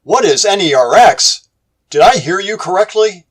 What is NERx? Did I hear you correctly?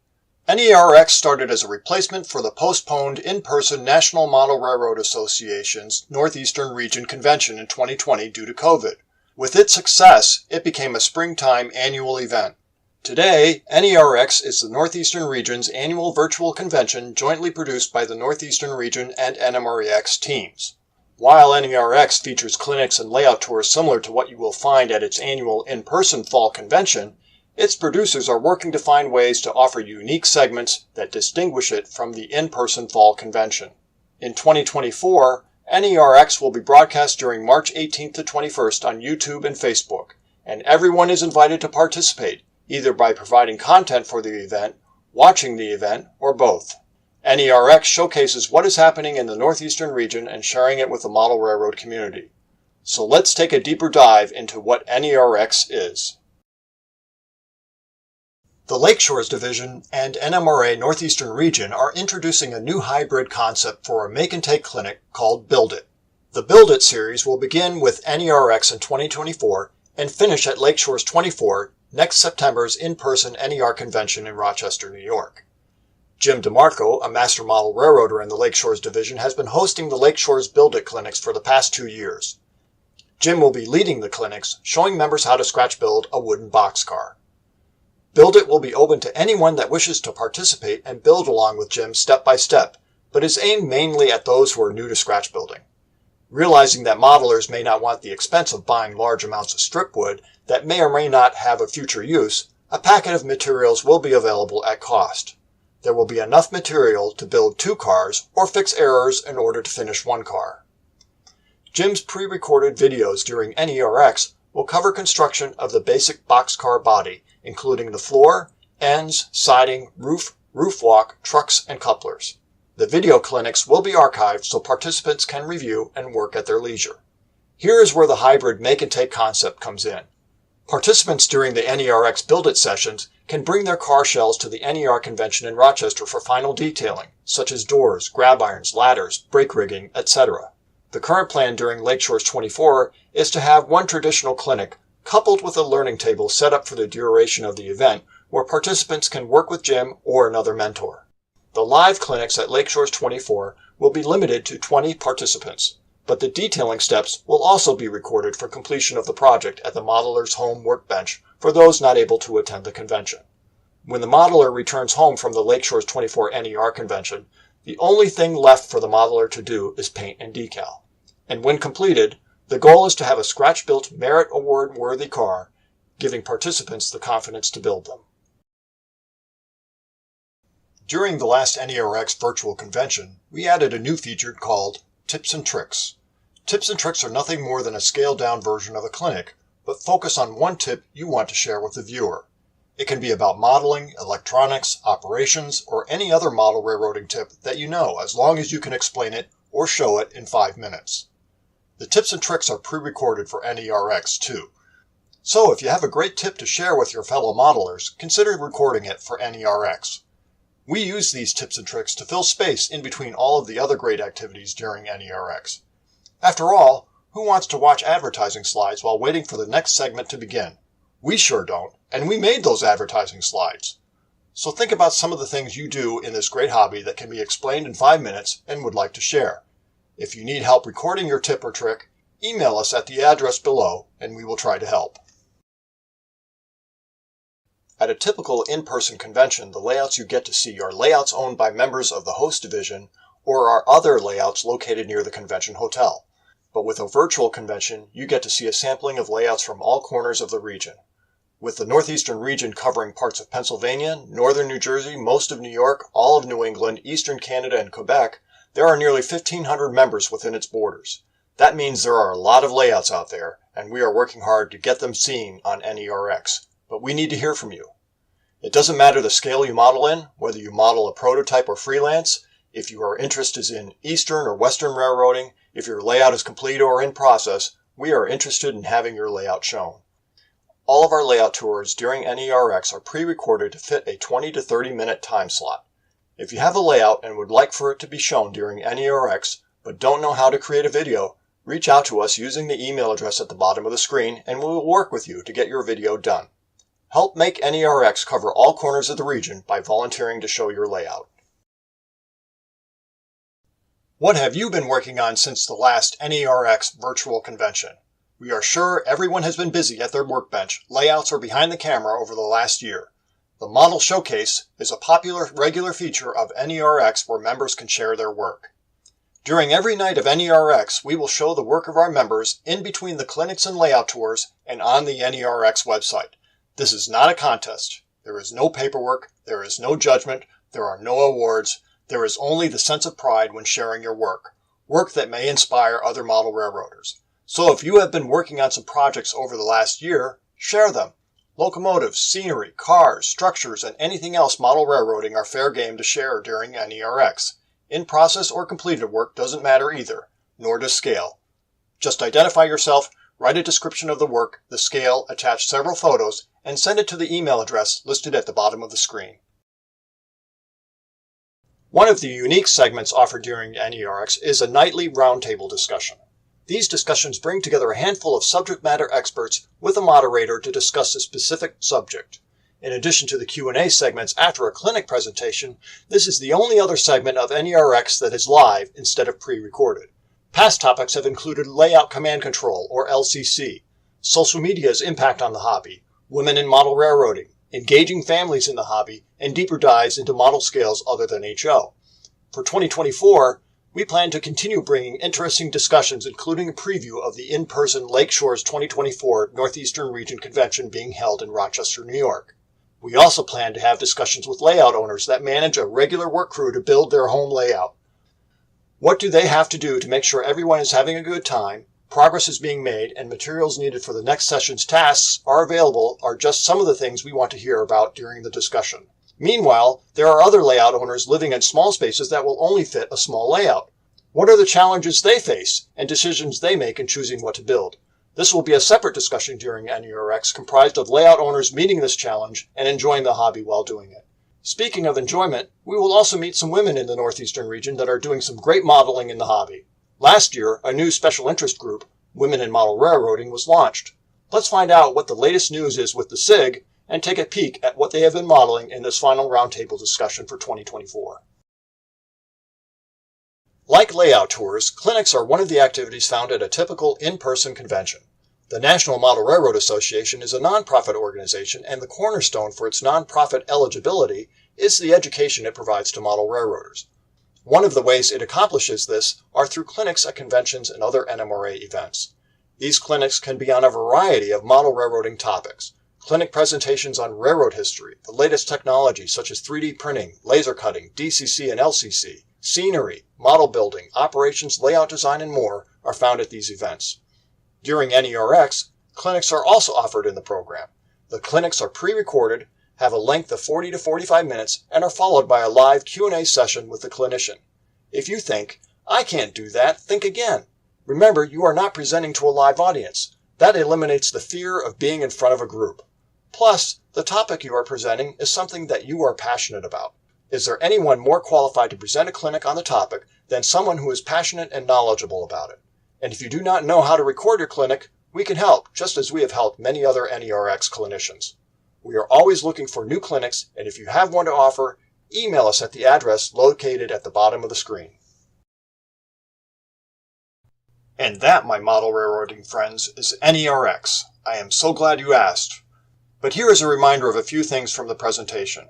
NERx started as a replacement for the postponed in-person National Model Railroad Association's Northeastern Region Convention in 2020 due to COVID. With its success, it became a springtime annual event. Today, NERx is the Northeastern Region's annual virtual convention jointly produced by the Northeastern Region and NMREX teams. While NERx features clinics and layout tours similar to what you will find at its annual in-person fall convention, its producers are working to find ways to offer unique segments that distinguish it from the in-person fall convention. In 2024, NERx will be broadcast during March 18th to 21st on YouTube and Facebook, and everyone is invited to participate, either by providing content for the event, watching the event, or both. NERx showcases what is happening in the Northeastern region and sharing it with the model railroad community. So let's take a deeper dive into what NERx is. The Lakeshores Division and NMRA Northeastern Region are introducing a new hybrid concept for a make-and-take clinic called Build It. The Build It series will begin with NERx in 2024 and finish at Lakeshores 24, next September's in-person NER convention in Rochester, New York. Jim DeMarco, a master model railroader in the Lakeshores Division, has been hosting the Lakeshores Build It clinics for the past 2 years. Jim will be leading the clinics, showing members how to scratch build a wooden boxcar. Build It will be open to anyone that wishes to participate and build along with Jim step by step, but is aimed mainly at those who are new to scratch building. Realizing that modelers may not want the expense of buying large amounts of strip wood that may or may not have a future use, a packet of materials will be available at cost. There will be enough material to build 2 cars or fix errors in order to finish 1 car. Jim's pre-recorded videos during NERx will cover construction of the basic boxcar body, including the floor, ends, siding, roof, roof walk, trucks, and couplers. The video clinics will be archived so participants can review and work at their leisure. Here is where the hybrid make-and-take concept comes in. Participants during the NERx Build It sessions can bring their car shells to the NER convention in Rochester for final detailing, such as doors, grab irons, ladders, brake rigging, etc. The current plan during Lakeshores 24 is to have one traditional clinic coupled with a learning table set up for the duration of the event where participants can work with Jim or another mentor. The live clinics at Lakeshores 24 will be limited to 20 participants, but the detailing steps will also be recorded for completion of the project at the modeler's home workbench for those not able to attend the convention. When the modeler returns home from the Lakeshores 24 NER convention, the only thing left for the modeler to do is paint and decal. And when completed, the goal is to have a scratch-built Merit Award-worthy car, giving participants the confidence to build them. During the last NERx virtual convention, we added a new feature called Tips and Tricks. Tips and tricks are nothing more than a scaled-down version of a clinic, but focus on one tip you want to share with the viewer. It can be about modeling, electronics, operations, or any other model railroading tip that you know, as long as you can explain it or show it in 5 minutes. The tips and tricks are pre-recorded for NERx too. So if you have a great tip to share with your fellow modelers, consider recording it for NERx. We use these tips and tricks to fill space in between all of the other great activities during NERx. After all, who wants to watch advertising slides while waiting for the next segment to begin? We sure don't, and we made those advertising slides. So think about some of the things you do in this great hobby that can be explained in 5 minutes and would like to share. If you need help recording your tip or trick, email us at the address below and we will try to help. At a typical in-person convention, the layouts you get to see are layouts owned by members of the host division or are other layouts located near the convention hotel. But with a virtual convention, you get to see a sampling of layouts from all corners of the region. With the Northeastern region covering parts of Pennsylvania, northern New Jersey, most of New York, all of New England, eastern Canada, and Quebec, there are nearly 1,500 members within its borders. That means there are a lot of layouts out there, and we are working hard to get them seen on NERx. But we need to hear from you. It doesn't matter the scale you model in, whether you model a prototype or freelance, if your interest is in Eastern or Western railroading, if your layout is complete or in process, we are interested in having your layout shown. All of our layout tours during NERx are pre-recorded to fit a 20 to 30 minute time slot. If you have a layout and would like for it to be shown during NERx, but don't know how to create a video, reach out to us using the email address at the bottom of the screen and we will work with you to get your video done. Help make NERx cover all corners of the region by volunteering to show your layout. What have you been working on since the last NERx virtual convention? We are sure everyone has been busy at their workbench, layouts, or behind the camera over the last year. The Model Showcase is a popular regular feature of NERx where members can share their work. During every night of NERx, we will show the work of our members in between the clinics and layout tours and on the NERx website. This is not a contest. There is no paperwork, there is no judgment, there are no awards. There is only the sense of pride when sharing your work that may inspire other model railroaders. So if you have been working on some projects over the last year, share them. Locomotives, scenery, cars, structures, and anything else model railroading are fair game to share during NERx. In-process or completed work doesn't matter either, nor does scale. Just identify yourself, write a description of the work, the scale, attach several photos, and send it to the email address listed at the bottom of the screen. One of the unique segments offered during NERx is a nightly roundtable discussion. These discussions bring together a handful of subject matter experts with a moderator to discuss a specific subject. In addition to the Q&A segments after a clinic presentation, this is the only other segment of NERx that is live instead of pre-recorded. Past topics have included layout command control, or LCC, social media's impact on the hobby, women in model railroading, engaging families in the hobby, and deeper dives into model scales other than HO. For 2024, we plan to continue bringing interesting discussions, including a preview of the in-person Lakeshore's 2024 Northeastern Region Convention being held in Rochester, New York. We also plan to have discussions with layout owners that manage a regular work crew to build their home layout. What do they have to do to make sure everyone is having a good time, progress is being made, and materials needed for the next session's tasks are available are just some of the things we want to hear about during the discussion. Meanwhile, there are other layout owners living in small spaces that will only fit a small layout. What are the challenges they face and decisions they make in choosing what to build? This will be a separate discussion during NERx comprised of layout owners meeting this challenge and enjoying the hobby while doing it. Speaking of enjoyment, we will also meet some women in the Northeastern region that are doing some great modeling in the hobby. Last year, a new special interest group, Women in Model Railroading, was launched. Let's find out what the latest news is with the SIG and take a peek at what they have been modeling in this final roundtable discussion for 2024. Like layout tours, clinics are one of the activities found at a typical in-person convention. The National Model Railroad Association is a nonprofit organization, and the cornerstone for its nonprofit eligibility is the education it provides to model railroaders. One of the ways it accomplishes this are through clinics at conventions and other NMRA events. These clinics can be on a variety of model railroading topics. Clinic presentations on railroad history, the latest technology such as 3D printing, laser cutting, DCC and LCC, scenery, model building, operations, layout design, and more are found at these events. During NERx, clinics are also offered in the program. The clinics are pre-recorded, have a length of 40 to 45 minutes, and are followed by a live Q&A session with the clinician. If you think, I can't do that, think again. Remember, you are not presenting to a live audience. That eliminates the fear of being in front of a group. Plus, the topic you are presenting is something that you are passionate about. Is there anyone more qualified to present a clinic on the topic than someone who is passionate and knowledgeable about it? And if you do not know how to record your clinic, we can help, just as we have helped many other NERx clinicians. We are always looking for new clinics, and if you have one to offer, email us at the address located at the bottom of the screen. And that, my model railroading friends, is NERx. I am so glad you asked. But here is a reminder of a few things from the presentation.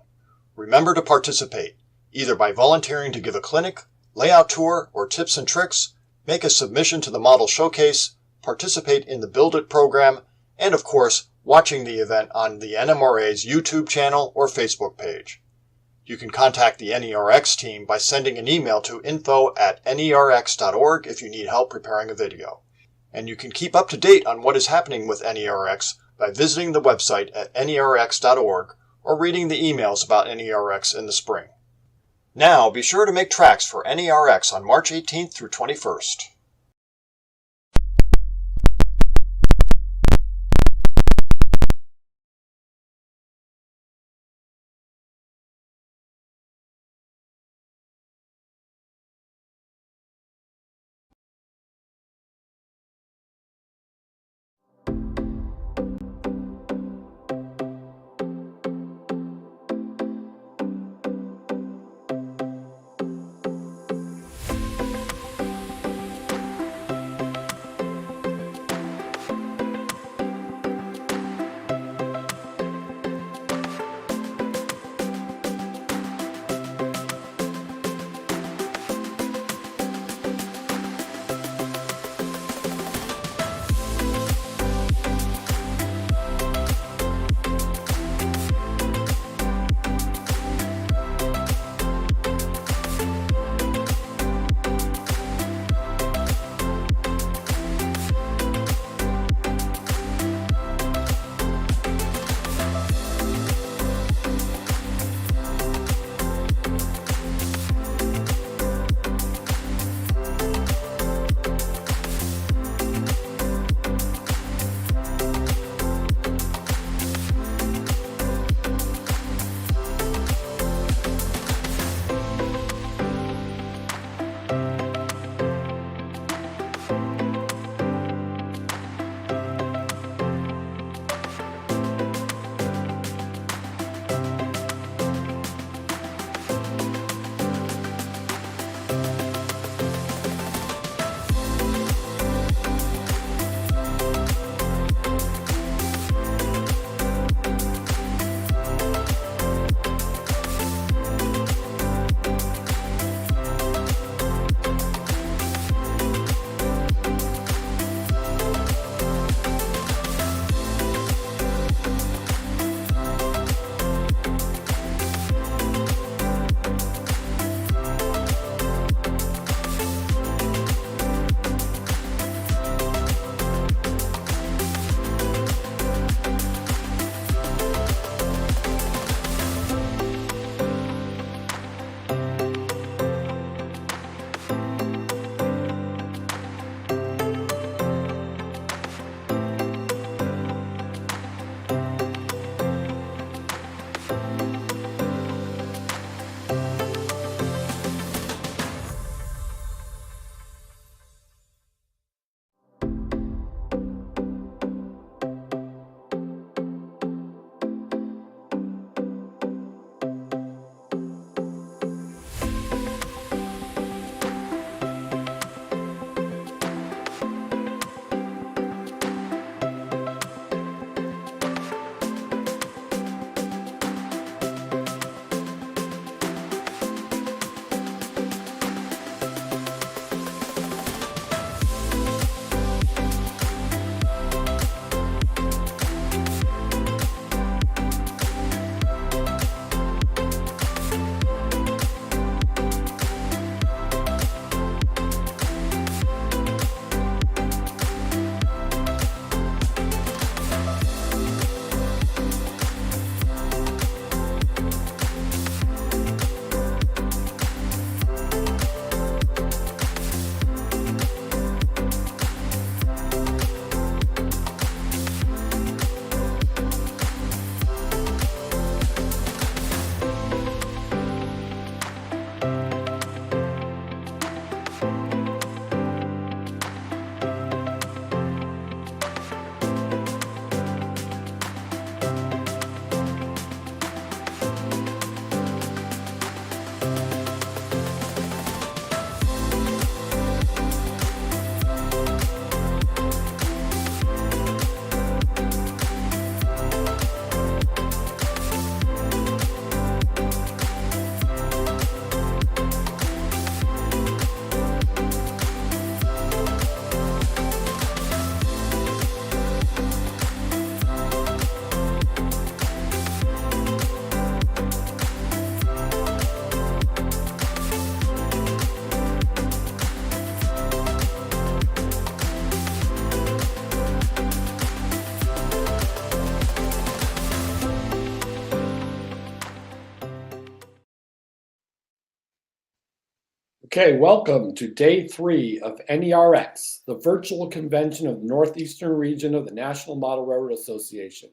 Remember to participate, either by volunteering to give a clinic, layout tour, or tips and tricks, make a submission to the Model Showcase, participate in the Build It program, and of course, watching the event on the NMRA's YouTube channel or Facebook page. You can contact the NERx team by sending an email to info@nerx.org if you need help preparing a video. And you can keep up to date on what is happening with NERx by visiting the website at nerx.org or reading the emails about NERx in the spring. Now, be sure to make tracks for NERx on March 18th through 21st. Okay, welcome to day 3 of NERx, the virtual convention of the Northeastern region of the National Model Railroad Association.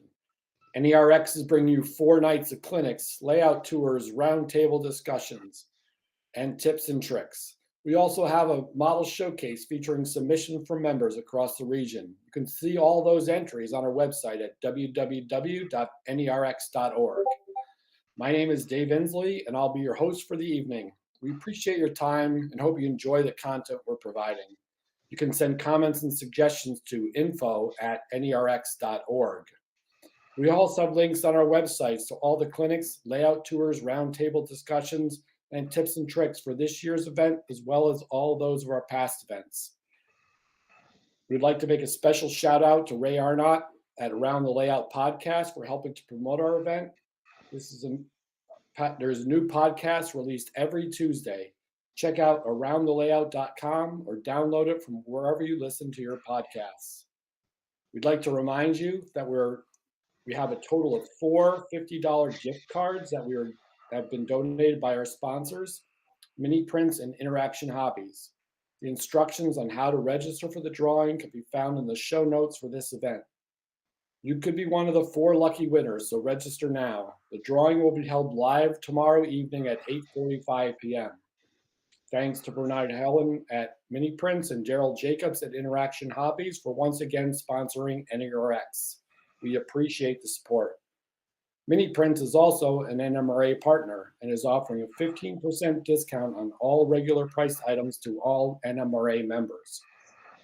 NERx is bringing you 4 nights of clinics, layout tours, roundtable discussions, and tips and tricks. We also have a model showcase featuring submission from members across the region. You can see all those entries on our website at www.nerx.org. My name is Dave Inslee, and I'll be your host for the evening. We appreciate your time and hope you enjoy the content we're providing. You can send comments and suggestions to info@nerx.org. We also have links on our websites to all the clinics, layout tours, roundtable discussions, and tips and tricks for this year's event, as well as all those of our past events. We'd like to make a special shout out to Ray Arnott at Around the Layout podcast for helping to promote our event. There's a new podcast released every Tuesday. Check out aroundthelayout.com or download it from wherever you listen to your podcasts. We'd like to remind you that we have a total of 4 $50 gift cards that have been donated by our sponsors, Mini Prints and Interaction Hobbies. The instructions on how to register for the drawing can be found in the show notes for this event. You could be one of the 4 lucky winners, so register now. The drawing will be held live tomorrow evening at 8:45 p.m. Thanks to Bernard Helen at Mini Prints and Gerald Jacobs at Interaction Hobbies for once again sponsoring NERx. We appreciate the support. Mini Prints is also an NMRA partner and is offering a 15% discount on all regular priced items to all NMRA members.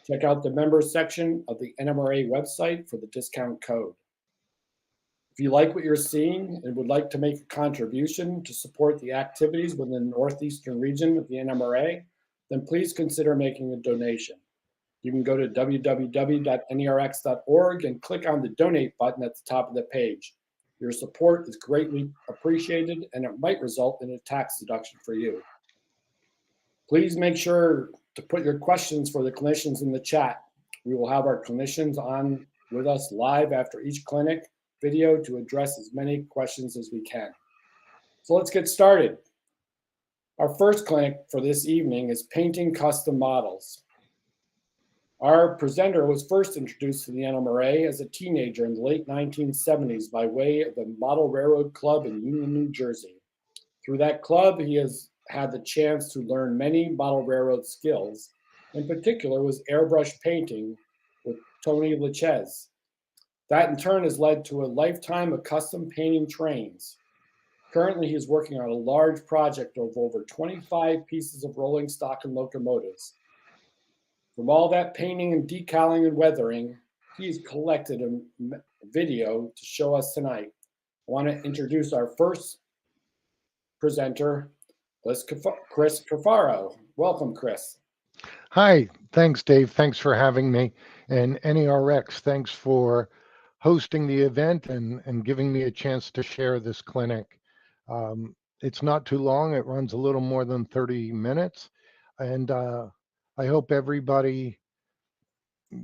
Check out the members section of the NMRA website for the discount code. If you like what you're seeing and would like to make a contribution to support the activities within the Northeastern region of the NMRA, then please consider making a donation. You can go to www.nerx.org and click on the donate button at the top of the page. Your support is greatly appreciated and it might result in a tax deduction for you. Please make sure to put your questions for the clinicians in the chat. We will have our clinicians on with us live after each clinic video to address as many questions as we can. So let's get started. Our first clinic for this evening is painting custom models. Our presenter was first introduced to the NMRA as a teenager in the late 1970s by way of the Model Railroad Club in Union, New Jersey. Through that club, he has had the chance to learn many model railroad skills. In particular was airbrush painting with Tony Lechez. That in turn has led to a lifetime of custom painting trains. Currently, he is working on a large project of over 25 pieces of rolling stock and locomotives. From all that painting and decaling and weathering, he's collected a video to show us tonight. I want to introduce our first presenter, Chris Cafaro. Welcome, Chris. Hi, thanks, Dave. Thanks for having me. And NERx, thanks for hosting the event and giving me a chance to share this clinic. It's not too long. It runs a little more than 30 minutes. And I hope everybody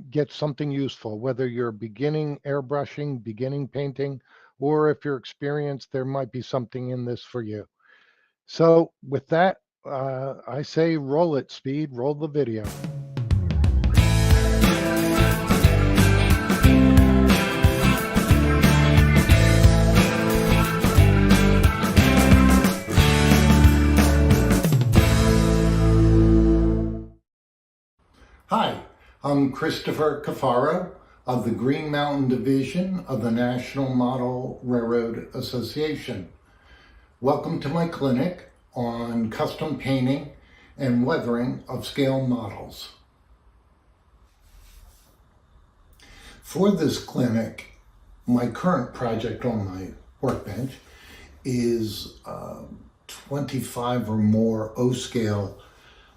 gets something useful, whether you're beginning airbrushing, beginning painting, or if you're experienced, there might be something in this for you. So with that, I say roll it, Speed, roll the video. Hi, I'm Christopher Cafaro of the Green Mountain Division of the National Model Railroad Association. Welcome to my clinic on custom painting and weathering of scale models. For this clinic, my current project on my workbench is 25 or more O-scale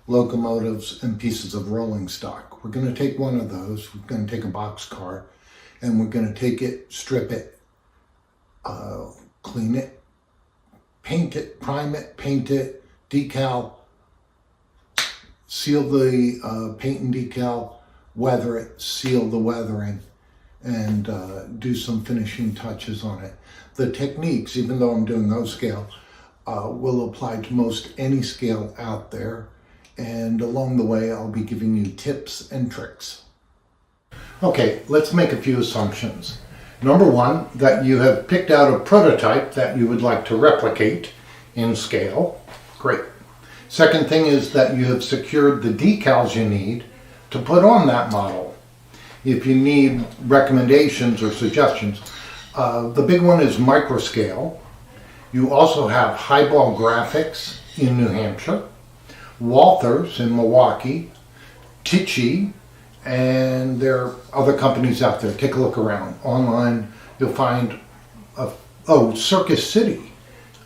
locomotives and pieces of rolling stock. We're going to take one of those, we're going to take a box car, and we're going to take it, strip it, clean it, paint it, prime it, paint it, decal, seal the paint and decal, weather it, seal the weathering, and do some finishing touches on it. The techniques, even though I'm doing O scale, will apply to most any scale out there. And along the way, I'll be giving you tips and tricks. Okay, let's make a few assumptions. Number one, that you have picked out a prototype that you would like to replicate in scale. Great. Second thing is that you have secured the decals you need to put on that model. If you need recommendations or suggestions, the big one is microscale. You also have Highball Graphics in New Hampshire, Walthers in Milwaukee, Tichy, and there are other companies out there. Take a look around. Online, you'll find, Circus City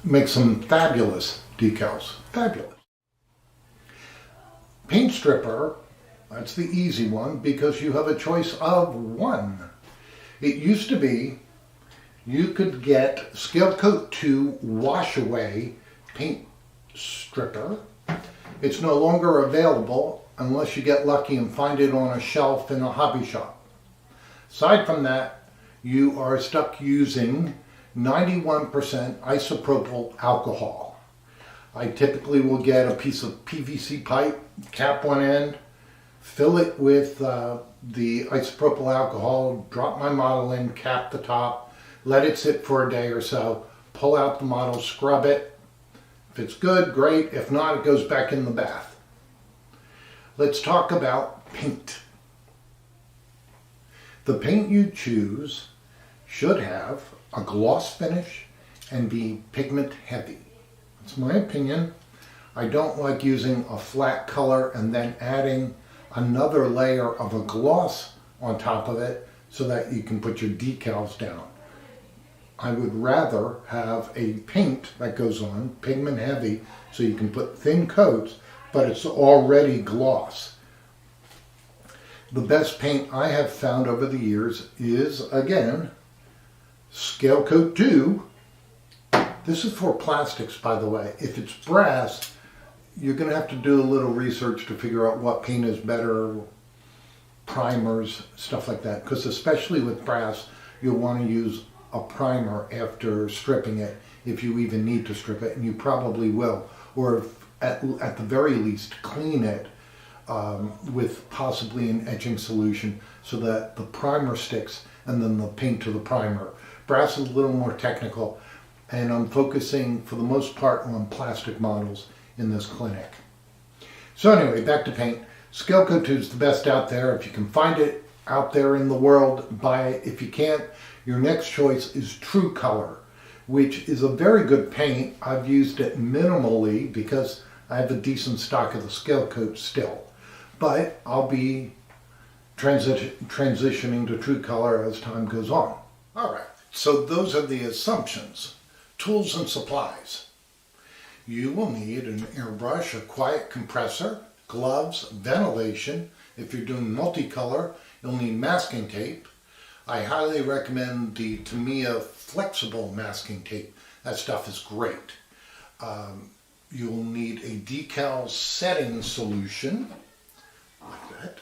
makes some fabulous decals. Fabulous. Paint stripper, that's the easy one because you have a choice of one. It used to be you could get Scale Coat 2 wash away paint stripper. It's no longer available unless you get lucky and find it on a shelf in a hobby shop. Aside from that, you are stuck using 91% isopropyl alcohol. I typically will get a piece of PVC pipe, cap one end, fill it with the isopropyl alcohol, drop my model in, cap the top, let it sit for a day or so, pull out the model, scrub it. If it's good, great. If not, it goes back in the bath. Let's talk about paint. The paint you choose should have a gloss finish and be pigment heavy. That's my opinion. I don't like using a flat color and then adding another layer of a gloss on top of it so that you can put your decals down. I would rather have a paint that goes on, pigment heavy, so you can put thin coats, but it's already gloss. The best paint I have found over the years is, again, Scale Coat 2. This is for plastics, by the way. If it's brass, you're going to have to do a little research to figure out what paint is better, primers, stuff like that. Because especially with brass, you'll want to use a primer after stripping it, if you even need to strip it, and you probably will. Or if, at the very least, clean it with possibly an etching solution so that the primer sticks and then the paint to the primer. Brass is a little more technical, and I'm focusing for the most part on plastic models in this clinic. So anyway, back to paint. Scale Coat 2 is the best out there. If you can find it out there in the world, buy it. If you can't, your next choice is True Color, which is a very good paint. I've used it minimally because I have a decent stock of the Scale Coat still. But I'll be transitioning to True Color as time goes on. All right, so those are the assumptions. Tools and supplies. You will need an airbrush, a quiet compressor, gloves, ventilation. If you're doing multicolor, you'll need masking tape. I highly recommend the Tamiya flexible masking tape. That stuff is great. You'll need a decal setting solution, like that.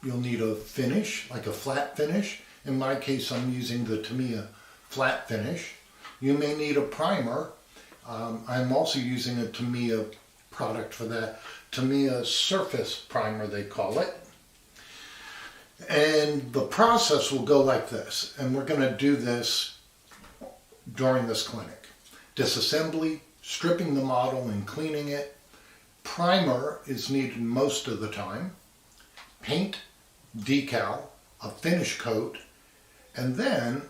You'll need a finish, like a flat finish. In my case, I'm using the Tamiya flat finish. You may need a primer. I'm also using a Tamiya product for that. Tamiya Surface Primer, they call it. And the process will go like this, and we're going to do this during this clinic. Disassembly, stripping the model and cleaning it. Primer is needed most of the time. Paint, decal, a finish coat, and then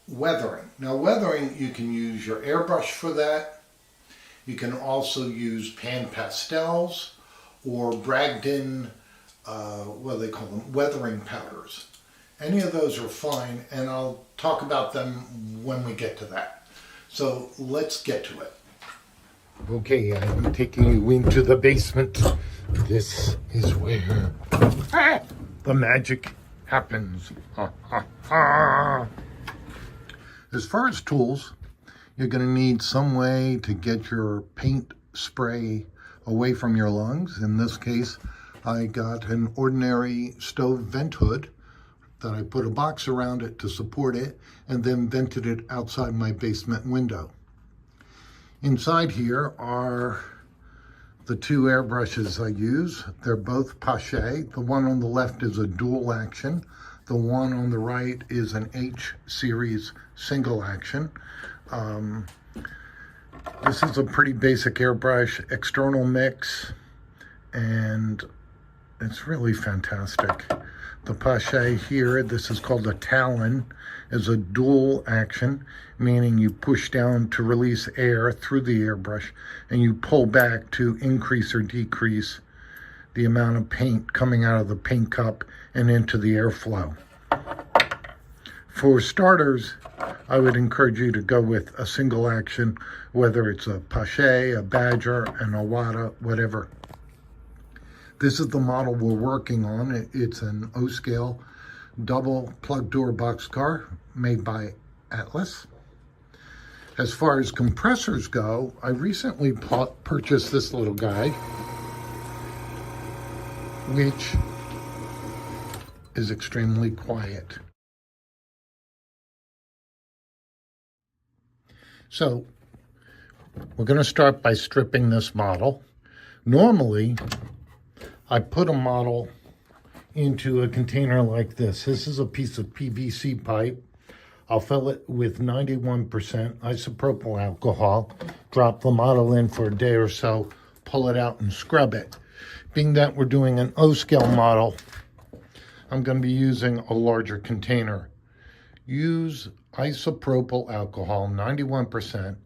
weathering. Now weathering, you can use your airbrush for that. You can also use pan pastels or Bragdon, what do they call them, weathering powders. Any of those are fine, and I'll talk about them when we get to that. So let's get to it. Okay, I'm taking you into the basement. This is where the magic happens. As far as tools, you're going to need some way to get your paint spray away from your lungs. In this case, I got an ordinary stove vent hood that I put a box around it to support it and then vented it outside my basement window. Inside here are the two airbrushes I use. They're both Pache. The one on the left is a dual action. The one on the right is an H series single action. This is a pretty basic airbrush, external mix, and it's really fantastic. The Pache here, this is called a Talon, is a dual action, meaning you push down to release air through the airbrush, and you pull back to increase or decrease the amount of paint coming out of the paint cup and into the airflow. For starters, I would encourage you to go with a single action, whether it's a Pache, a Badger, an Iwata, whatever. This is the model we're working on. It's an O-scale double plug door boxcar made by Atlas. As far as compressors go, I recently purchased this little guy, which is extremely quiet. So we're going to start by stripping this model. Normally, I put a model into a container like this. This is a piece of PVC pipe. I'll fill it with 91% isopropyl alcohol, drop the model in for a day or so, pull it out and scrub it. Being that we're doing an O-scale model, I'm going to be using a larger container. Use isopropyl alcohol, 91%.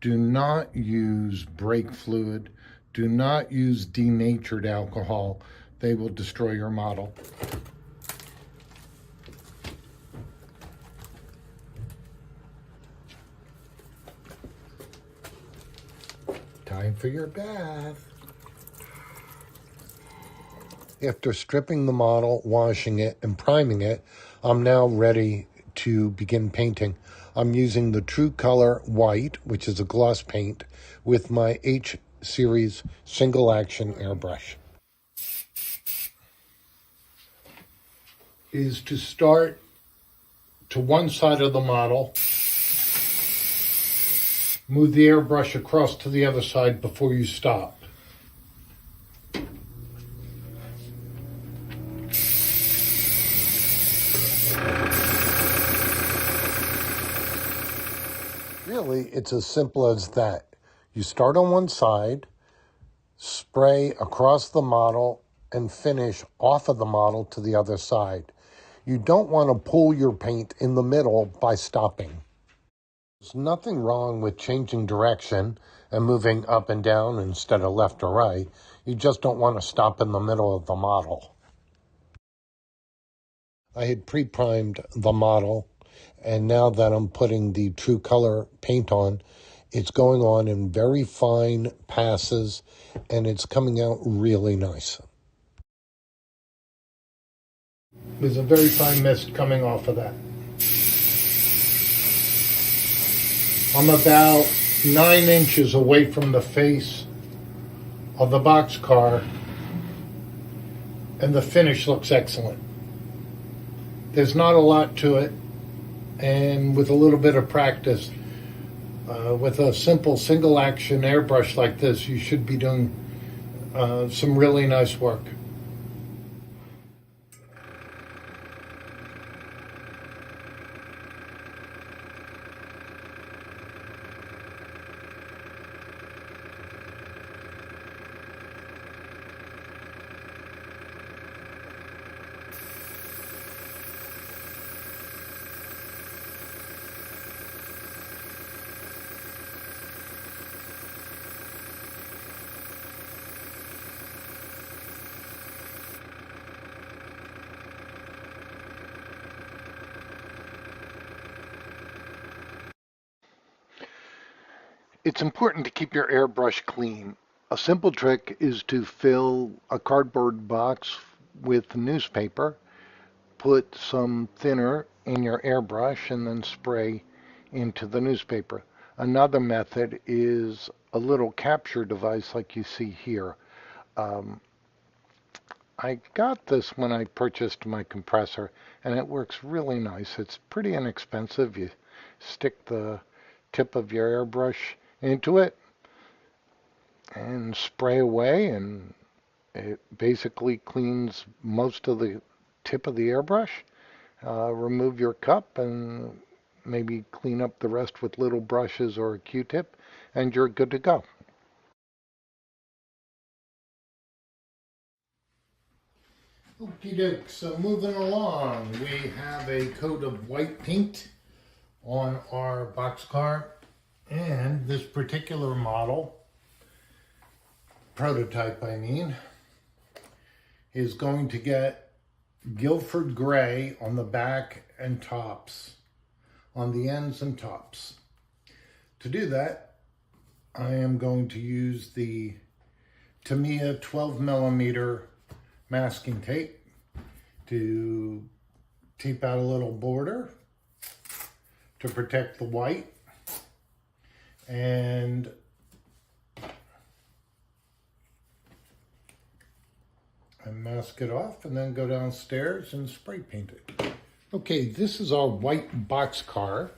Do not use brake fluid. Do not use denatured alcohol. They will destroy your model. Time for your bath. After stripping the model, washing it, and priming it, I'm now ready to begin painting. I'm using the True Color White, which is a gloss paint, with my H series single action airbrush. Is to start to one side of the model, move the airbrush across to the other side before you stop. Really, it's as simple as that. You start on one side, spray across the model, and finish off of the model to the other side. You don't want to pull your paint in the middle by stopping. There's nothing wrong with changing direction and moving up and down instead of left or right. You just don't want to stop in the middle of the model. I had pre-primed the model, and now that I'm putting the True Color paint on, it's going on in very fine passes, and it's coming out really nice. There's a very fine mist coming off of that. I'm about 9 inches away from the face of the boxcar, and the finish looks excellent. There's not a lot to it, and with a little bit of practice, with a simple single action airbrush like this, you should be doing some really nice work. It's important to keep your airbrush clean. A simple trick is to fill a cardboard box with newspaper, put some thinner in your airbrush, and then spray into the newspaper. Another method is a little capture device like you see here. I got this when I purchased my compressor, and it works really nice. It's pretty inexpensive. You stick the tip of your airbrush into it, and spray away, and it basically cleans most of the tip of the airbrush. Remove your cup and maybe clean up the rest with little brushes or a Q-tip, and you're good to go. Okie doke, so moving along, we have a coat of white paint on our boxcar, and this particular model, prototype I mean, is going to get Guilford gray on the back and tops, on the ends and tops. To do that, I am going to use the Tamiya 12mm masking tape to tape out a little border to protect the white, and mask it off, and then go downstairs and spray paint it. Okay, this is our white boxcar.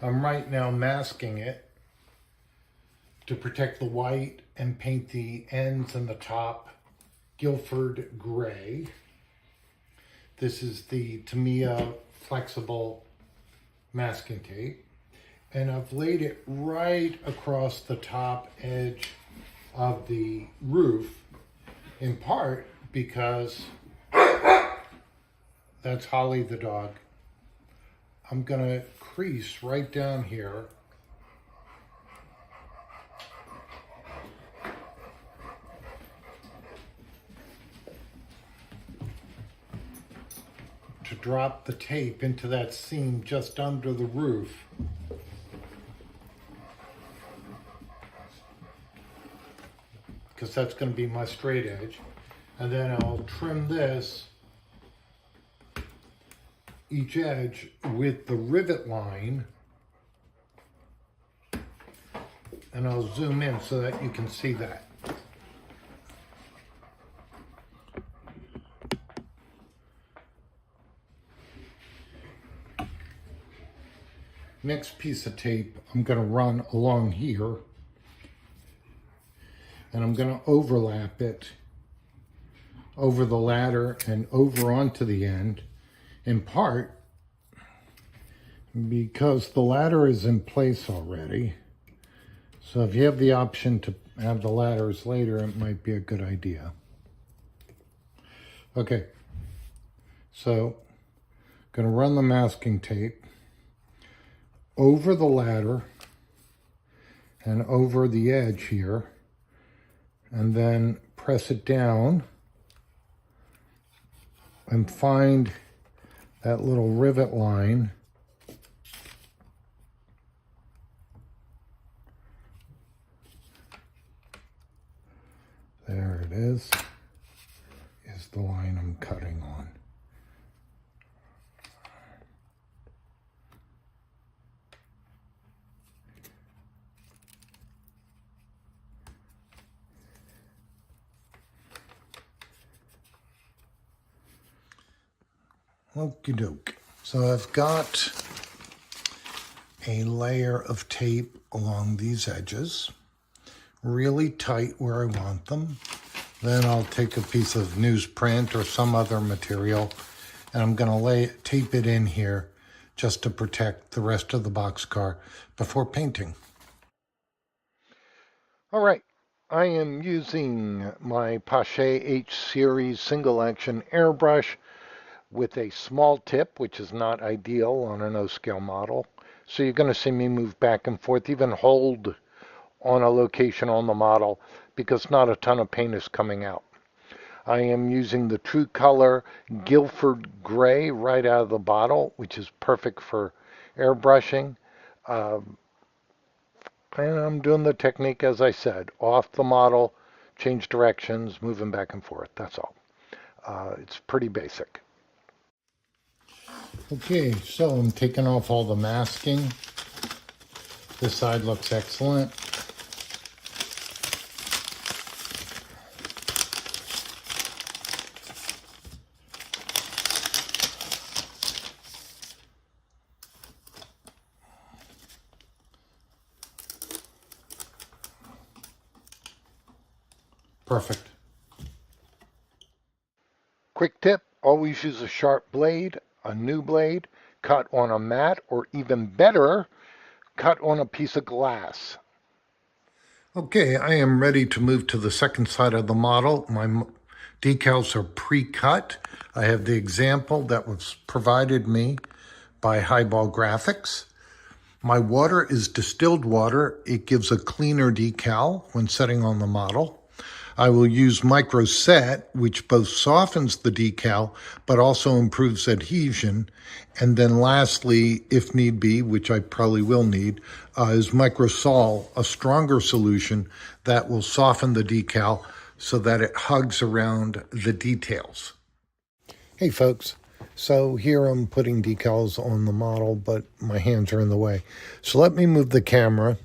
I'm right now masking it to protect the white and paint the ends and the top Guilford gray. This is the Tamiya flexible masking tape, and I've laid it right across the top edge of the roof, in part because that's Holly the dog. I'm gonna crease right down here to drop the tape into that seam just under the roof. Because that's going to be my straight edge. And then I'll trim this, each edge, with the rivet line. And I'll zoom in so that you can see that. Next piece of tape I'm going to run along here, and I'm going to overlap it over the ladder and over onto the end, in part because the ladder is in place already. So if you have the option to have the ladders later, it might be a good idea. Okay, so I'm going to run the masking tape over the ladder and over the edge here, and then press it down and find that little rivet line. There it is the line I'm cutting on. Okie doke. So I've got a layer of tape along these edges, really tight where I want them. Then I'll take a piece of newsprint or some other material, and I'm going to tape it in here just to protect the rest of the boxcar before painting. All right, I am using my Pache H Series single action airbrush with a small tip, which is not ideal on an O-scale model. So you're going to see me move back and forth, even hold on a location on the model, because not a ton of paint is coming out. I am using the True Color Guilford Gray right out of the bottle, which is perfect for airbrushing. And I'm doing the technique as I said, off the model, change directions, moving back and forth, that's all. It's pretty basic. Okay, so I'm taking off all the masking. This side looks excellent. Perfect. Quick tip, always use a sharp blade, a new blade, cut on a mat, or even better, cut on a piece of glass. Okay, I am ready to move to the second side of the model. My decals are pre-cut. I have the example that was provided me by Highball Graphics. My water is distilled water. It gives a cleaner decal when setting on the model. I will use Micro Set, which both softens the decal, but also improves adhesion. And then lastly, if need be, which I probably will need, is Micro Sol, a stronger solution that will soften the decal so that it hugs around the details. Hey folks, so here I'm putting decals on the model, but my hands are in the way. So let me move the camera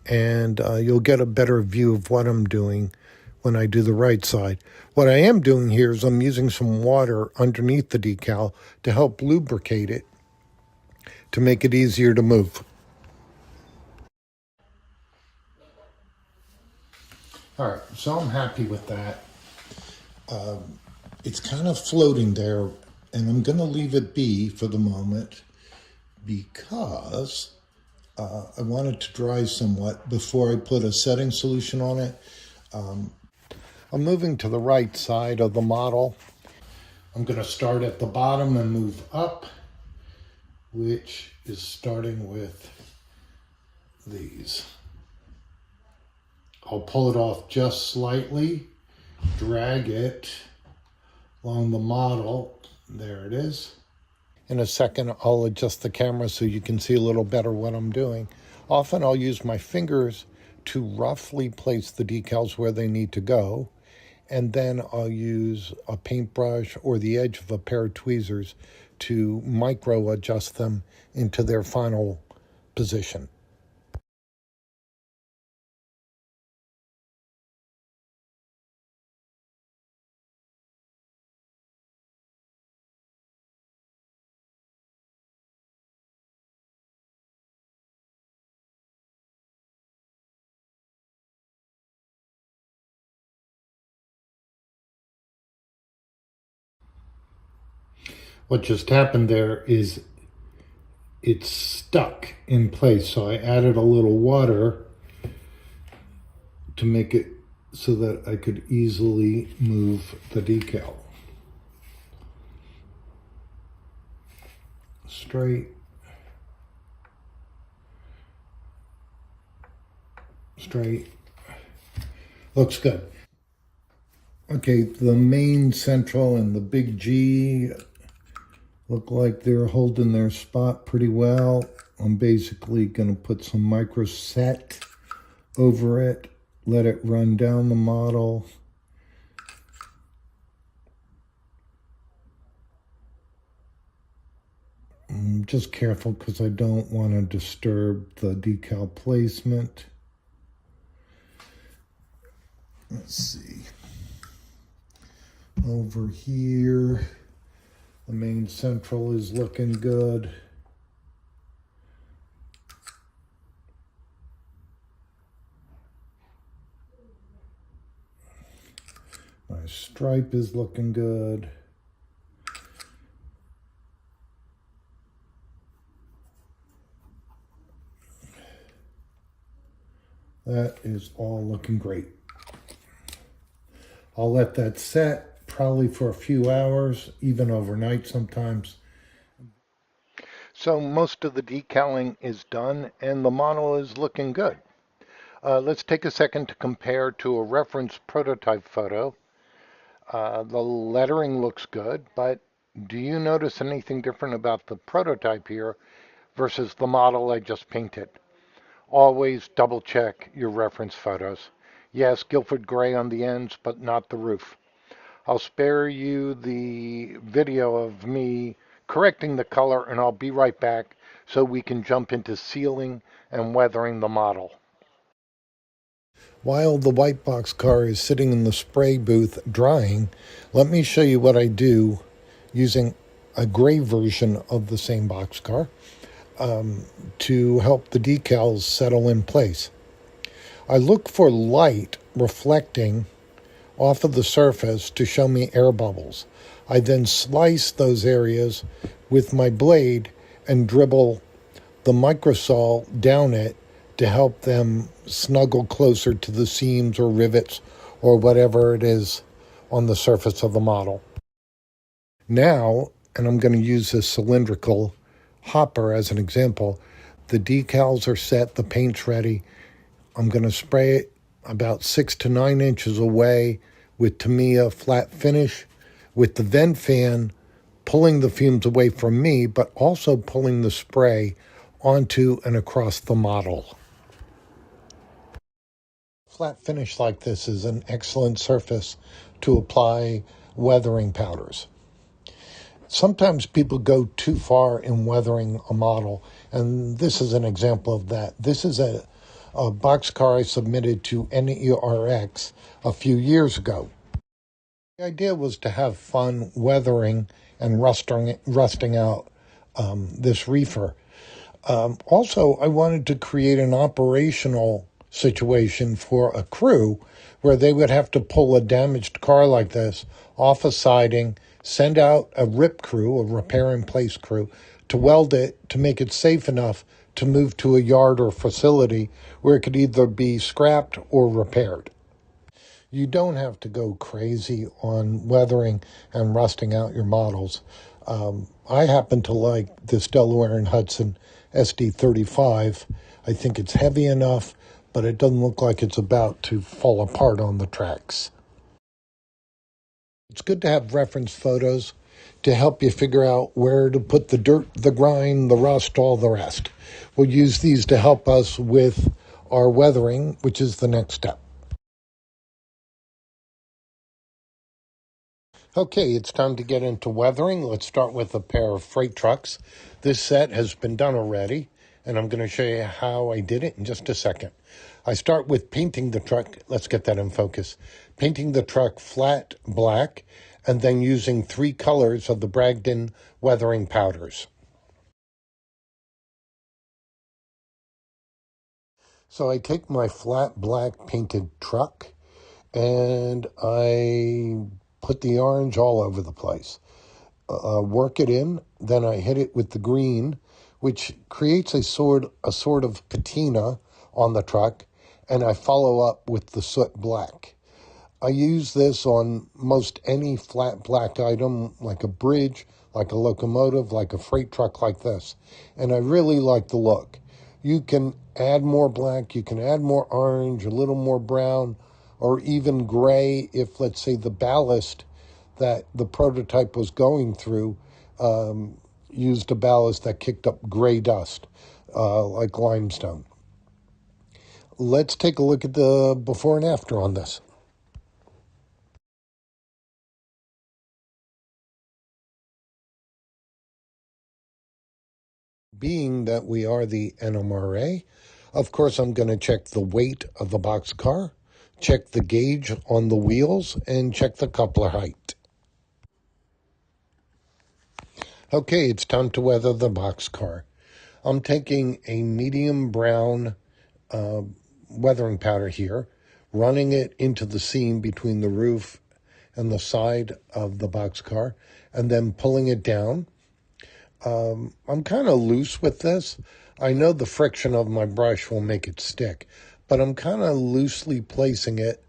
and you'll get a better view of what I'm doing when I do the right side. What I am doing here is I'm using some water underneath the decal to help lubricate it to make it easier to move. All right, so I'm happy with that. It's kind of floating there, and I'm going to leave it be for the moment because I want it to dry somewhat before I put a setting solution on it. I'm moving to the right side of the model. I'm going to start at the bottom and move up, which is starting with these. I'll pull it off just slightly, drag it along the model. There it is. In a second, I'll adjust the camera so you can see a little better what I'm doing. Often I'll use my fingers to roughly place the decals where they need to go. And then I'll use a paintbrush or the edge of a pair of tweezers to micro adjust them into their final position. What just happened there is it's stuck in place. So I added a little water to make it so that I could easily move the decal. Straight. Straight. Looks good. Okay, the main central and the big G look like they're holding their spot pretty well. I'm basically going to put some Micro Set over it, let it run down the model. I'm just careful because I don't want to disturb the decal placement. Let's see. Over here, the main central is looking good. My stripe is looking good. That is all looking great. I'll let that set probably for a few hours, even overnight sometimes. So most of the decaling is done and the model is looking good. Let's take a second to compare to a reference prototype photo. The lettering looks good, but do you notice anything different about the prototype here versus the model I just painted? Always double check your reference photos. Yes, Guilford gray on the ends, but not the roof. I'll spare you the video of me correcting the color, and I'll be right back so we can jump into sealing and weathering the model. While the white box car is sitting in the spray booth drying, let me show you what I do using a gray version of the same box car to help the decals settle in place. I look for light reflecting off of the surface to show me air bubbles. I then slice those areas with my blade and dribble the microsol down it to help them snuggle closer to the seams or rivets or whatever it is on the surface of the model. Now, and I'm going to use this cylindrical hopper as an example, the decals are set, the paint's ready. I'm going to spray it about 6 to 9 inches away with Tamiya flat finish, with the vent fan pulling the fumes away from me, but also pulling the spray onto and across the model. Flat finish like this is an excellent surface to apply weathering powders. Sometimes people go too far in weathering a model, and this is an example of that. This is a boxcar I submitted to NERx a few years ago. The idea was to have fun weathering and rusting out this reefer. Also, I wanted to create an operational situation for a crew where they would have to pull a damaged car like this off a siding, send out a RIP crew, a repair in place crew, to weld it to make it safe enough to move to a yard or facility where it could either be scrapped or repaired. You don't have to go crazy on weathering and rusting out your models. I happen to like this Delaware and Hudson SD35. I think it's heavy enough, but it doesn't look like it's about to fall apart on the tracks. It's good to have reference photos to help you figure out where to put the dirt, the grind, the rust, all the rest. We'll use these to help us with our weathering, which is the next step. Okay, it's time to get into weathering. Let's start with a pair of freight trucks. This set has been done already, and I'm going to show you how I did it in just a second. I start with painting the truck. Let's get that in focus. Painting the truck flat black, and then using 3 colors of the Bragdon weathering powders. So I take my flat black painted truck, and I put the orange all over the place. Work it in, then I hit it with the green, which creates a sort of patina on the truck, and I follow up with the soot black. I use this on most any flat black item, like a bridge, like a locomotive, like a freight truck like this, and I really like the look. You can add more black, you can add more orange, a little more brown, or even gray if, let's say, the ballast that the prototype was going through used a ballast that kicked up gray dust, like limestone. Let's take a look at the before and after on this. Being that we are the NMRA, of course I'm going to check the weight of the boxcar, check the gauge on the wheels, and check the coupler height. Okay, it's time to weather the boxcar. I'm taking a medium brown weathering powder here, running it into the seam between the roof and the side of the boxcar, and then pulling it down. I'm kind of loose with this. I know the friction of my brush will make it stick, but I'm kind of loosely placing it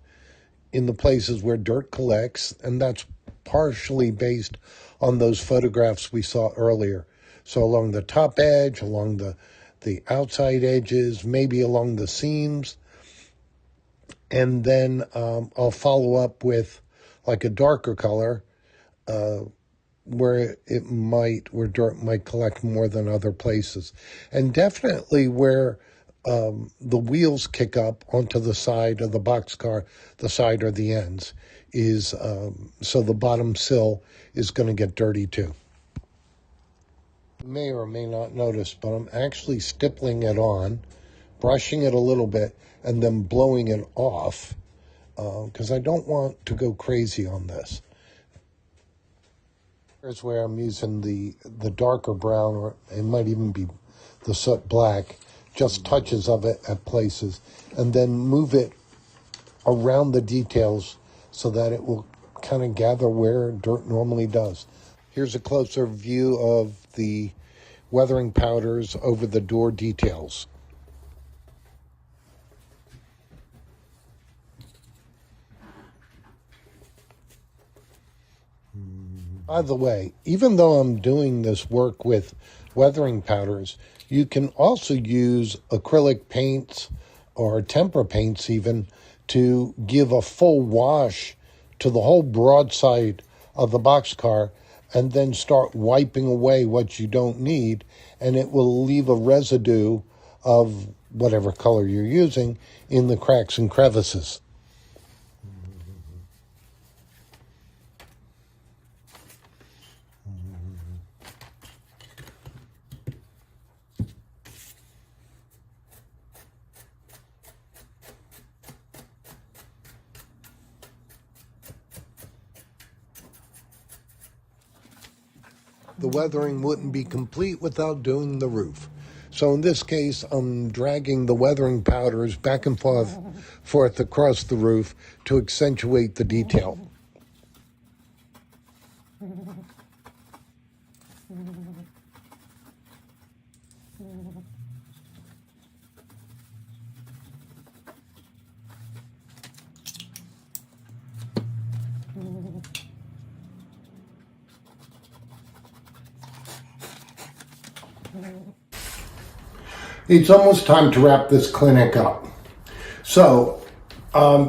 in the places where dirt collects, and that's partially based on those photographs we saw earlier. So along the top edge, along the outside edges, maybe along the seams, and then I'll follow up with like a darker color where dirt might collect more than other places, and definitely where the wheels kick up onto the side of the boxcar, the side or the ends, is so the bottom sill is going to get dirty too. You may or may not notice, but I'm actually stippling it on, brushing it a little bit, and then blowing it off because I don't want to go crazy on this. Here's where I'm using the darker brown, or it might even be the soot black, just touches of it at places, and then move it around the details so that it will kind of gather where dirt normally does. Here's a closer view of the weathering powders over the door details. By the way, even though I'm doing this work with weathering powders, you can also use acrylic paints or tempera paints even to give a full wash to the whole broadside of the boxcar and then start wiping away what you don't need, and it will leave a residue of whatever color you're using in the cracks and crevices. The weathering wouldn't be complete without doing the roof. So in this case, I'm dragging the weathering powders back and forth across the roof to accentuate the detail. It's almost time to wrap this clinic up. So,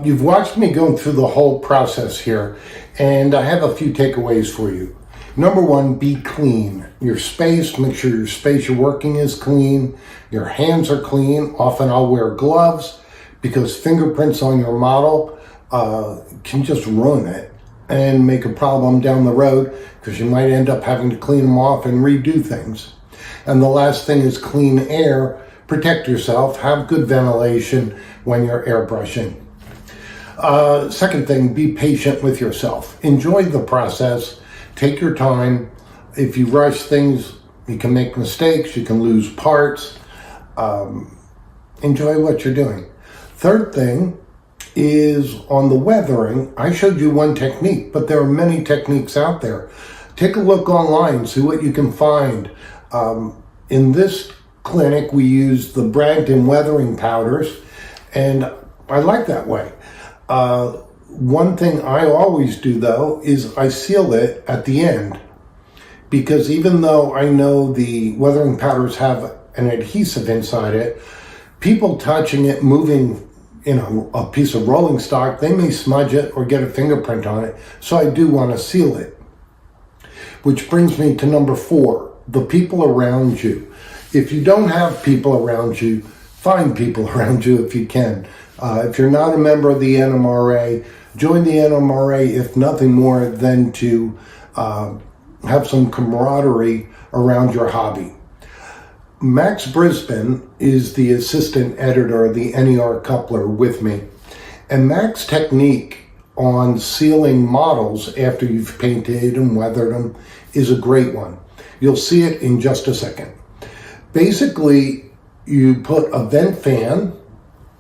you've watched me go through the whole process here, and I have a few takeaways for you. Number one, be clean. Your space, make sure your space you're working is clean. Your hands are clean. Often I'll wear gloves because fingerprints on your model can just ruin it and make a problem down the road because you might end up having to clean them off and redo things. And the last thing is clean air. Protect yourself, have good ventilation when you're airbrushing. Second thing, be patient with yourself. Enjoy the process, take your time. If you rush things, you can make mistakes, you can lose parts. Enjoy what you're doing. Third thing is on the weathering. I showed you one technique, but there are many techniques out there. Take a look online, see what you can find. In this clinic, we use the Bragdon weathering powders, and I like that way. One thing I always do, though, is I seal it at the end, because even though I know the weathering powders have an adhesive inside it, people touching it, moving, a piece of rolling stock, they may smudge it or get a fingerprint on it, so I do want to seal it. Which brings me to number 4, the people around you. If you don't have people around you, find people around you if you can. If you're not a member of the NMRA, join the NMRA, if nothing more than to have some camaraderie around your hobby. Max Brisbane is the assistant editor of the NER coupler with me. And Max's technique on sealing models after you've painted and weathered them is a great one. You'll see it in just a second. Basically, you put a vent fan,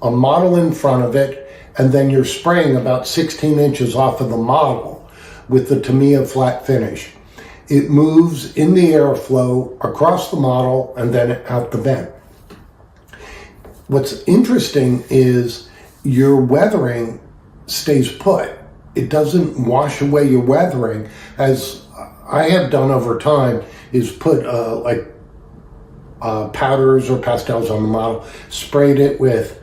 a model in front of it, and then you're spraying about 16 inches off of the model with the Tamiya flat finish. It moves in the airflow across the model and then out the vent. What's interesting is your weathering stays put. It doesn't wash away your weathering, as I have done over time, is put powders or pastels on the model, sprayed it with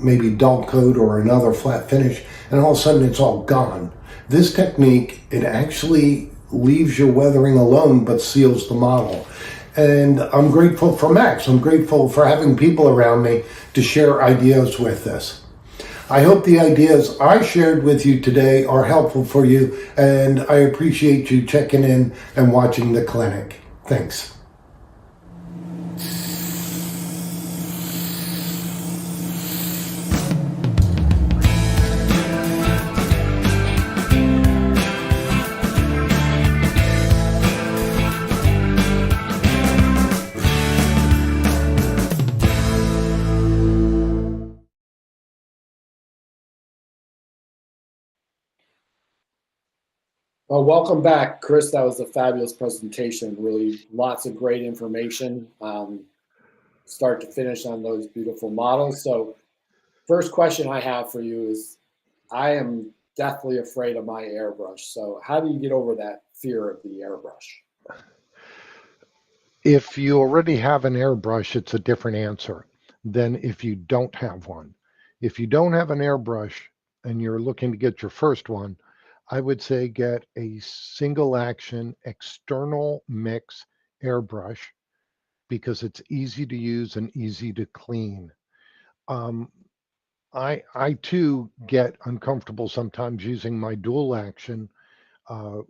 maybe dull coat or another flat finish, and all of a sudden it's all gone. This technique, it actually leaves your weathering alone but seals the model. And I'm grateful for Max. I'm grateful for having people around me to share ideas with this. I hope the ideas I shared with you today are helpful for you, and I appreciate you checking in and watching the clinic. Thanks. Well, welcome back, Chris. That was a fabulous presentation. Really, lots of great information, start to finish on those beautiful models. So, first question I have for you is, I am deathly afraid of my airbrush. So, how do you get over that fear of the airbrush? If you already have an airbrush, it's a different answer than if you don't have one. If you don't have an airbrush and you're looking to get your first one, I would say get a single action external mix airbrush because it's easy to use and easy to clean. Um, I too get uncomfortable sometimes using my dual action,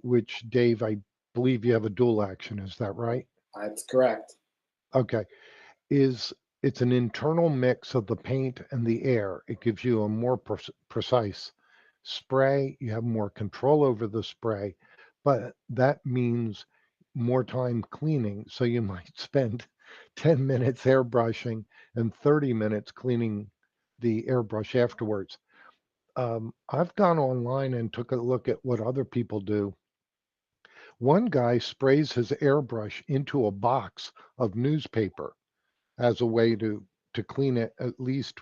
which Dave, I believe you have a dual action. Is that right? That's correct. Okay. Is it's an internal mix of the paint and the air. It gives you a more precise spray. You have more control over the spray, but that means more time cleaning. So you might spend 10 minutes airbrushing and 30 minutes cleaning the airbrush afterwards. I've gone online and took a look at what other people do. One guy sprays his airbrush into a box of newspaper as a way to clean it at least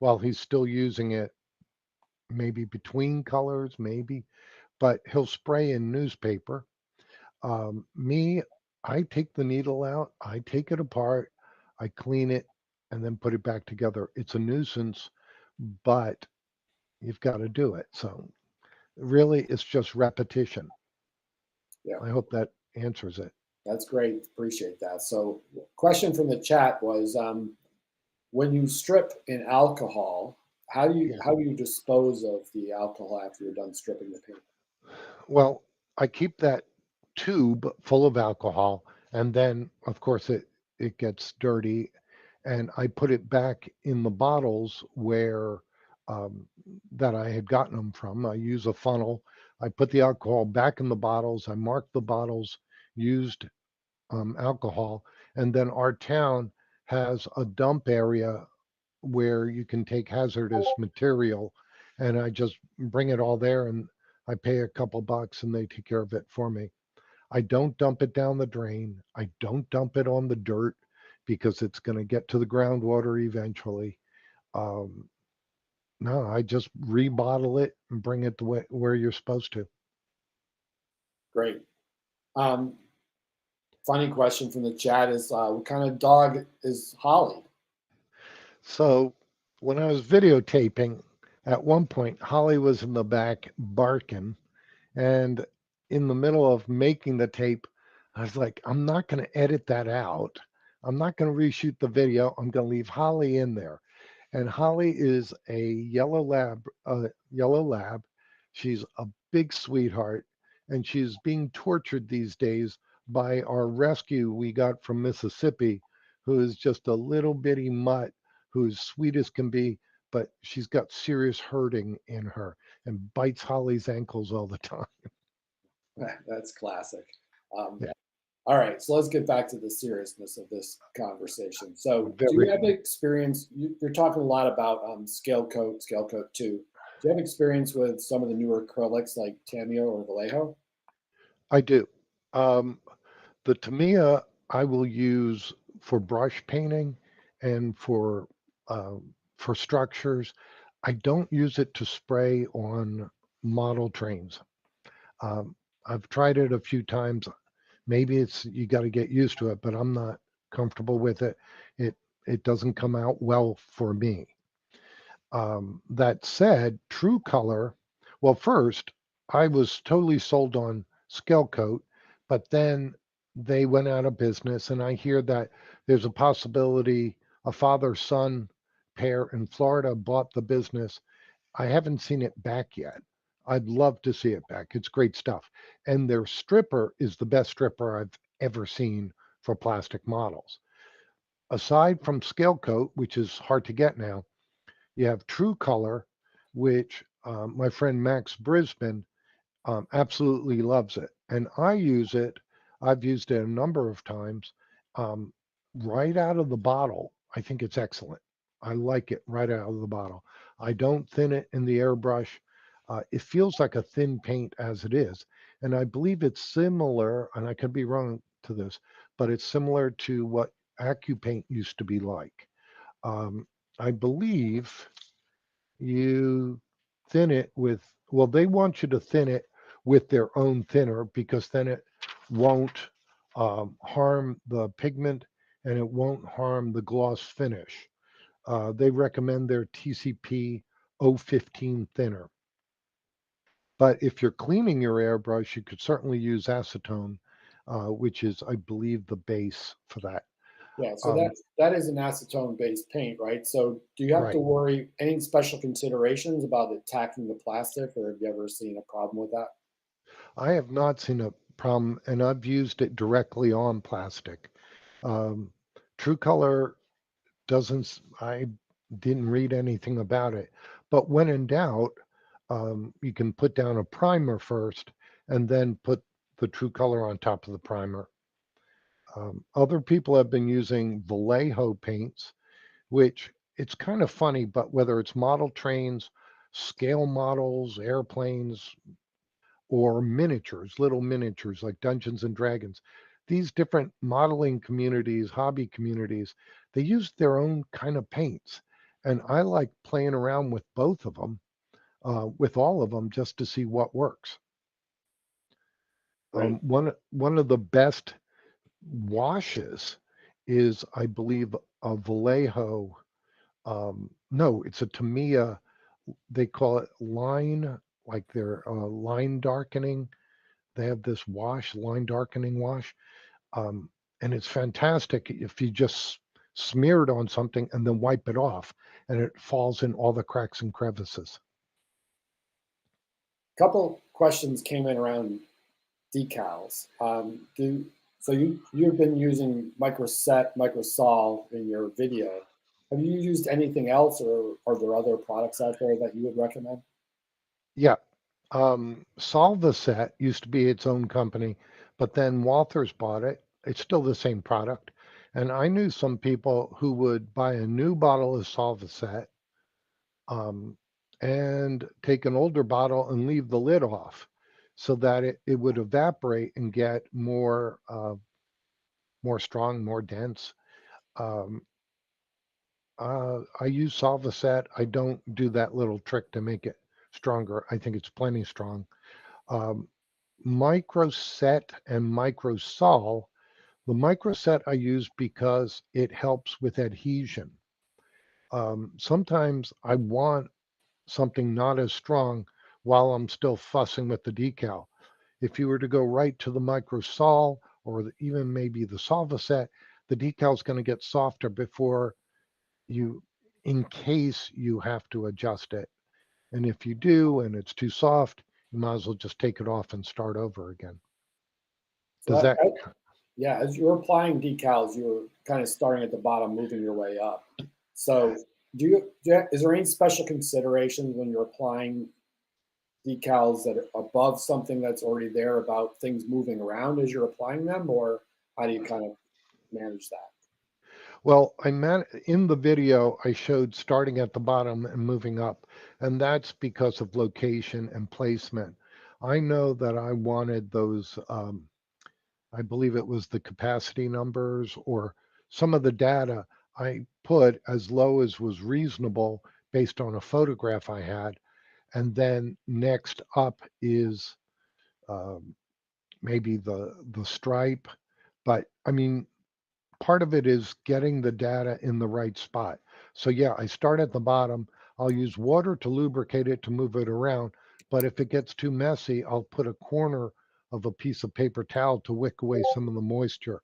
while he's still using it, maybe between colors, maybe, but he'll spray in newspaper. Me, I take the needle out, I take it apart, I clean it, and then put it back together. It's a nuisance, but you've got to do it. So really, it's just repetition. Yeah, I hope that answers it. that's great. Appreciate that. So, question from the chat was, when you strip in alcohol, Yeah. how do you dispose of the alcohol after you're done stripping the paint? Well, I keep that tube full of alcohol, and then, of course, it gets dirty, and I put it back in the bottles where um, that I had gotten them from. I use a funnel. I put the alcohol back in the bottles. I mark the bottles used alcohol, and then our town has a dump area where you can take hazardous material, and I just bring it all there and I pay a couple bucks and they take care of it for me. I don't dump it down the drain. I don't dump it on the dirt because it's going to get to the groundwater eventually. Um, no, I just rebottle it and bring it to where you're supposed to. Great. Um, Funny question from the chat is, what kind of dog is Holly? So when I was videotaping, at one point, Holly was in the back barking. And in the middle of making the tape, I was like, I'm not going to edit that out. I'm not going to reshoot the video. I'm going to leave Holly in there. And Holly is a yellow lab. She's a big sweetheart, and she's being tortured these days by our rescue we got from Mississippi, who is just a little bitty mutt who's sweet as can be, but she's got serious hurting in her and bites Holly's ankles all the time. That's classic. Um, Yeah, all right, so let's get back to the seriousness of this conversation. So, do you very. have experience? You're talking a lot about Scale Coat 2. Do you have experience with some of the newer acrylics like Tamiya or Vallejo? I do. Um, the Tamiya I will use for brush painting and for structures. I don't use it to spray on model trains. Um, I've tried it a few times. Maybe it's you got to get used to it, but I'm not comfortable with it. It it doesn't come out well for me. That said, True Color, well, first, I was totally sold on Scale Coat, but then they went out of business. And I hear that there's a possibility a father son pair in Florida bought the business. I haven't seen it back yet. I'd love to see it back. It's great stuff. And their stripper is the best stripper I've ever seen for plastic models. Aside from Scale Coat, which is hard to get now, you have True Color, which my friend Max Brisbane absolutely loves it. And I use it, I've used it a number of times um, right out of the bottle. I think it's excellent. I like it right out of the bottle. I don't thin it in the airbrush. It feels like a thin paint as it is. And I believe it's similar, and I could be wrong to this, but it's similar to what AccuPaint used to be like. Um, I believe you thin it with, well, they want you to thin it with their own thinner because then it won't harm the pigment and it won't harm the gloss finish. They recommend their TCP 015 thinner. But if you're cleaning your airbrush, you could certainly use acetone, which is, I believe, the base for that. Yeah, so Um, that is an acetone-based paint, right? So do you have to right. worry any special considerations about attacking the plastic, or have you ever seen a problem with that? I have not seen a problem, and I've used it directly on plastic. Um, True Color doesn't, I didn't read anything about it. But when in doubt, you can put down a primer first and then put the True Color on top of the primer. Other people have been using Vallejo paints, which it's kind of funny, but whether it's model trains, scale models, airplanes, or miniatures, little miniatures like Dungeons and Dragons, these different modeling communities, hobby communities, they use their own kind of paints. And I like playing around with both of them, with all of them, just to see what works. Right. One of the best washes is, I believe, a Vallejo. No, it's a Tamiya. They call it line, like their line darkening. They have this wash, line darkening wash, and it's fantastic if you just smear it on something and then wipe it off, and it falls in all the cracks and crevices. Couple questions came in around decals. So you've been using Microset, Microsol in your video. Have you used anything else, or are there other products out there that you would recommend? Yeah, Solvaset used to be its own company, but then Walthers bought it. It's still the same product. And I knew some people who would buy a new bottle of Solvaset, um, and take an older bottle and leave the lid off so that it would evaporate and get more strong, more dense. Um, I use Solvaset. I don't do that little trick to make it stronger. I think it's plenty strong. Um, Microset and Microsol. The Microset I use because it helps with adhesion. Sometimes I want something not as strong while I'm still fussing with the decal. If you were to go right to the Microsol or even maybe the Solvaset, the decal is going to get softer before you, in case you have to adjust it. And if you do and it's too soft, you might as well just take it off and start over again. So Does that? yeah, as you're applying decals, you're kind of starting at the bottom, moving your way up. So is there any special considerations when you're applying decals that are above something that's already there about things moving around as you're applying them, or how do you kind of manage that? Well, in the video, I showed starting at the bottom and moving up, and that's because of location and placement. I know that I wanted those, I believe it was the capacity numbers or some of the data I put as low as was reasonable based on a photograph I had. And then next up is um, maybe the stripe. But I mean, part of it is getting the data in the right spot. So yeah, I start at the bottom. I'll use water to lubricate it to move it around. But if it gets too messy, I'll put a corner of a piece of paper towel to wick away some of the moisture.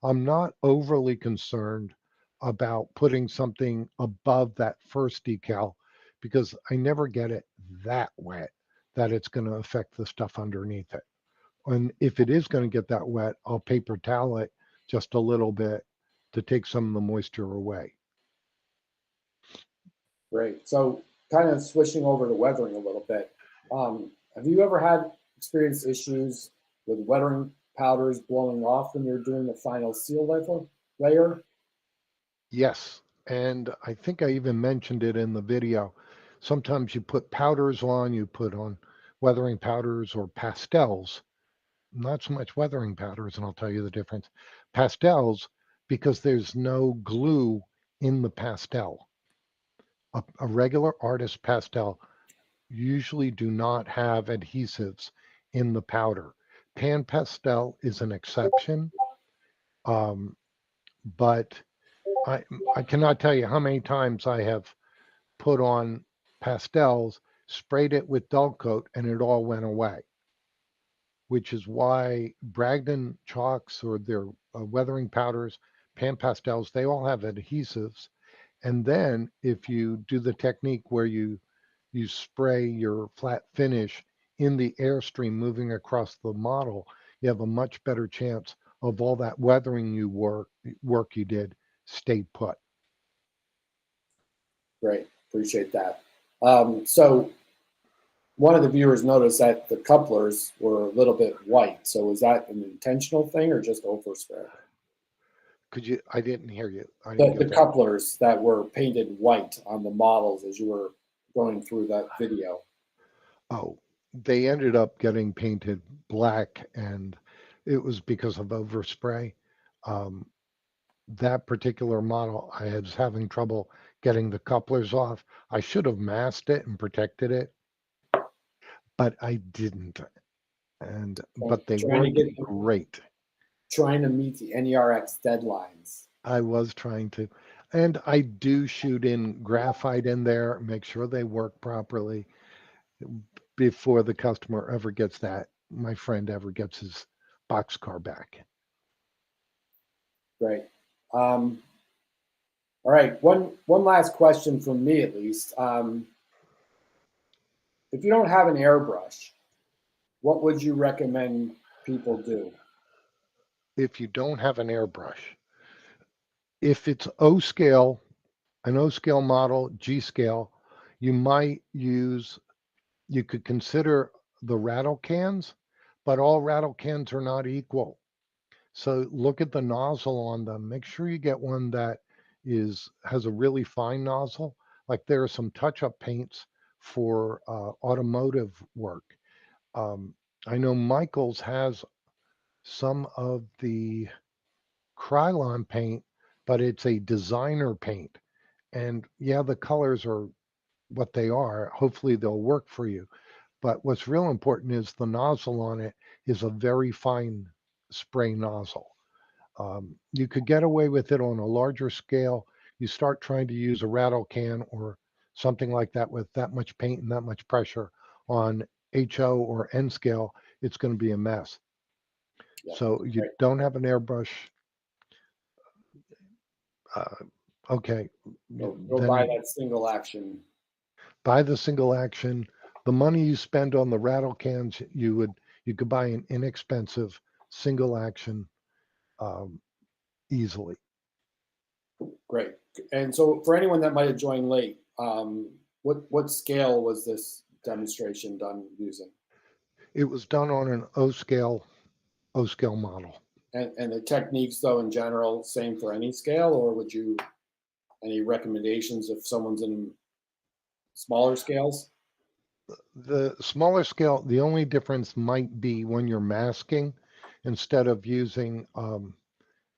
I'm not overly concerned about putting something above that first decal because I never get it that wet that it's going to affect the stuff underneath it. And if it is going to get that wet, I'll paper towel it just a little bit to take some of the moisture away. Great. So kind of switching over to weathering a little bit. Have you ever had experienced issues with weathering powders blowing off when you're doing the final seal layer? Yes. And I think I even mentioned it in the video. sometimes you put powders on, you put on weathering powders or pastels, not so much weathering powders, and I'll tell you the difference. Pastels, because there's no glue in the pastel. A regular artist pastel usually do not have adhesives in the powder. Pan pastel is an exception, but I cannot tell you how many times I have put on pastels, sprayed it with dull coat, and it all went away, which is why Bragdon chalks or their weathering powders, pan pastels, they all have adhesives. And then if you do the technique where you spray your flat finish in the airstream moving across the model, you have a much better chance of all that weathering work you did stay put. Great, appreciate that. So one of the viewers noticed that the couplers were a little bit white. So was that an intentional thing or just overspray? Could you? I didn't hear you. I The, didn't the get that. couplers that were painted white on the models as you were going through that video. Oh, they ended up getting painted black, and it was because of overspray. Um, that particular model, I was having trouble getting the couplers off. I should have masked it and protected it, but I didn't. But they Trying to worked get great. trying to meet the NERx deadlines. I was trying to, and I do shoot in graphite in there, make sure they work properly before the customer ever gets my friend ever gets his boxcar back. Great. All right, one last question from me at least. If you don't have an airbrush, what would you recommend people do? If you don't have an airbrush, if it's O scale, an O scale model, G scale, you could consider the rattle cans, but all rattle cans are not equal. So look at the nozzle on them. Make sure you get one that has a really fine nozzle. Like there are some touch-up paints for automotive work. I know Michaels has some of the Krylon paint, but it's a designer paint. And yeah, the colors are what they are. Hopefully they'll work for you. But what's real important is the nozzle on it is a very fine spray nozzle. You could get away with it on a larger scale. You start trying to use a rattle can or something like that with that much paint and that much pressure on HO or N scale, it's going to be a mess. Yeah, So you great. don't have an airbrush. Okay, Go buy then that single action. buy the single action. The money you spend on the rattle cans, you could buy an inexpensive single action easily. Great. And so for anyone that might have joined late, what scale was this demonstration done using? It was done on an O scale model. And the techniques, though, in general, same for any scale, or would you, any recommendations if someone's in smaller scales? The smaller scale, the only difference might be when you're masking, instead of using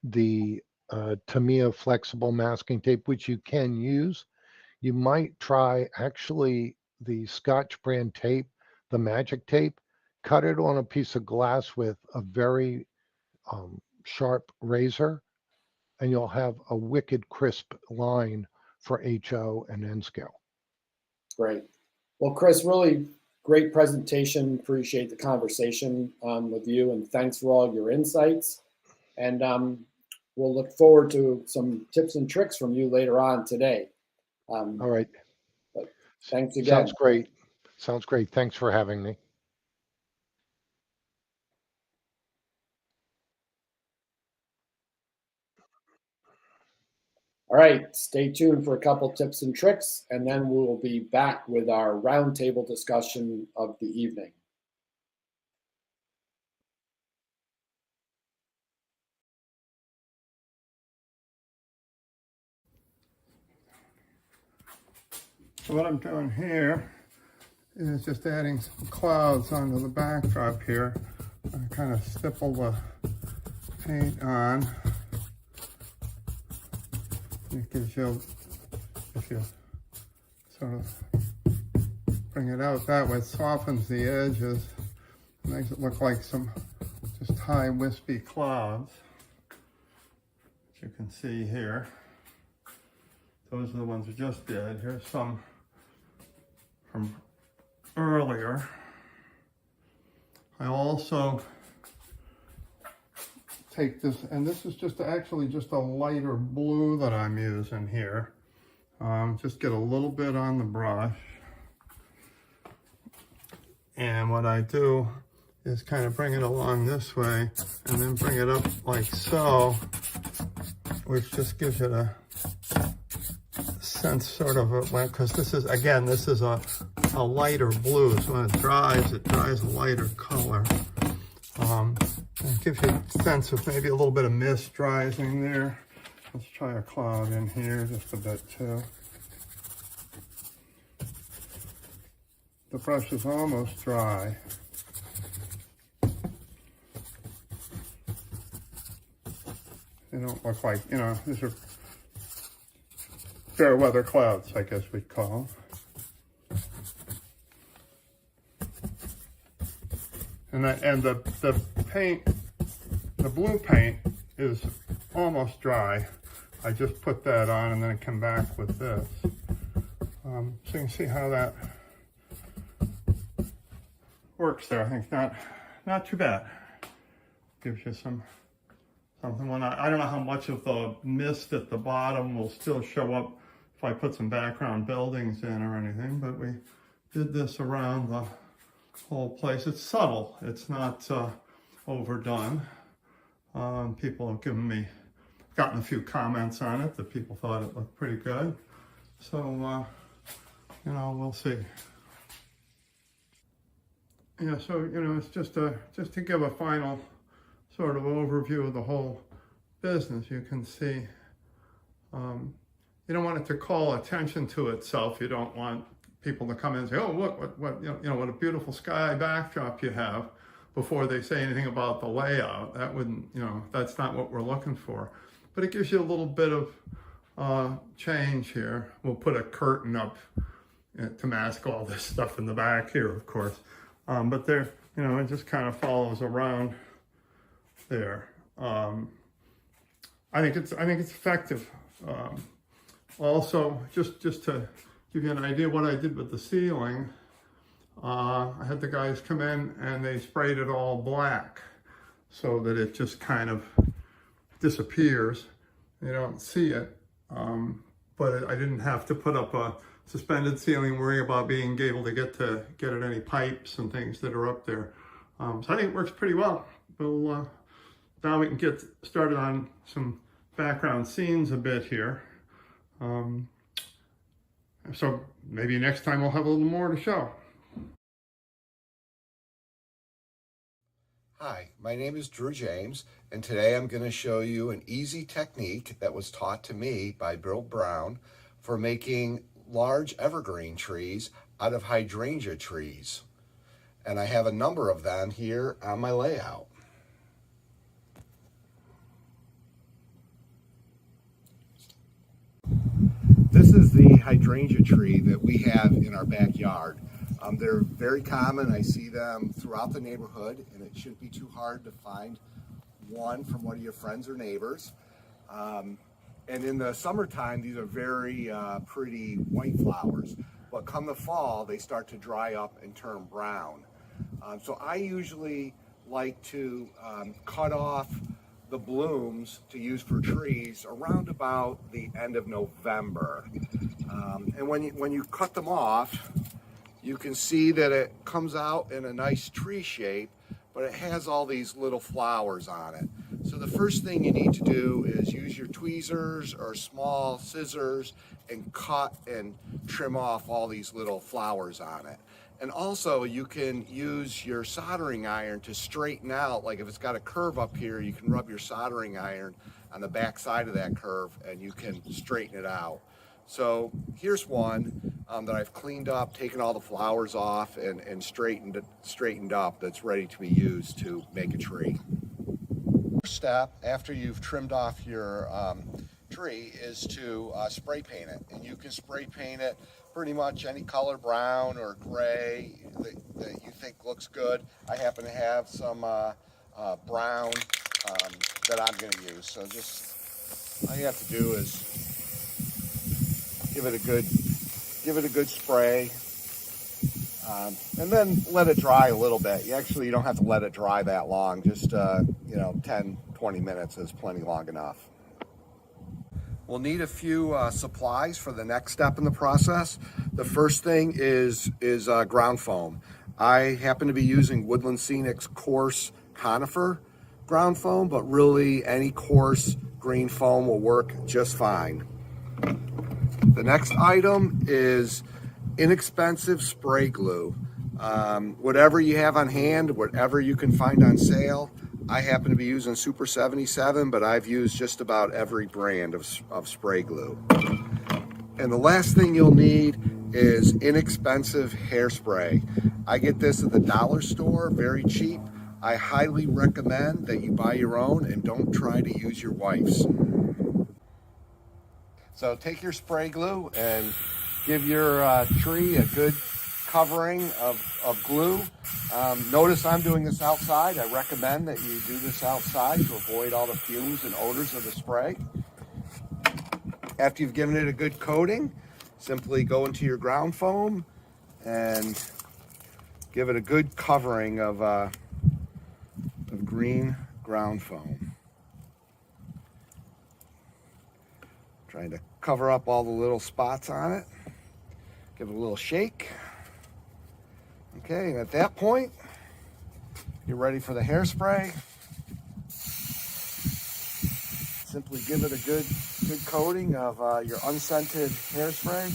the Tamiya flexible masking tape, which you can use, you might try actually the Scotch brand tape, the magic tape, cut it on a piece of glass with a very sharp razor, and you'll have a wicked crisp line for HO and N scale. Great. Well, Chris, really great presentation. Appreciate the conversation with you, and thanks for all your insights. And we'll look forward to some tips and tricks from you later on today. All right. But thanks again. Sounds great. Sounds great. Thanks for having me. All right, stay tuned for a couple tips and tricks, and then we'll be back with our roundtable discussion of the evening. So what I'm doing here is just adding some clouds onto the backdrop here. I kind of stipple the paint on. It gives you, if you sort of bring it out that way, it softens the edges, makes it look like some just high wispy clouds. As you can see here, those are the ones we just did. Here's some from earlier. I also take this, and this is just actually just a lighter blue that I'm using here. Just get a little bit on the brush. And what I do is kind of bring it along this way and then bring it up like so, which just gives it a sense sort of, because this is, again, this is a lighter blue, so when it dries a lighter color. It gives you a sense of maybe a little bit of mist rising there. Let's try a cloud in here just a bit too. The brush is almost dry. They don't look like, you know, these are fair weather clouds, I guess we'd call them. And the paint, the blue paint is almost dry. I just put that on and then come back with this. So you can see how that works there. I think not too bad. Gives you something. When I don't know how much of the mist at the bottom will still show up if I put some background buildings in or anything, but we did this around the whole place. It's subtle. It's not overdone. People have gotten a few comments on it that people thought it looked pretty good. So, you know, we'll see. Yeah, so, you know, it's just to give a final sort of overview of the whole business. You can see, you don't want it to call attention to itself. You don't want people to come in and say, oh, look, what you know, what a beautiful sky backdrop you have, before they say anything about the layout. That wouldn't, you know, that's not what we're looking for. But it gives you a little bit of change here. We'll put a curtain up to mask all this stuff in the back here, of course. But there, you know, it just kind of follows around there. I think it's effective. Also, just to give you an idea what I did with the ceiling, I had the guys come in and they sprayed it all black so that it just kind of disappears. You don't see it, but I didn't have to put up a suspended ceiling, worrying about being able to get at any pipes and things that are up there. So I think it works pretty well. We'll, now we can get started on some background scenes a bit here. So maybe next time we'll have a little more to show. Hi, my name is Drew James, and today I'm going to show you an easy technique that was taught to me by Bill Brown for making large evergreen trees out of hydrangea trees. And I have a number of them here on my layout. This is the hydrangea tree that we have in our backyard. They're very common. I see them throughout the neighborhood, and it shouldn't be too hard to find one from one of your friends or neighbors. And in the summertime, these are very pretty white flowers. But come the fall, they start to dry up and turn brown. So I usually like to cut off the blooms to use for trees around about the end of November. And when you cut them off, you can see that it comes out in a nice tree shape, but it has all these little flowers on it. So the first thing you need to do is use your tweezers or small scissors and cut and trim off all these little flowers on it. And also you can use your soldering iron to straighten out, like if it's got a curve up here, you can rub your soldering iron on the back side of that curve and you can straighten it out. So here's one that I've cleaned up, taken all the flowers off, and straightened up, that's ready to be used to make a tree. First step, after you've trimmed off your tree, is to spray paint it. And you can spray paint it pretty much any color, brown or gray, that you think looks good. I happen to have some brown that I'm going to use. So just all you have to do is give it a good spray, and then let it dry a little bit. You don't have to let it dry that long. Just 10, 20 minutes is plenty long enough. We'll need a few supplies for the next step in the process. The first thing is ground foam. I happen to be using Woodland Scenic's coarse conifer ground foam, but really any coarse green foam will work just fine. The next item is inexpensive spray glue. Whatever you have on hand, whatever you can find on sale. I happen to be using Super 77, but I've used just about every brand of spray glue. And the last thing you'll need is inexpensive hairspray. I get this at the dollar store, very cheap. I highly recommend that you buy your own and don't try to use your wife's. So take your spray glue and give your tree a good covering of glue. Notice I'm doing this outside. I recommend that you do this outside to avoid all the fumes and odors of the spray. After you've given it a good coating, simply go into your ground foam and give it a good covering of green ground foam. Trying to cover up all the little spots on it. Give it a little shake. Okay, and at that point, you're ready for the hairspray. Simply give it a good coating of your unscented hairspray.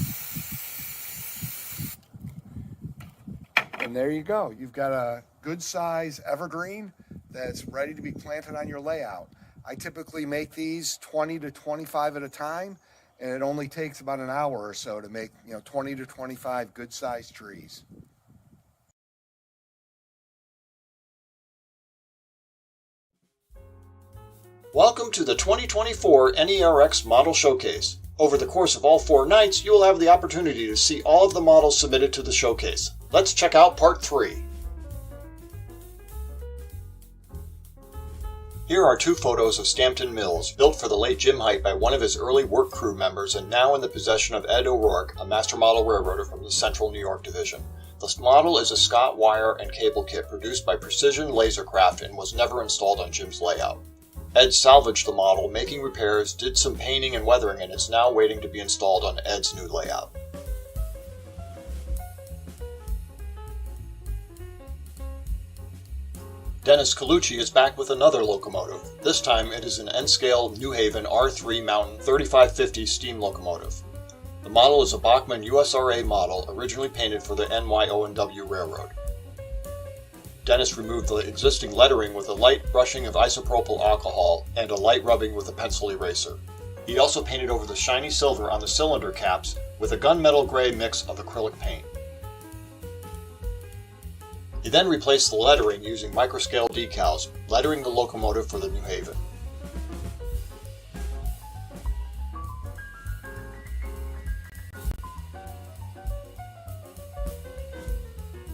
And there you go. You've got a good size evergreen that's ready to be planted on your layout. I typically make these 20 to 25 at a time, and it only takes about an hour or so to make 20 to 25 good sized trees. Welcome to the 2024 NERx Model Showcase. Over the course of all 4 nights, you will have the opportunity to see all of the models submitted to the showcase. Let's check out Part 3. Here are 2 photos of Stampton Mills, built for the late Jim Height by one of his early work crew members and now in the possession of Ed O'Rourke, a master model railroader from the Central New York Division. This model is a Scott wire and cable kit produced by Precision Lasercraft and was never installed on Jim's layout. Ed salvaged the model, making repairs, did some painting and weathering, and is now waiting to be installed on Ed's new layout. Dennis Colucci is back with another locomotive. This time it is an N-scale New Haven R3 Mountain 3550 steam locomotive. The model is a Bachmann USRA model originally painted for the NYO&W Railroad. Dennis removed the existing lettering with a light brushing of isopropyl alcohol and a light rubbing with a pencil eraser. He also painted over the shiny silver on the cylinder caps with a gunmetal gray mix of acrylic paint. He then replaced the lettering using microscale decals, lettering the locomotive for the New Haven.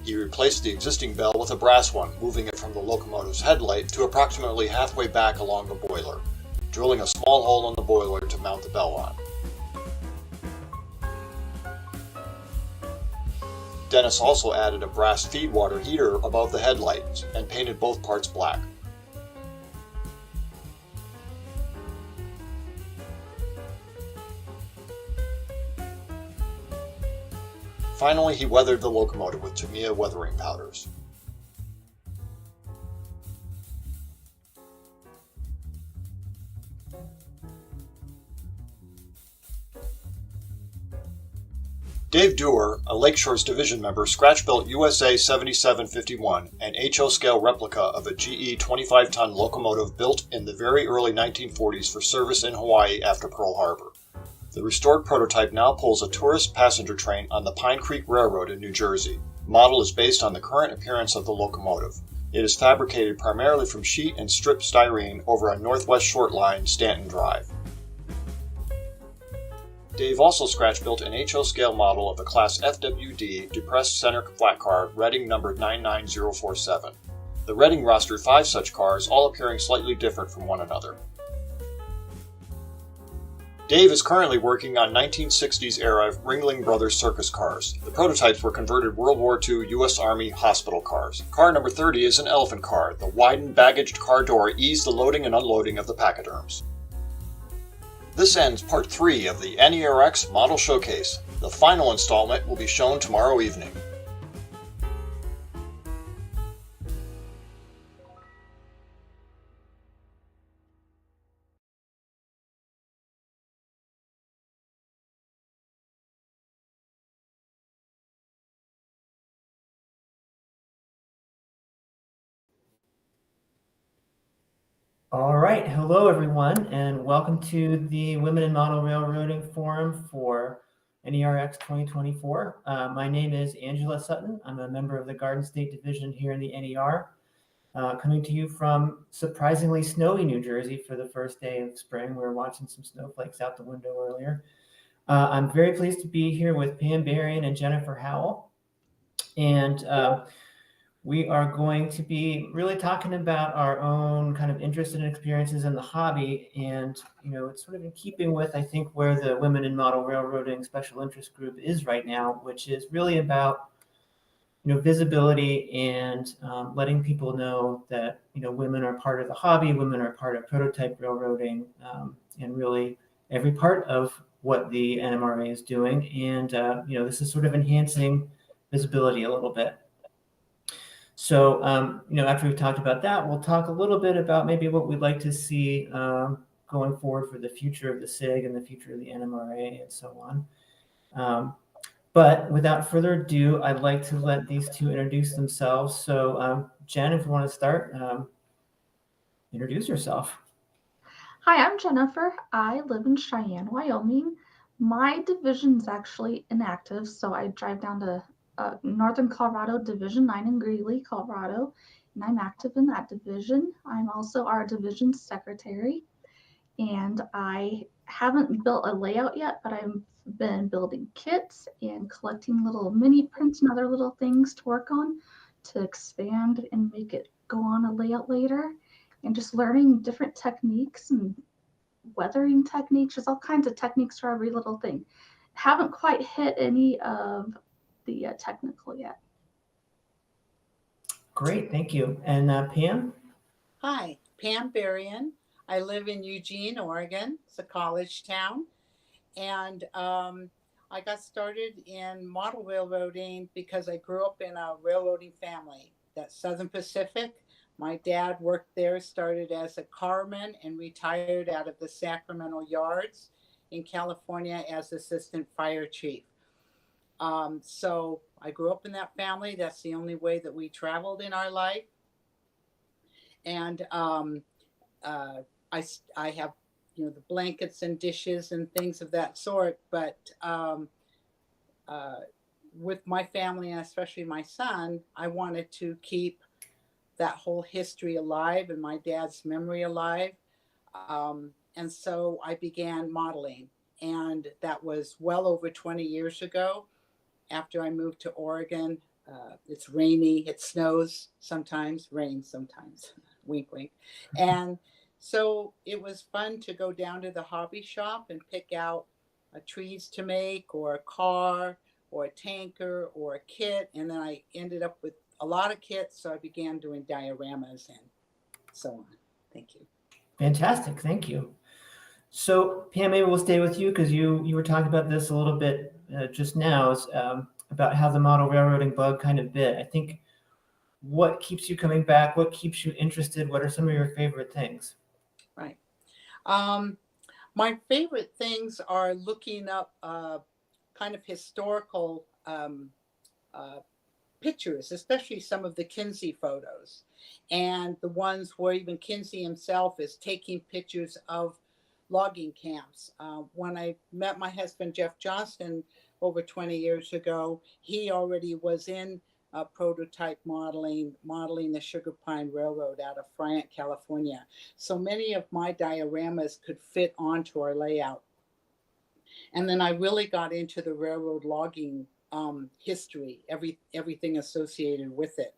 He replaced the existing bell with a brass one, moving it from the locomotive's headlight to approximately halfway back along the boiler, drilling a small hole in the boiler to mount the bell on. Dennis also added a brass feed water heater above the headlights and painted both parts black. Finally, he weathered the locomotive with Tamiya weathering powders. Dave Dewar, a Lakeshores Division member, scratch-built USA 7751, an HO scale replica of a GE 25-ton locomotive built in the very early 1940s for service in Hawaii after Pearl Harbor. The restored prototype now pulls a tourist passenger train on the Pine Creek Railroad in New Jersey. The model is based on the current appearance of the locomotive. It is fabricated primarily from sheet and strip styrene over a Northwest Short Line, Stanton Drive. Dave also scratch-built an HO scale model of the Class FWD depressed center flat car Reading number 99047. The Reading rostered 5 such cars, all appearing slightly different from one another. Dave is currently working on 1960s-era Ringling Brothers circus cars. The prototypes were converted World War II U.S. Army hospital cars. Car number 30 is an elephant car. The widened baggaged car door eased the loading and unloading of the pachyderms. This ends Part 3 of the NERx Model Showcase. The final installment will be shown tomorrow evening. All right, hello everyone, and welcome to the Women in Model Railroading Forum for NERx 2024. My name is Angela Sutton. I'm a member of the Garden State Division here in the NER, coming to you from surprisingly snowy New Jersey for the first day of spring. We were watching some snowflakes out the window earlier. I'm very pleased to be here with Pam Berrien and Jennifer Howell, and we are going to be really talking about our own kind of interest and experiences in the hobby. And, you know, it's sort of in keeping with, I think, where the Women in Model Railroading Special Interest Group is right now, which is really about, you know, visibility and letting people know that, you know, women are part of the hobby, women are part of prototype railroading, and really every part of what the NMRA is doing. And, you know, this is sort of enhancing visibility a little bit. So, you know, after we've talked about that, we'll talk a little bit about maybe what we'd like to see going forward for the future of the SIG and the future of the NMRA and so on. But without further ado, I'd like to let these two introduce themselves. So, Jen, if you want to start, introduce yourself. Hi, I'm Jennifer. I live in Cheyenne, Wyoming. My division's actually inactive, so I drive down to Northern Colorado, Division 9 in Greeley, Colorado, and I'm active in that division. I'm also our division secretary, and I haven't built a layout yet, but I've been building kits and collecting little mini prints and other little things to work on to expand and make it go on a layout later, and just learning different techniques and weathering techniques. There's all kinds of techniques for every little thing. Haven't quite hit any of the technical yet. Great, thank you. And Pam? Hi, Pam Berrien. I live in Eugene, Oregon. It's a college town. And I got started in model railroading because I grew up in a railroading family. That's Southern Pacific. My dad worked there, started as a carman and retired out of the Sacramento Yards in California as assistant fire chief. So I grew up in that family. That's the only way that we traveled in our life. And I have, you know, the blankets and dishes and things of that sort. But with my family and especially my son, I wanted to keep that whole history alive and my dad's memory alive. And so I began modeling. And that was well over 20 years ago. After I moved to Oregon, it's rainy, it snows sometimes, rains sometimes, wink, wink. And so it was fun to go down to the hobby shop and pick out trees to make or a car or a tanker or a kit. And then I ended up with a lot of kits, so I began doing dioramas and so on. Thank you. Fantastic, thank you. So Pam, maybe we'll stay with you because you were talking about this a little bit just now, about how the model railroading bug kind of bit. I think what keeps you coming back? What keeps you interested? What are some of your favorite things? Right. My favorite things are looking up kind of historical pictures, especially some of the Kinsey photos and the ones where even Kinsey himself is taking pictures of logging camps. When I met my husband, Jeff Johnston, over 20 years ago, he already was in prototype modeling the Sugar Pine Railroad out of Friant, California. So many of my dioramas could fit onto our layout. And then I really got into the railroad logging history, everything associated with it.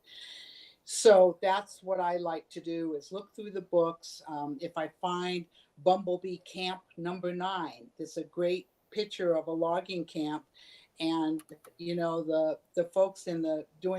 So that's what I like to do, is look through the books. If I find Bumblebee Camp number 9, it's a great picture of a logging camp. And you know, the folks doing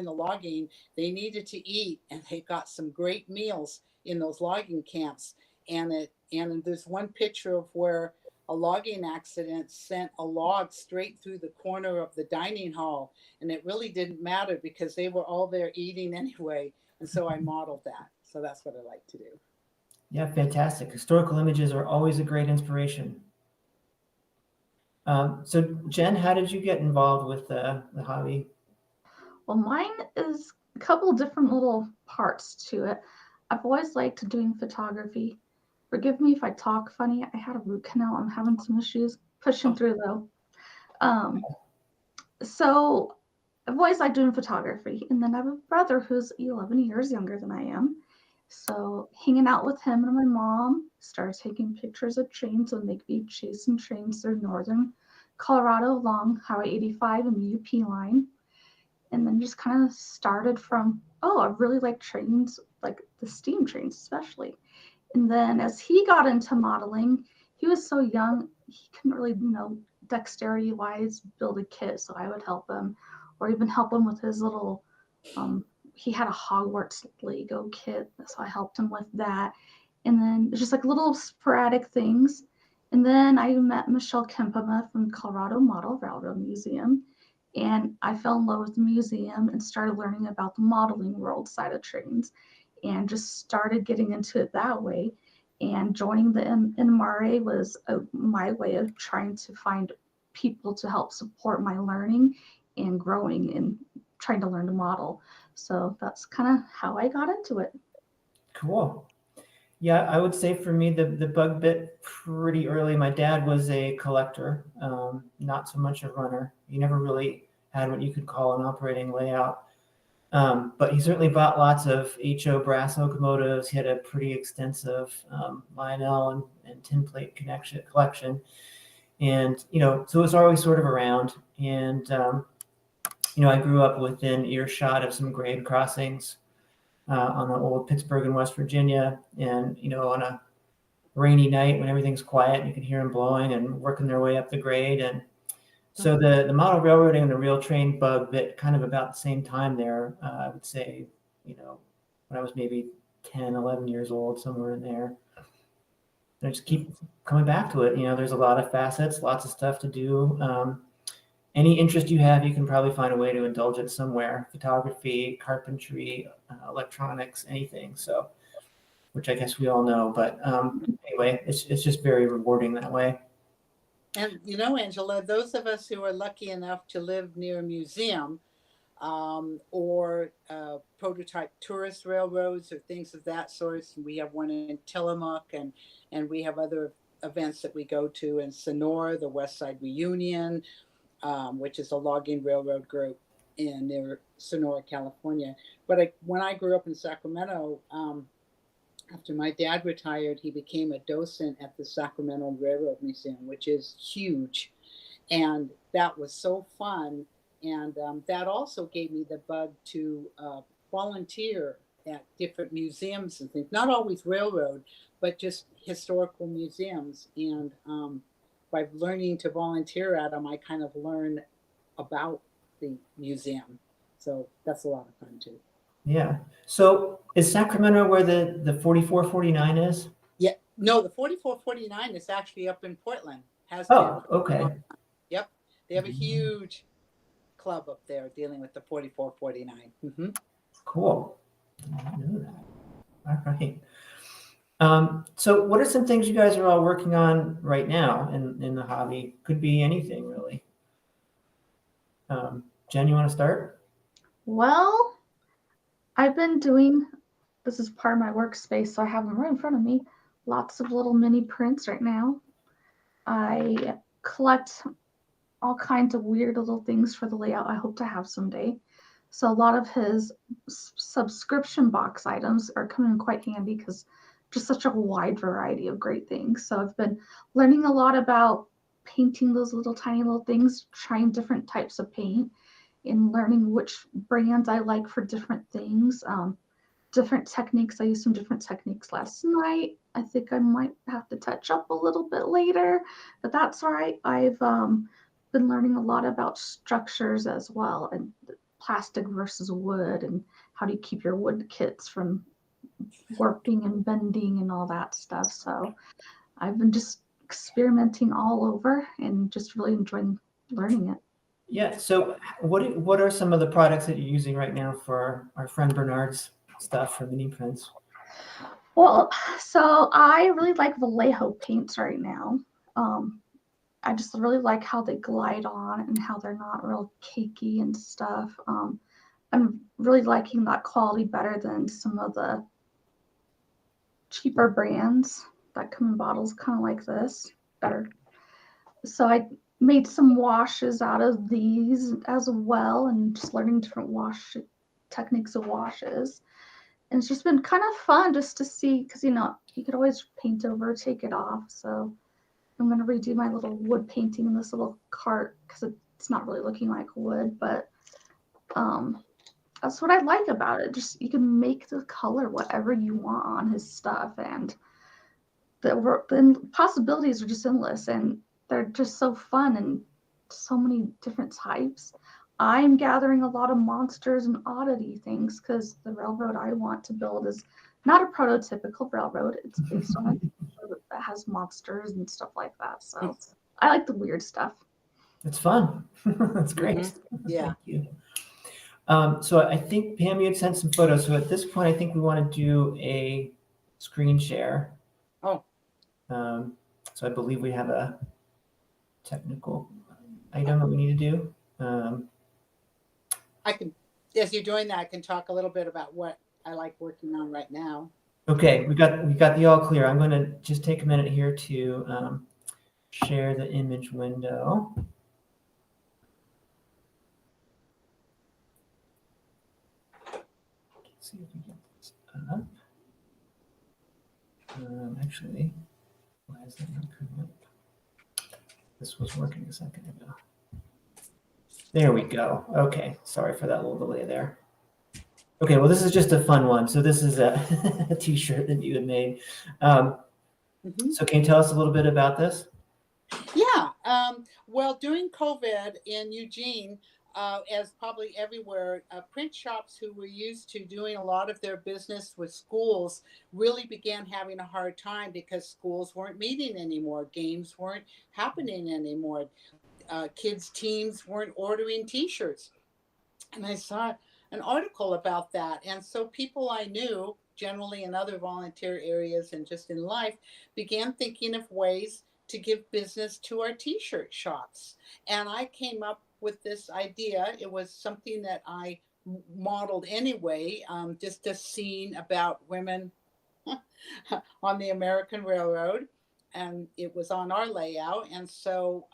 the logging, they needed to eat, and they got some great meals in those logging camps. And there's one picture of where a logging accident sent a log straight through the corner of the dining hall, and it really didn't matter because they were all there eating anyway. And so I modeled that. So that's what I like to do. Yeah, fantastic. Historical images are always a great inspiration. So Jen, how did you get involved with the hobby? Well, mine is a couple different little parts to it. I've always liked doing photography. Forgive me if I talk funny. I had a root canal. I'm having some issues pushing through though. So I've always liked doing photography. And then I have a brother who's 11 years younger than I am. So hanging out with him and my mom, started taking pictures of trains when they'd be chasing trains through northern Colorado along Highway 85 and the UP line. And then just kind of started from, oh, I really like trains, like the steam trains especially. And then as he got into modeling, he was so young, he couldn't really, dexterity wise build a kit. So I would help him, or even help him with his little, he had a Hogwarts Lego kit. So I helped him with that. And then it's just like little sporadic things. And then I met Michelle Kempema from Colorado Model Railroad Museum. And I fell in love with the museum and started learning about the modeling world side of trains, and just started getting into it that way. And joining the NMRA was my way of trying to find people to help support my learning and growing and trying to learn to model. So that's kind of how I got into it. Cool. Yeah, I would say for me, the bug bit pretty early. My dad was a collector, not so much a runner. He never really had what you could call an operating layout. But he certainly bought lots of HO brass locomotives. He had a pretty extensive Lionel and tin plate collection. And, so it was always sort of around. And, I grew up within earshot of some grade crossings on the old Pittsburgh in West Virginia. And, on a rainy night when everything's quiet, you can hear them blowing and working their way up the grade. And so the model railroading and the real train bug bit kind of about the same time there. I would say, when I was maybe 10, 11 years old, somewhere in there. And I just keep coming back to it. There's a lot of facets, lots of stuff to do. Any interest you have, you can probably find a way to indulge it somewhere. Photography, carpentry, electronics, anything. So, which I guess we all know. But anyway, it's just very rewarding that way. And Angela, those of us who are lucky enough to live near a museum or prototype tourist railroads or things of that sort, we have one in Tillamook, and we have other events that we go to in Sonora, the West Side Reunion, which is a logging railroad group near Sonora, California. But when I grew up in Sacramento, after my dad retired, he became a docent at the Sacramento Railroad Museum, which is huge. And that was so fun. And that also gave me the bug to volunteer at different museums and things, not always railroad, but just historical museums. And by learning to volunteer at them, I kind of learned about the museum. So that's a lot of fun too. Yeah. So is Sacramento where the 4449 is? Yeah. No, the 4449 is actually up in Portland. Okay. Yep. They have a huge club up there dealing with the 4449. Mm-hmm. Cool. I didn't know that. All right. So what are some things you guys are all working on right now in the hobby? Could be anything really. Jen, you want to start? Well, I've been doing, this is part of my workspace, so I have them right in front of me, lots of little mini prints right now. I collect all kinds of weird little things for the layout I hope to have someday. So a lot of his subscription box items are coming in quite handy because just such a wide variety of great things. So I've been learning a lot about painting those little tiny little things, trying different types of paint, and learning which brands I like for different things. Different techniques. I used some different techniques last night. I think I might have to touch up a little bit later, but that's all right. I've been learning a lot about structures as well, and plastic versus wood, and how do you keep your wood kits from warping and bending and all that stuff. So I've been just experimenting all over and just really enjoying learning it. Yeah. So what are some of the products that you're using right now for our friend Bernard's stuff for mini prints? Well, so I really like Vallejo paints right now. I just really like how they glide on and how they're not real cakey and stuff. I'm really liking that quality better than some of the cheaper brands that come in bottles kind of like this. Better. So I made some washes out of these as well, and just learning different wash techniques of washes. And it's just been kind of fun just to see, because you could always paint over, take it off. So I'm going to redo my little wood painting in this little cart because it's not really looking like wood, but that's what I like about it. Just you can make the color whatever you want on his stuff, and the possibilities are just endless, and they're just so fun and so many different types. I'm gathering a lot of monsters and oddity things because the railroad I want to build is not a prototypical railroad. It's based on a railroad that has monsters and stuff like that. So I like the weird stuff. It's fun. That's great. Mm-hmm. Yeah. Thank you. So I think Pam, you had sent some photos. So at this point, I think we want to do a screen share. Oh. So I believe we have a technical item that we need to do. I can, as you're doing that, I can talk a little bit about what I like working on right now. Okay, we got the all clear. I'm going to just take a minute here to share the image window. Let's see if we get this up. Actually, why is that not coming up? This was working a second ago. There we go. Okay, sorry for that little delay there. Okay, well, this is just a fun one. So this is a, a t-shirt that you had made. So can you tell us a little bit about this? Yeah. Well, during COVID in Eugene, as probably everywhere, print shops who were used to doing a lot of their business with schools really began having a hard time because schools weren't meeting anymore. Games weren't happening anymore. Kids' teams weren't ordering T-shirts. And I saw an article about that. And so people I knew, generally in other volunteer areas and just in life, began thinking of ways to give business to our T-shirt shops. And I came up with this idea. It was something that I modeled anyway, just a scene about women on the American Railroad. And it was on our layout. And so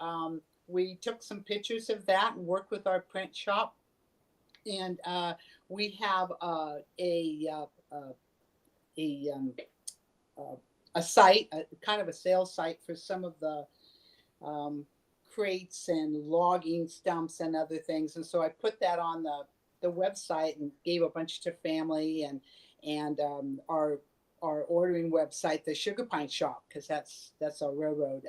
we took some pictures of that and worked with our print shop. And we have a site, kind of a sales site for some of the crates and logging stumps and other things. And so I put that on the website and gave a bunch to family and our ordering website, the Sugar Pine Shop, because that's our railroad,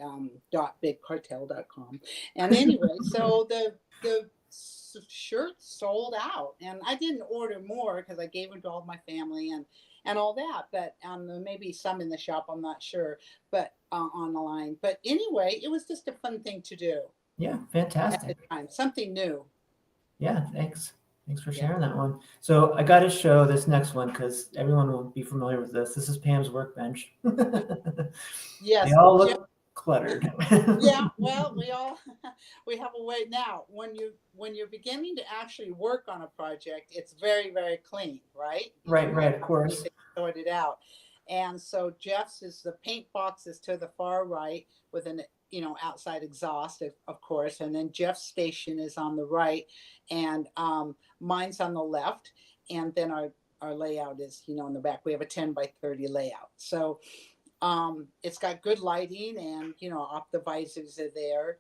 .bigcartel.com. And anyway, so the shirts sold out, and I didn't order more because I gave them to all my family and all that, but maybe some in the shop, I'm not sure, but on the line. But anyway, it was just a fun thing to do. Yeah, fantastic. At the time, something new. Yeah, thanks for sharing that one. So I got to show this next one because everyone will be familiar with this. This is Pam's workbench. Yes, they all look cluttered. Yeah, well, we have a way now. When you're beginning to actually work on a project, it's very, very clean, right? Right, of course. Sort it out. And so Jeff's is the paint box is to the far right with an, you know, outside exhaust, of course. And then Jeff's station is on the right, and mine's on the left. And then our layout is, you know, in the back. We have a 10 by 30 layout. So it's got good lighting, and, you know, up the visors are there.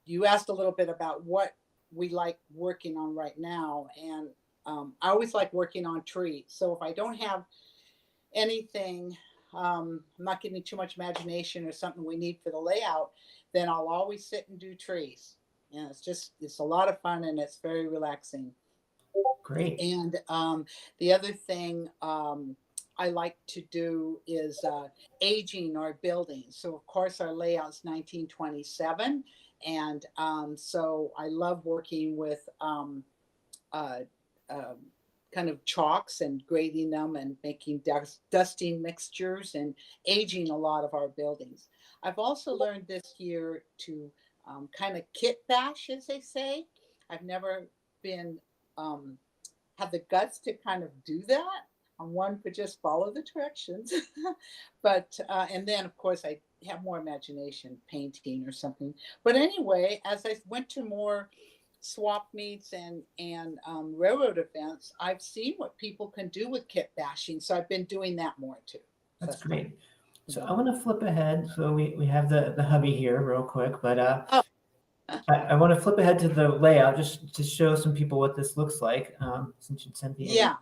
You asked a little bit about what we like working on right now. And I always like working on trees. So if I don't have anything, I'm not getting too much imagination or something we need for the layout, then I'll always sit and do trees. And it's a lot of fun, and it's very relaxing. Great. And the other thing I like to do is aging our buildings. So of course our layout's 1927. And so I love working with kind of chalks and grading them and making dusting mixtures and aging a lot of our buildings. I've also learned this year to kind of kit bash, as they say. I've never been have the guts to kind of do that. One could just follow the directions, but and then of course I have more imagination painting or something. But anyway, as I went to more swap meets and railroad events, I've seen what people can do with kit bashing. So I've been doing that more too. That's great. So I want to flip ahead. So we have the hubby here real quick, but I want to flip ahead to the layout just to show some people what this looks like, since you sent the yeah.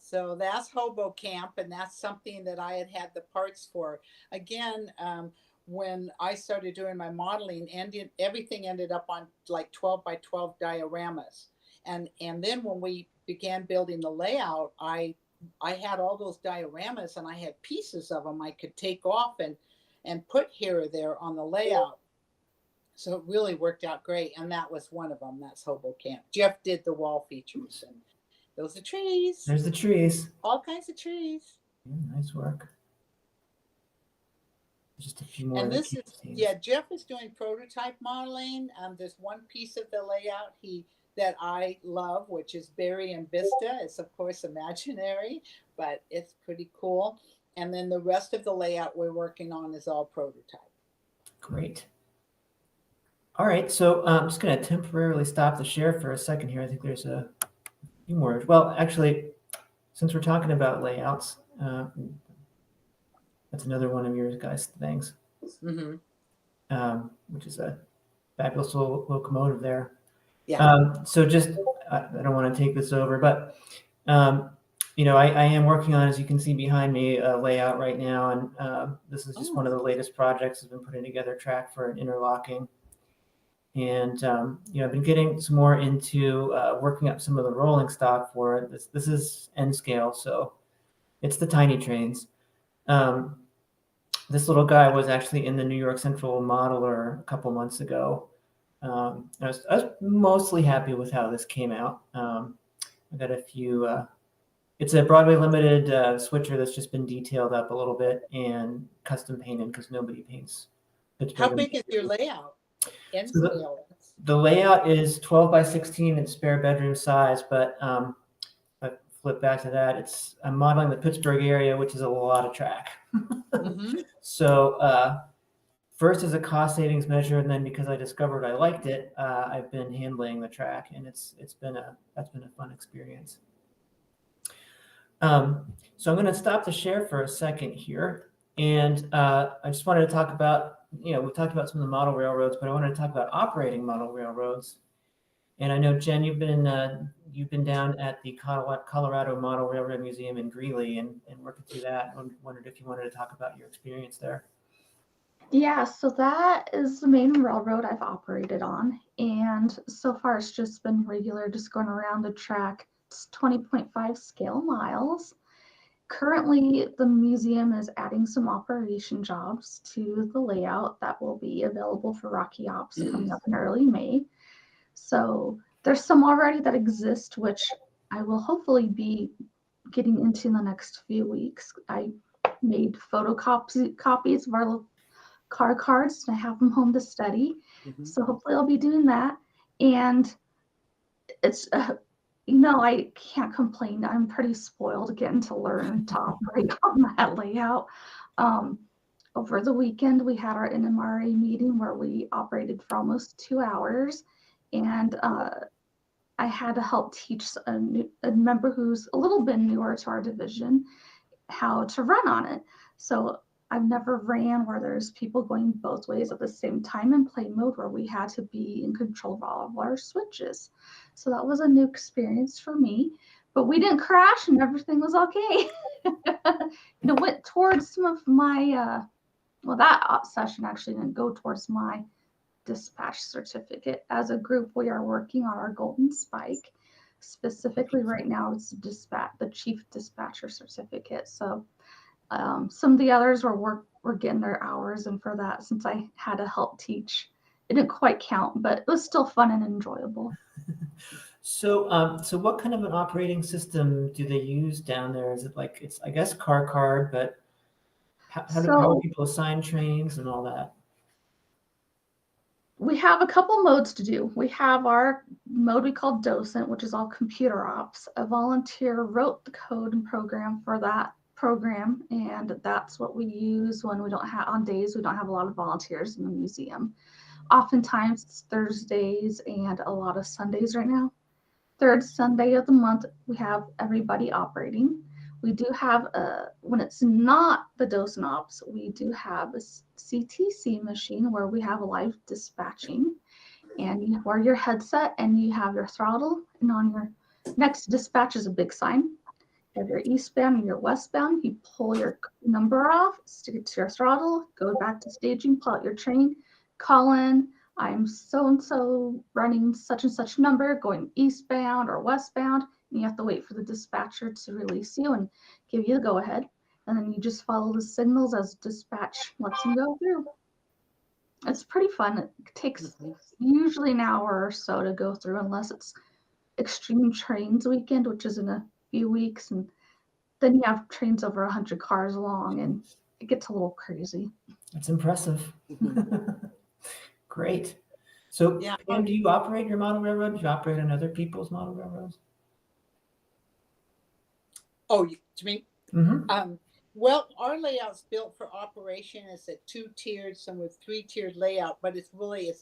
So that's Hobo Camp, and that's something that I had the parts for. Again, when I started doing my modeling, everything ended up on like 12 by 12 dioramas. And then when we began building the layout, I had all those dioramas, and I had pieces of them I could take off and put here or there on the layout. So it really worked out great. And that was one of them. That's Hobo Camp. Jeff did the wall features, and those are trees. There's the trees. All kinds of trees. Yeah, nice work. Just a few more. And this is, yeah, Jeff is doing prototype modeling. There's one piece of the layout that I love, which is Berry and Vista. It's of course imaginary, but it's pretty cool. And then the rest of the layout we're working on is all prototype. Great. All right, so I'm just going to temporarily stop the share for a second here. I think there's a few more. Well, actually, since we're talking about layouts, that's another one of your guys' things, which is a fabulous locomotive there. Yeah. So just, I don't want to take this over, but, you know, I am working on, as you can see behind me, a layout right now. And this is just one of the latest projects. I've been putting together a track for an interlocking. And, you know, I've been getting some more into working up some of the rolling stock for it. This is N scale, so it's the tiny trains. This little guy was actually in the New York Central Modeler a couple months ago. I was mostly happy with how this came out. I got a few, it's a Broadway Limited switcher that's just been detailed up a little bit and custom painted because nobody paints. How big is your layout? So the layout is 12 by 16 in spare bedroom size, but if I flip back to that, I'm modeling the Pittsburgh area, which is a lot of track. So first as a cost savings measure, and then because I discovered I liked it, I've been handling the track, and that's been a fun experience. So I'm going to stop the share for a second here, and I just wanted to talk about, you know, we talked about some of the model railroads, but I wanted to talk about operating model railroads. And I know, Jen, you've been down at the Colorado Model Railroad Museum in Greeley and working through that. I wondered if you wanted to talk about your experience there. Yeah, so that is the main railroad I've operated on. And so far it's just been regular, just going around the track. It's 20.5 scale miles. Currently, the museum is adding some operation jobs to the layout that will be available for Rocky Ops coming up in early May. So there's some already that exist, which I will hopefully be getting into in the next few weeks. I made photocopies of our car cards, and I have them home to study. So hopefully I'll be doing that. And it's I can't complain. I'm pretty spoiled getting to learn to operate on that layout. Over the weekend, we had our NMRA meeting where we operated for almost 2 hours, and I had to help teach a member who's a little bit newer to our division how to run on it. So I've never ran where there's people going both ways at the same time in play mode where we had to be in control of all of our switches. So that was a new experience for me, but we didn't crash and everything was okay. Went towards some of my, that session actually didn't go towards my dispatch certificate. As a group, we are working on our golden spike. Specifically right now, it's the chief dispatcher certificate. So some of the others were getting their hours, and for that, since I had to help teach, it didn't quite count, but it was still fun and enjoyable. So, so what kind of an operating system do they use down there? Is it like, it's, I guess, car card, but how are people assigned trains and all that? We have a couple modes to do. We have our mode we call docent, which is all computer ops. A volunteer wrote the code and program for that program, and that's what we use when we don't have, on days we don't have a lot of volunteers in the museum. Oftentimes it's Thursdays and a lot of Sundays right now. Third Sunday of the month, we have everybody operating. We do have when it's not the docent ops, we do have a CTC machine where we have a live dispatching, and you wear your headset and you have your throttle, and on your next dispatch is a big sign. You have your eastbound and your westbound. You pull your number off, stick it to your throttle, go back to staging, pull out your train, call in, I'm so-and-so running such and such number going eastbound or westbound. And you have to wait for the dispatcher to release you and give you the go-ahead. And then you just follow the signals as dispatch lets them go through. It's pretty fun. It takes usually an hour or so to go through, unless it's Extreme Trains weekend, which is in a few weeks. And then you have trains over 100 cars long, and it gets a little crazy. That's impressive. Great. So, yeah. Pam, do you operate your model railroad? Do you operate on other people's model railroads? Oh, to me? Mm-hmm. Well, our layout's built for operation. It's a 2-tiered, some with 3-tiered layout, but it's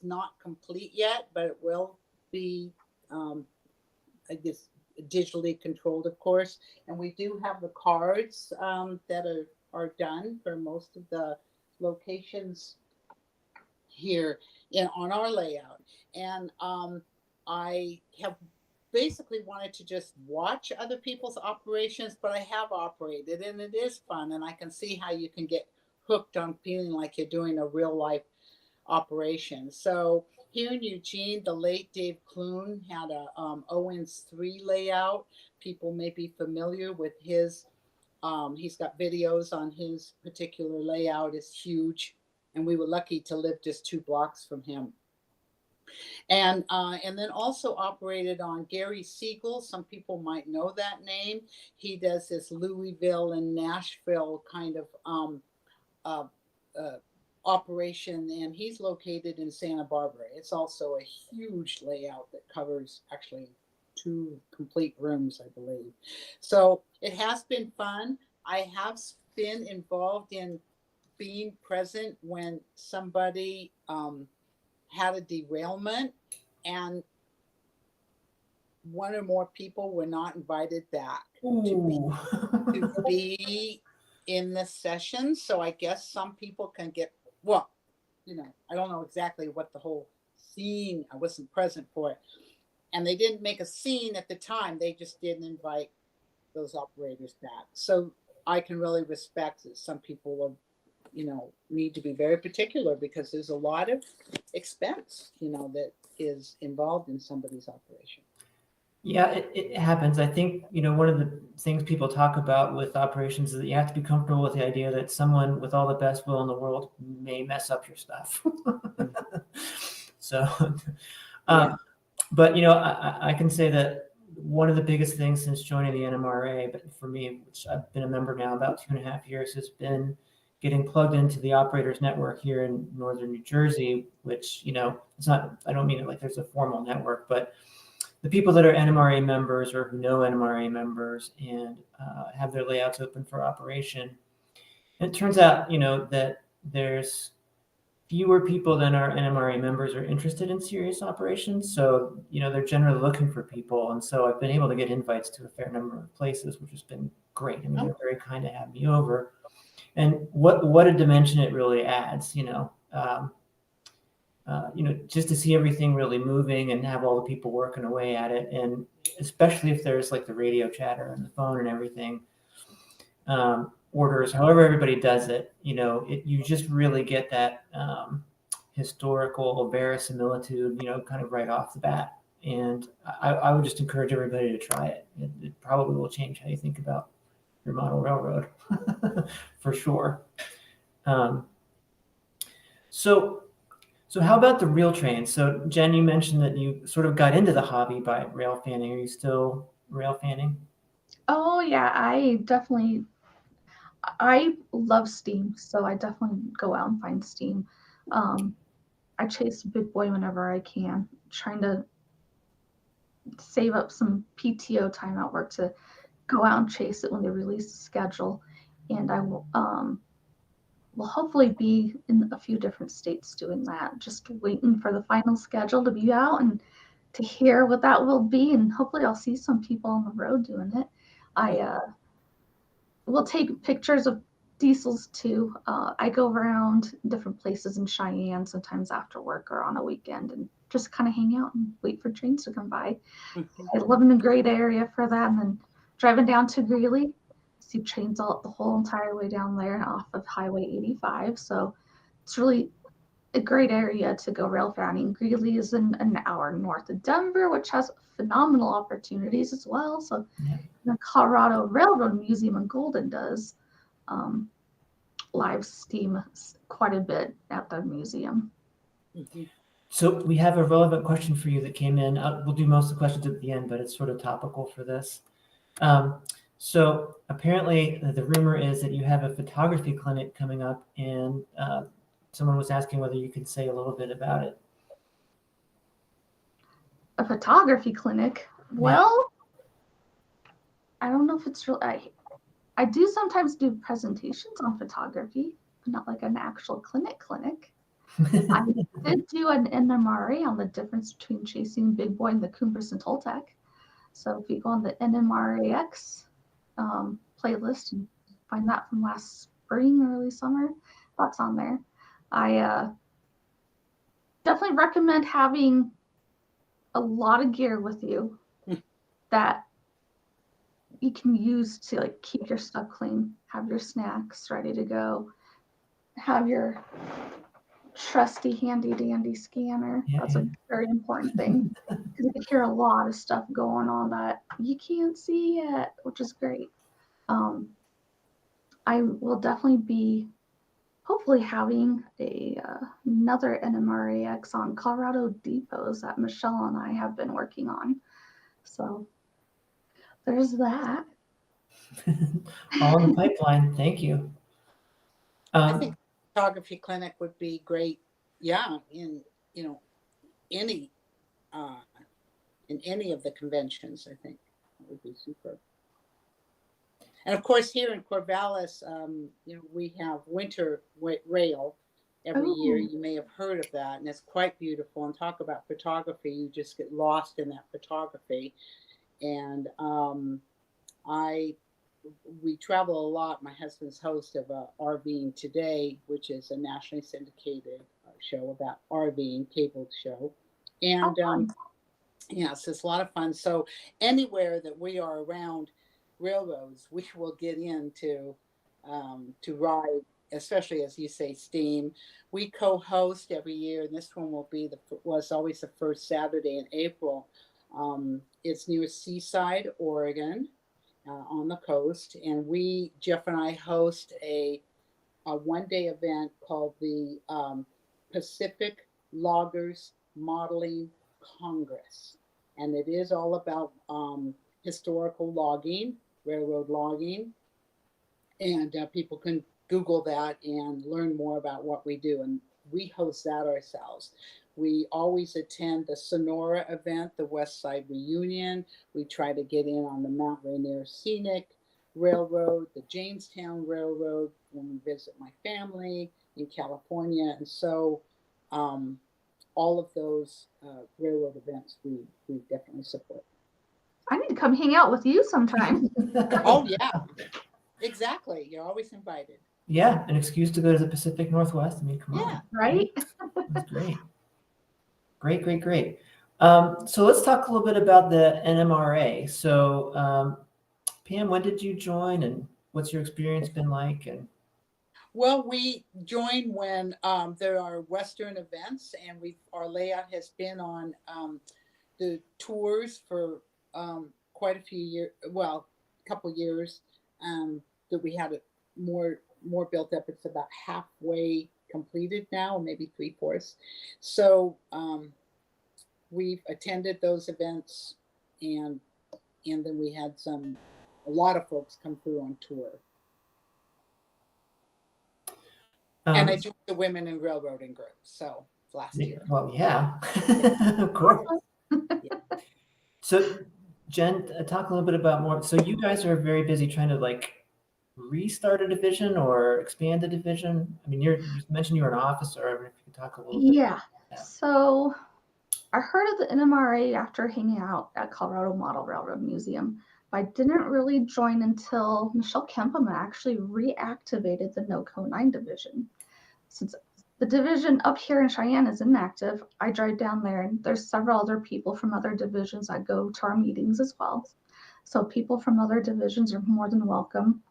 not complete yet, but it will be, I guess, digitally controlled, of course. And we do have the cards that are done for most of the locations here on our layout. And I have basically wanted to just watch other people's operations, but I have operated, and it is fun, and I can see how you can get hooked on feeling like you're doing a real life operation. So here in Eugene, the late Dave Clune had a Owens 3 layout. People may be familiar with his, he's got videos on his particular layout. It's huge, and we were lucky to live just 2 blocks from him. And then also operated on Gary Siegel. Some people might know that name. He does this Louisville and Nashville kind of operation, and he's located in Santa Barbara. It's also a huge layout that covers actually 2 complete rooms, I believe. So it has been fun. I have been involved in being present when somebody had a derailment and one or more people were not invited back to be in the session. So I guess some people can get, well, I don't know exactly what the whole scene, I wasn't present for it. And they didn't make a scene at the time. They just didn't invite those operators back. So I can really respect that some people are, need to be very particular, because there's a lot of expense, that is involved in somebody's operation. Yeah, it happens. I think, one of the things people talk about with operations is that you have to be comfortable with the idea that someone with all the best will in the world may mess up your stuff. So, but, I can say that one of the biggest things since joining the NMRA, but for me, which I've been a member now about 2.5 years, has been getting plugged into the operators network here in Northern New Jersey, which, it's not, I don't mean it like there's a formal network, but the people that are NMRA members or who know NMRA members and have their layouts open for operation. And it turns out, that there's fewer people than our NMRA members are interested in serious operations. So, they're generally looking for people. And so I've been able to get invites to a fair number of places, which has been great. I mean, they're very kind to have me over. And what a dimension it really adds, just to see everything really moving and have all the people working away at it. And especially if there's like the radio chatter and the phone and everything, orders, however everybody does it, you just really get that historical verisimilitude, kind of right off the bat. And I would just encourage everybody to try it. It probably will change how you think about your model railroad for sure. So how about the rail train? So Jen, you mentioned that you sort of got into the hobby by rail fanning. Are you still rail fanning? Oh yeah, I love steam, so I definitely go out and find steam. I chase big boy whenever I can, trying to save up some PTO time at work to go out and chase it when they release the schedule. And I will hopefully be in a few different states doing that, just waiting for the final schedule to be out and to hear what that will be. And hopefully I'll see some people on the road doing it. I will take pictures of diesels too. I go around different places in Cheyenne sometimes after work or on a weekend and just kind of hang out and wait for trains to come by. I live in a great area for that. And then driving down to Greeley, see trains the whole entire way down there off of Highway 85. So it's really a great area to go rail fanning. Greeley is an hour north of Denver, which has phenomenal opportunities as well. So the Colorado Railroad Museum in Golden does live steam quite a bit at the museum. So we have a relevant question for you that came in. We'll do most of the questions at the end, but it's sort of topical for this. So apparently the rumor is that you have a photography clinic coming up, and someone was asking whether you could say a little bit about it. A photography clinic? Well, I don't know if it's real. I do sometimes do presentations on photography, but not like an actual clinic. I did do an NMRA on the difference between chasing Big Boy and the Cumbrous and Toltec. So if you go on the NMRAX playlist and find that from last spring, early summer, that's on there. I definitely recommend having a lot of gear with you that you can use to like keep your stuff clean, have your snacks ready to go, have your trusty handy dandy scanner. That's a very important thing because you can hear a lot of stuff going on that you can't see yet, which is great. I will definitely be hopefully having another NMRAX on Colorado depots that Michelle and I have been working on. So there's that. All in the pipeline. Thank you. I think photography clinic would be great. Yeah, in any of the conventions, I think it would be super. And of course, here in Corvallis, we have winter rail every year. You may have heard of that, and it's quite beautiful. And talk about photography, you just get lost in that photography. And we travel a lot. My husband's host of RVing Today, which is a nationally syndicated show about RVing, cable show. And yes, it's a lot of fun. So anywhere that we are around railroads, we will get in to ride, especially as you say, steam. We co-host every year, and this one was always the first Saturday in April. It's near Seaside, Oregon, on the coast, and Jeff and I host a one-day event called the Pacific Loggers Modeling Congress, and it is all about historical logging, railroad logging, and people can Google that and learn more about what we do, and we host that ourselves. We always attend the Sonora event, the West Side Reunion. We try to get in on the Mount Rainier Scenic Railroad, the Jamestown Railroad when we visit my family in California. And so all of those railroad events we definitely support. I need to come hang out with you sometime. Oh, yeah, exactly. You're always invited. Yeah, an excuse to go to the Pacific Northwest. I mean, come Yeah. on. Right? That's great. Great. So let's talk a little bit about the NMRA. So Pam, when did you join and what's your experience been like? And Well, we join when there are Western events, and our layout has been on the tours for quite a few years. Well, a couple years that we had it more built up. It's about halfway completed now, maybe 3/4. So we've attended those events, and then we had a lot of folks come through on tour. And I joined the Women in Railroading group, so last year. Well, yeah, of course. Yeah. So Jen, talk a little bit about more. So you guys are very busy trying to like restart a division or expand a division. I mean, you mentioned you were an officer. If you could talk a little bit. Yeah. So I heard of the NMRA after hanging out at Colorado Model Railroad Museum, but I didn't really join until Michelle Kempema actually reactivated the NOCO 9 division. Since the division up here in Cheyenne is inactive, I drive down there, and there's several other people from other divisions that go to our meetings as well. So people from other divisions are more than welcome.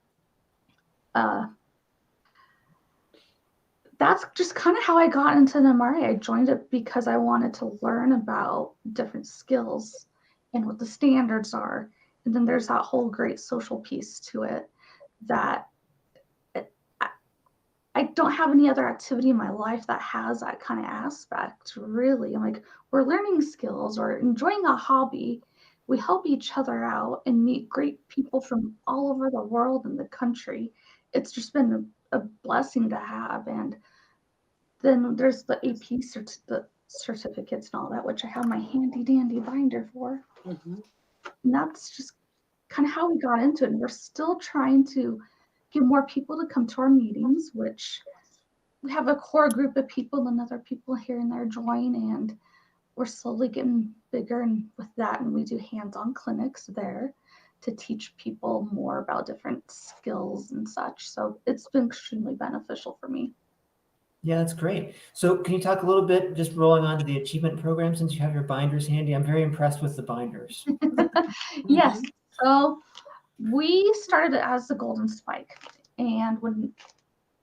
That's just kind of how I got into NMRA. I joined it because I wanted to learn about different skills and what the standards are. And then there's that whole great social piece to it that I don't have any other activity in my life that has that kind of aspect, really. I'm like, we're learning skills or enjoying a hobby. We help each other out and meet great people from all over the world and the country. It's just been a blessing to have. And then there's the AP certificates and all that, which I have my handy dandy binder for. Mm-hmm. And that's just kind of how we got into it. And we're still trying to get more people to come to our meetings, which we have a core group of people and other people here and there join, and we're slowly getting bigger and with that. And we do hands-on clinics there to teach people more about different skills and such. So it's been extremely beneficial for me. Yeah, that's great. So can you talk a little bit, just rolling on to the achievement program, since you have your binders handy? I'm very impressed with the binders. Yes. So we started it as the Golden Spike. And when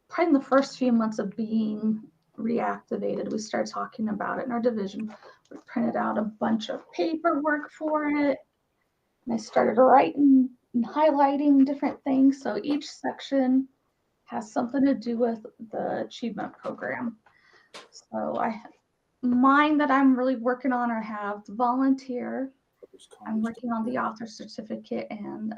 probably in the first few months of being reactivated, we started talking about it in our division. We printed out a bunch of paperwork for it. And I started writing and highlighting different things. So each section has something to do with the achievement program. So mine that I'm really working on, I have the volunteer. I'm working on the author certificate and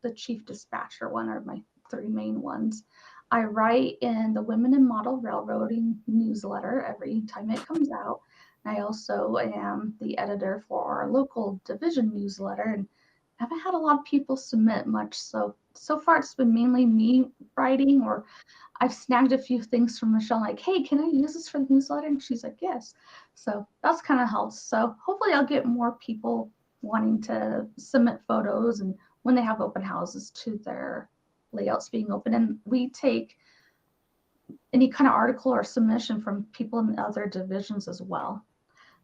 the chief dispatcher one are my 3 main ones. I write in the Women in Model Railroading newsletter every time it comes out. I also am the editor for our local division newsletter, and I haven't had a lot of people submit much. So far it's been mainly me writing, or I've snagged a few things from Michelle, like, hey, can I use this for the newsletter? And she's like, yes. So that's kind of helped. So hopefully I'll get more people wanting to submit photos and when they have open houses to their layouts being open. And we take any kind of article or submission from people in other divisions as well.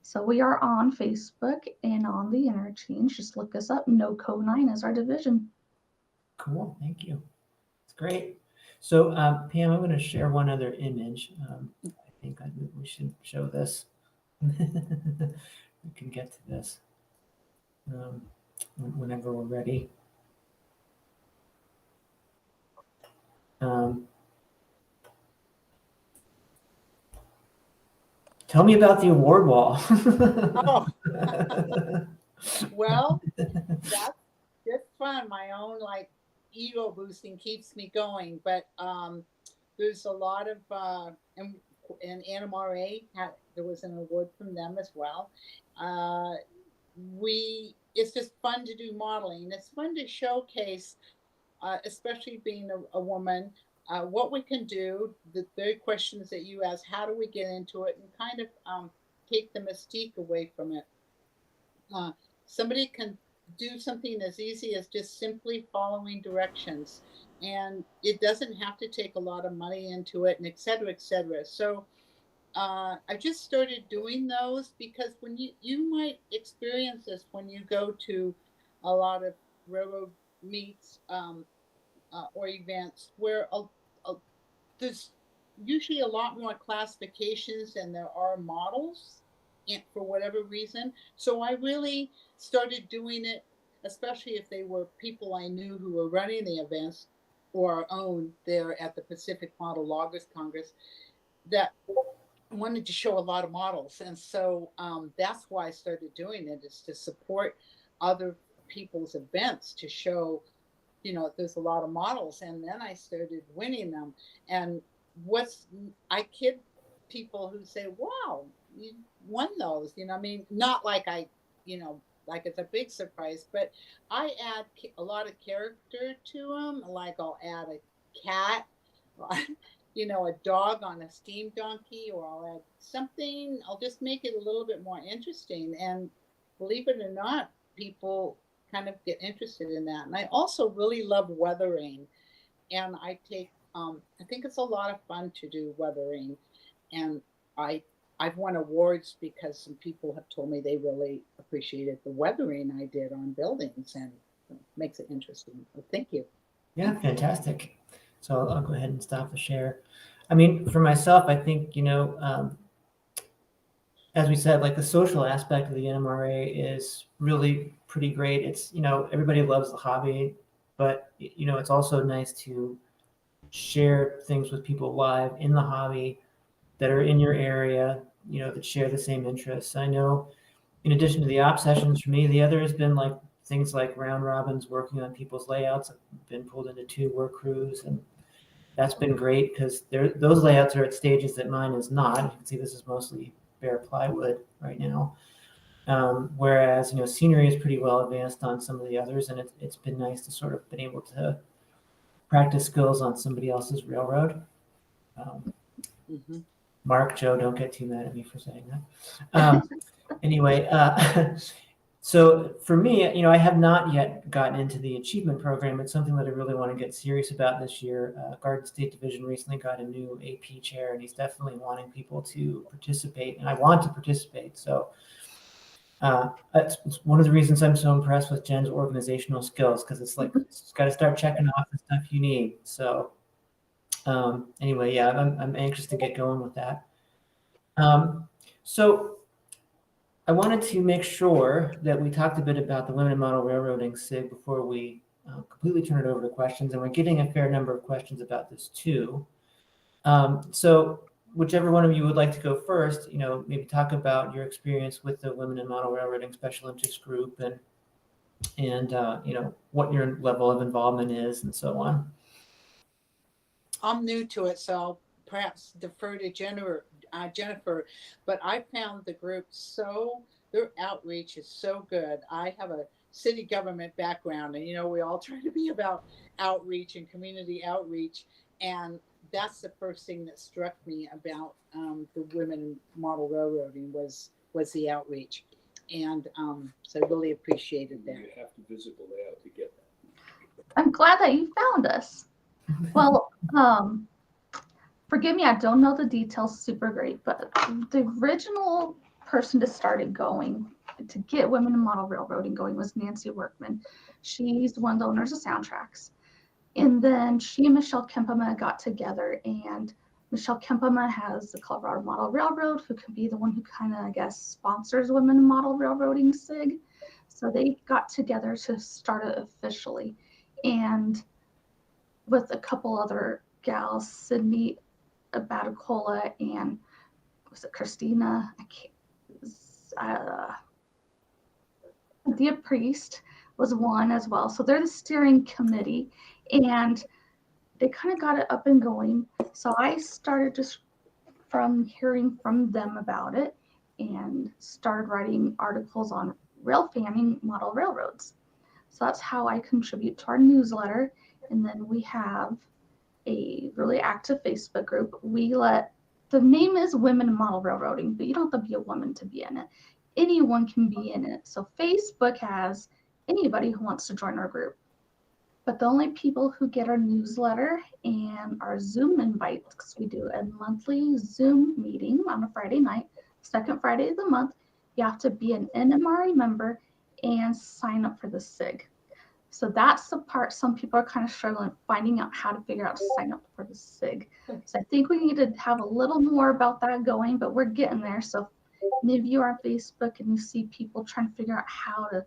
So we are on Facebook and on the interchange. Just look us up. NOCO 9 is our division. Cool. Thank you. It's great. So Pam, I'm going to share one other image. I think we should show this. We can get to this whenever we're ready. Tell me about the award wall. Oh. Well, that's just fun. My own like ego boosting keeps me going. But there's a lot of, and of and NMRA there was an award from them as well. It's just fun to do modeling. It's fun to showcase, especially being a woman, what we can do. The very questions that you ask, how do we get into it, and kind of take the mystique away from it. Somebody can do something as easy as just simply following directions, and it doesn't have to take a lot of money into it, and et cetera, et cetera. So I just started doing those because when you might experience this when you go to a lot of railroad meets or events where there's usually a lot more classifications than there are models for whatever reason. So I really started doing it, especially if they were people I knew who were running the events or our own there at the Pacific Model Loggers Congress, that wanted to show a lot of models. And so that's why I started doing it, is to support other people's events, to show, there's a lot of models. And then I started winning them. And I kid people who say, wow, you won those, I mean, not like like it's a big surprise, but I add a lot of character to them. Like I'll add a cat, a dog on a steam donkey, or I'll add something. I'll just make it a little bit more interesting. And believe it or not, people kind of get interested in that. And I also really love weathering. And I think it's a lot of fun to do weathering. And I've won awards because some people have told me they really appreciated the weathering I did on buildings, and it makes it interesting. So thank you. Yeah, fantastic. So I'll go ahead and stop the share. I mean, for myself, I think, as we said, like the social aspect of the NMRA is really pretty great. It's, everybody loves the hobby, but, it's also nice to share things with people live in the hobby that are in your area, that share the same interests. I know in addition to the op sessions, for me, the other has been like things like round robins, working on people's layouts. I've been pulled into 2 work crews, and that's been great because those layouts are at stages that mine is not. You can see this is mostly bare plywood right now. Whereas, scenery is pretty well advanced on some of the others, and it's been nice to sort of been able to practice skills on somebody else's railroad. Mark, Joe, don't get too mad at me for saying that. Anyway, so for me, I have not yet gotten into the achievement program. It's something that I really want to get serious about this year. Garden State Division recently got a new AP chair, and he's definitely wanting people to participate, and I want to participate. So that's one of the reasons I'm so impressed with Jen's organizational skills, because it's like, it's got to start checking off the stuff you need. So anyway, yeah, I'm anxious to get going with that. So I wanted to make sure that we talked a bit about the Women in Model Railroading SIG before we completely turn it over to questions, and we're getting a fair number of questions about this too. So whichever one of you would like to go first, maybe talk about your experience with the Women in Model Railroading Special Interest Group, and what your level of involvement is, and so on. I'm new to it, so I'll perhaps defer to Jennifer, but I found the group their outreach is so good. I have a city government background, and we all try to be about outreach and community outreach, and that's the first thing that struck me about the Women in Model Railroading was the outreach, and so I really appreciated that. You have to visit the layout to get that. I'm glad that you found us. Well, forgive me, I don't know the details super great, but the original person to start it going, to get Women in Model Railroading going, was Nancy Workman. She's one of the owners of Soundtracks. And then she and Michelle Kempema got together, and Michelle Kempema has the Colorado Model Railroad, who could be the one who kind of, I guess, sponsors Women in Model Railroading SIG. So they got together to start it officially. And with a couple other gals, Sydney Abaticola and was it Christina? Thea Priest was one as well. So they're the steering committee, and they kind of got it up and going. So I started just from hearing from them about it and started writing articles on rail fanning model railroads. So that's how I contribute to our newsletter. And then we have a really active Facebook group. The name is Women in Model Railroading, but you don't have to be a woman to be in it. Anyone can be in it. So Facebook has anybody who wants to join our group. But the only people who get our newsletter and our Zoom invites, because we do a monthly Zoom meeting on a Friday night, second Friday of the month, you have to be an NMRA member and sign up for the SIG. So that's the part some people are kind of struggling finding out how to figure out to sign up for the SIG. So I think we need to have a little more about that going, but we're getting there. So if any of you are on Facebook and you see people trying to figure out how to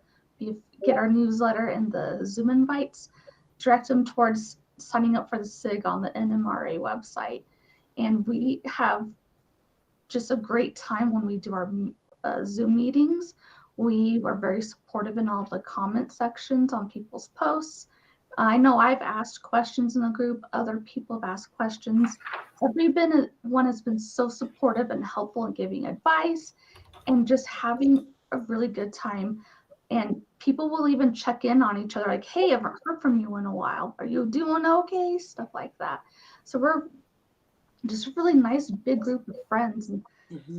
get our newsletter and the Zoom invites, direct them towards signing up for the SIG on the NMRA website. And we have just a great time when we do our Zoom meetings. We are very supportive in all the comment sections on people's posts. I know I've asked questions in the group. Other people have asked questions. Everyone has been so supportive and helpful in giving advice and just having a really good time. And people will even check in on each other like, hey, I haven't heard from you in a while. Are you doing okay? Stuff like that. So we're just a really nice big group of friends. And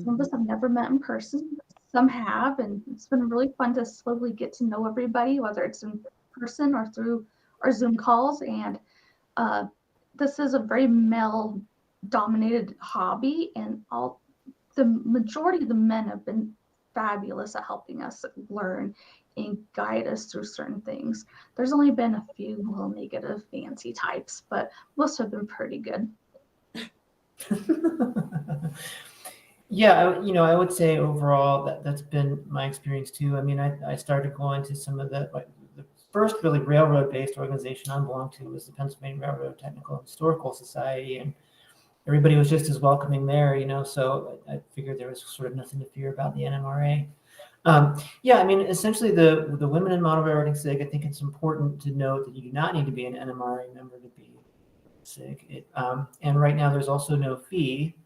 some of us have never met in person. Some have, and it's been really fun to slowly get to know everybody, whether it's in person or through our Zoom calls. And this is a very male-dominated hobby, and the majority of the men have been fabulous at helping us learn and guide us through certain things. There's only been a few little negative fancy types, but most have been pretty good. Yeah, I would say overall that's been my experience too. I mean, I started going to some of the first really railroad-based organization I belonged to was the Pennsylvania Railroad Technical and Historical Society, and everybody was just as welcoming there, so I figured there was sort of nothing to fear about the NMRA. Yeah, I mean, essentially the Women in Model Railroading SIG, I think it's important to note that you do not need to be an NMRA member to be SIG. And right now there's also no fee.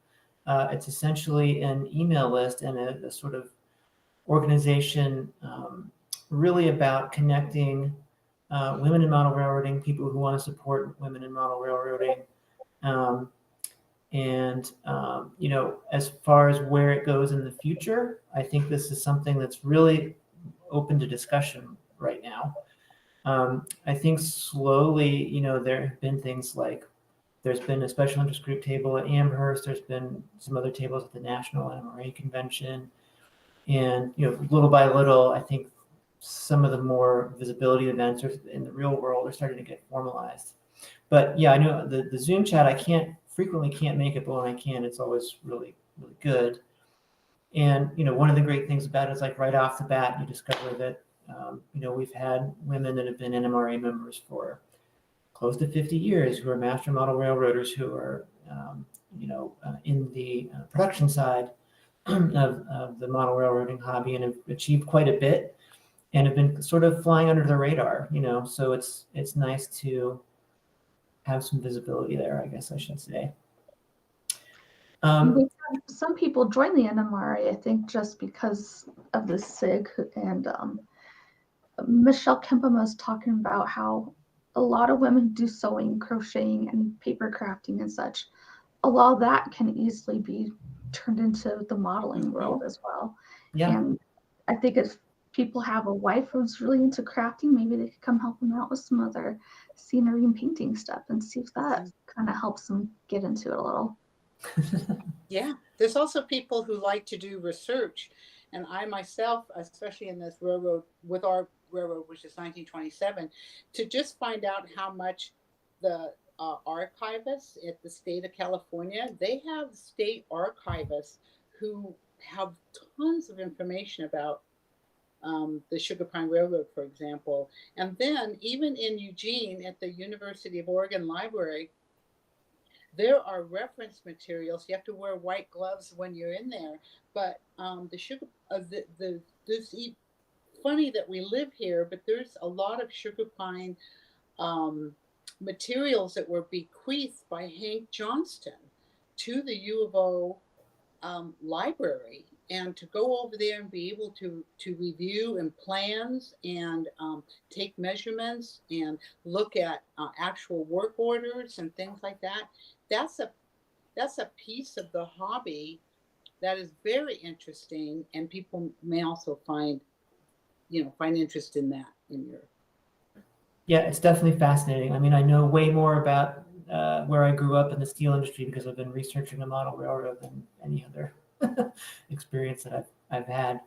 It's essentially an email list and a sort of organization really about connecting women in model railroading, people who want to support women in model railroading. As far as where it goes in the future, I think this is something that's really open to discussion right now. I think slowly, there have been things like there's been a special interest group table at Amherst. There's been some other tables at the National NMRA Convention. And, little by little, I think some of the more visibility events in the real world are starting to get formalized. But yeah, I know the Zoom chat, I frequently can't make it, but when I can, it's always really, really good. And, one of the great things about it is like right off the bat, you discover that, we've had women that have been NMRA members for close to 50 years who are master model railroaders who are, in the production side of the model railroading hobby and have achieved quite a bit and have been sort of flying under the radar, so it's nice to have some visibility there, I guess I should say. We've had some people join the NMRA, I think, just because of the SIG. And Michelle Kempham was talking about how a lot of women do sewing, crocheting, and paper crafting and such. A lot of that can easily be turned into the modeling world as well. Yeah. And I think if people have a wife who's really into crafting, maybe they could come help them out with some other scenery and painting stuff and see if that kind of helps them get into it a little. Yeah, there's also people who like to do research. And I myself, especially in this railroad, with our railroad, which is 1927, to just find out how much the archivists at the state of California, they have state archivists who have tons of information about the Sugar Pine Railroad, for example. And then even in Eugene at the University of Oregon Library, there are reference materials. You have to wear white gloves when you're in there. But the sugar, there's funny that we live here, but there's a lot of sugar pine materials that were bequeathed by Hank Johnston to the U of O library, and to go over there and be able to review and plans and take measurements and look at actual work orders and things like that. That's a piece of the hobby that is very interesting, and people may also find interest in that in your. Yeah, it's definitely fascinating. I mean, I know way more about where I grew up in the steel industry because I've been researching a model railroad than any other experience that I've had.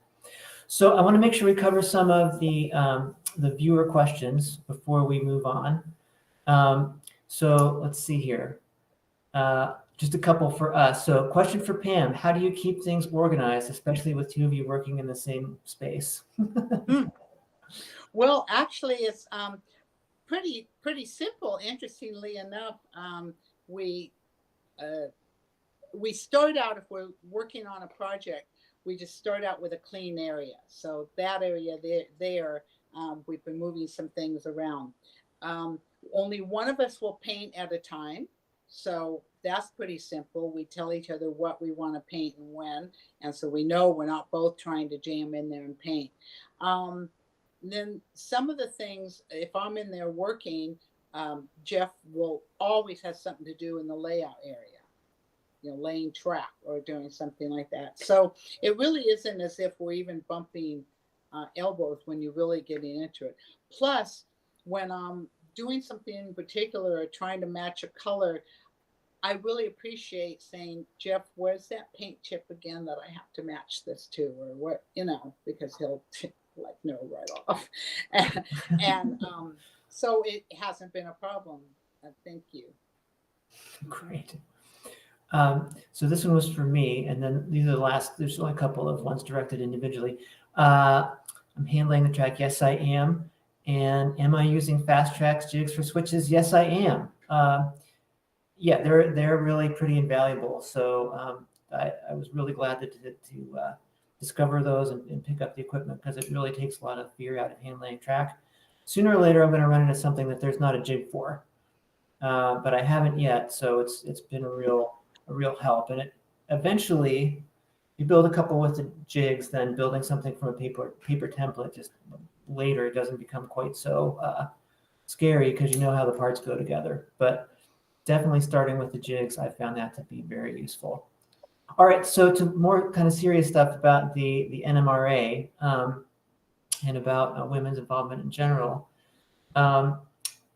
So I want to make sure we cover some of the viewer questions before we move on. So let's see here. Just a couple for us. So question for Pam: how do you keep things organized, especially with two of you working in the same space? Well, actually, it's pretty simple. Interestingly enough, we start out, if we're working on a project, we just start out with a clean area. So that area there, we've been moving some things around. Only one of us will paint at a time. So that's pretty simple. We tell each other what we want to paint and when. And so we know we're not both trying to jam in there and paint. Then some of the things, if I'm in there working, Jeff will always have something to do in the layout area, laying track or doing something like that. So it really isn't as if we're even bumping elbows when you're really getting into it. Plus, when I'm doing something in particular or trying to match a color, I really appreciate saying, Jeff, where's that paint chip again that I have to match this to, or what, because he'll know right off. and so it hasn't been a problem. Thank you. Great. So this one was for me, and then these are the last. There's only a couple of ones directed individually. I'm handling the track. Yes, I am. And am I using fast tracks jigs for switches? Yes, I am. Yeah, they're really pretty invaluable. So I was really glad to discover those and pick up the equipment, because it really takes a lot of fear out of handling track. Sooner or later, I'm going to run into something that there's not a jig for, but I haven't yet. So it's been a real help. And it eventually, you build a couple with the jigs, then building something from a paper template just later, it doesn't become quite so scary, because you know how the parts go together. But definitely starting with the jigs, I found that to be very useful. All right, so to more kind of serious stuff about the NMRA and about women's involvement in general.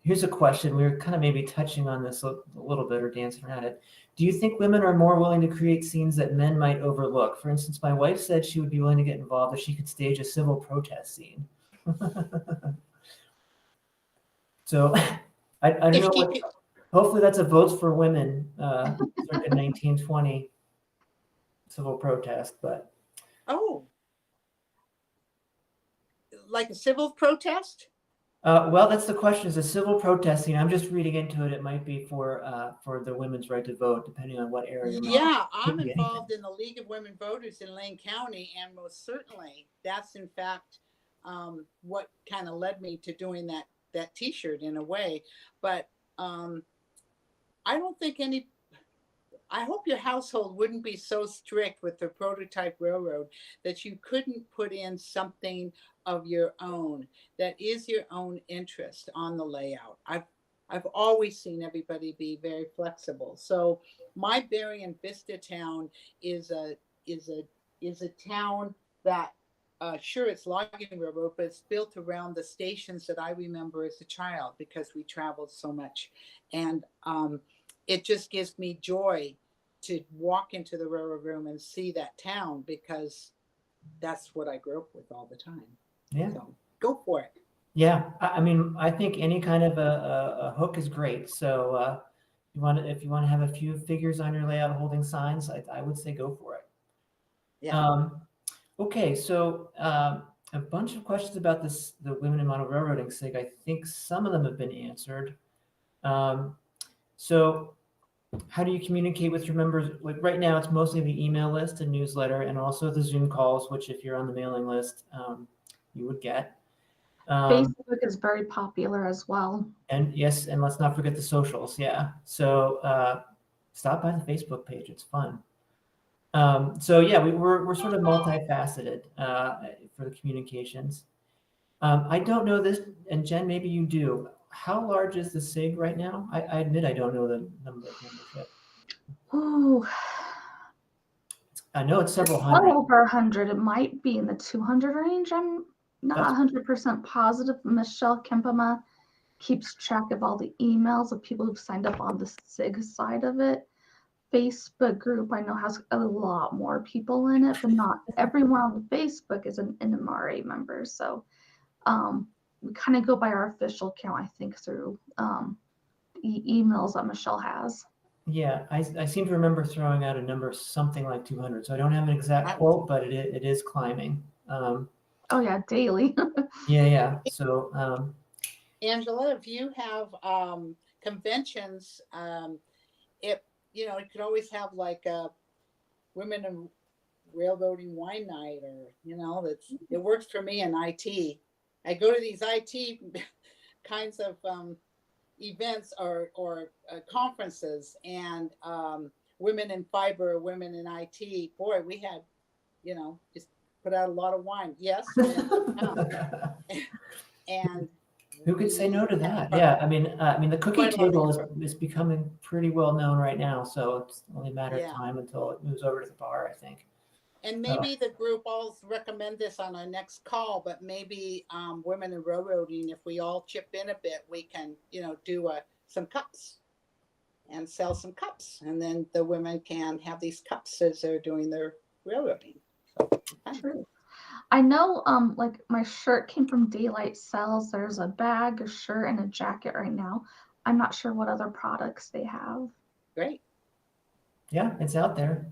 Here's a question. We were kind of maybe touching on this a little bit or dancing around it. Do you think women are more willing to create scenes that men might overlook? For instance, my wife said she would be willing to get involved if she could stage a civil protest scene. So I don't know what, hopefully that's a votes for women circa 1920 civil protest, but. Oh, like a civil protest? Well, that's the question. Is a civil protest scene? I'm just reading into it. It might be for the women's right to vote, depending on what area. Yeah, I'm involved in the League of Women Voters in Lane County, and most certainly that's in fact what kind of led me to doing that T-shirt in a way. But I don't think I hope your household wouldn't be so strict with the prototype railroad that you couldn't put in something of your own that is your own interest on the layout. I've always seen everybody be very flexible. So my Berrien Vista town is a town that sure, it's logging railroad, but it's built around the stations that I remember as a child because we traveled so much. And it just gives me joy to walk into the railroad room and see that town, because that's what I grew up with all the time. Yeah. So go for it. Yeah. I mean, I think any kind of a hook is great. So if you want to have a few figures on your layout holding signs, I would say go for it. Yeah. Okay. So a bunch of questions about the Women in Model Railroading SIG. I think some of them have been answered. So how do you communicate with your members? Like right now, it's mostly the email list and newsletter, and also the Zoom calls, which if you're on the mailing list, you would get. Facebook is very popular as well. And yes, and let's not forget the socials. Yeah. So stop by the Facebook page. It's fun. So yeah, we're sort of multifaceted for the communications. I don't know this, and Jen, maybe you do. How large is the SIG right now? I admit I don't know the number of membership. Ooh, I know it's several well hundred. over 100. It might be in the 200 range. I'm not That's 100% positive. Michelle Kempema keeps track of all the emails of people who've signed up on the SIG side of it. Facebook group I know has a lot more people in it, but not everyone on Facebook is an NMRA member. So we kind of go by our official count, I think, through emails that Michelle has. yeah. I seem to remember throwing out a number something like 200. So I don't have an exact quote, but it is climbing. Oh yeah, daily. Yeah. So Angela, if you have conventions, it it could always have like a women in railroading wine night, or it works for me in IT. I go to these IT kinds of events or conferences, and women in fiber, women in IT. Boy, we had just put out a lot of wine. Yes, and who could say no to that? Yeah, I mean, the cookie table is becoming pretty well known right now, so it's only a matter of time until it moves over to the bar, I think. And maybe the group all recommend this on our next call, but maybe women in railroading, if we all chip in a bit, we can do some cups and sell some cups, and then the women can have these cups as they're doing their railroading. True. I know like my shirt came from Daylight Cells. There's a bag, a shirt, and a jacket right now. I'm not sure what other products they have. Great. Yeah, it's out there.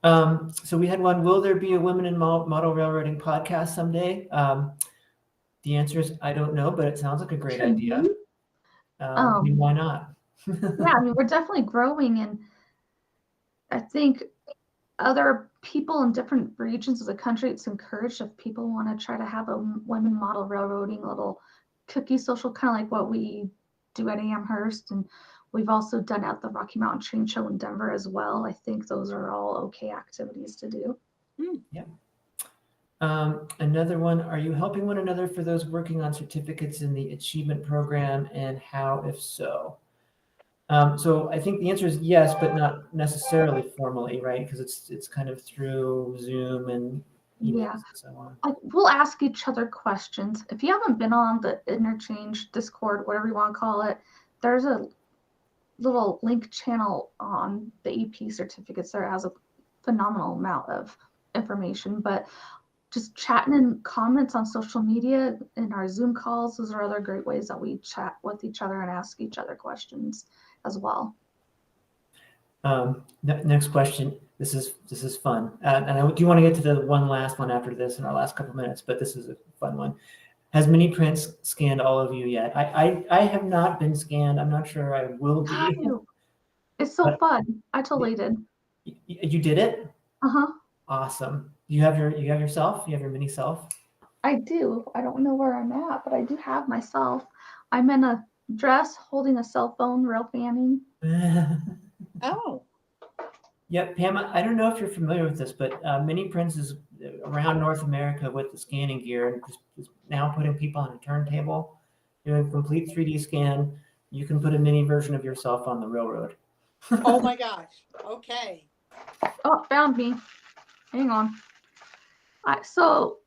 So we had one, will there be a Women in Model Railroading podcast someday? The answer is, I don't know, but it sounds like a great idea. I mean, why not? Yeah, I mean, we're definitely growing, and I think other people in different regions of the country, it's encouraged if people want to try to have a women model railroading little cookie social, kind of like what we do at Amherst, and we've also done at the Rocky Mountain Train Show in Denver as well. I think those are all okay activities to do. Yeah. Another one, are you helping one another for those working on certificates in the achievement program, and how, if so? So I think the answer is yes, but not necessarily formally, right? Because it's kind of through Zoom and emails and so on. Like, we'll ask each other questions. If you haven't been on the Interchange Discord, whatever you want to call it, there's a little link channel on the EP certificates there. It has a phenomenal amount of information, but just chatting in comments on social media in our Zoom calls, those are other great ways that we chat with each other and ask each other questions as well. Next question. This is fun, and I do want to get to the one last one after this in our last couple minutes, but this is a fun one. Has Mini Prince scanned all of you yet? I have not been scanned. I'm not sure I will be. It's so fun. I totally did. You did it? Uh-huh. Awesome. You have yourself? You have your mini self? I do. I don't know where I'm at, but I do have myself. I'm in a dress holding a cell phone, real fanning. Oh. Yep, Pam, I don't know if you're familiar with this, but Mini Prince is around North America with the scanning gear and just now putting people on a turntable, doing a complete 3D scan. You can put a mini version of yourself on the railroad. Oh my gosh. Okay. Oh, found me. Hang on. So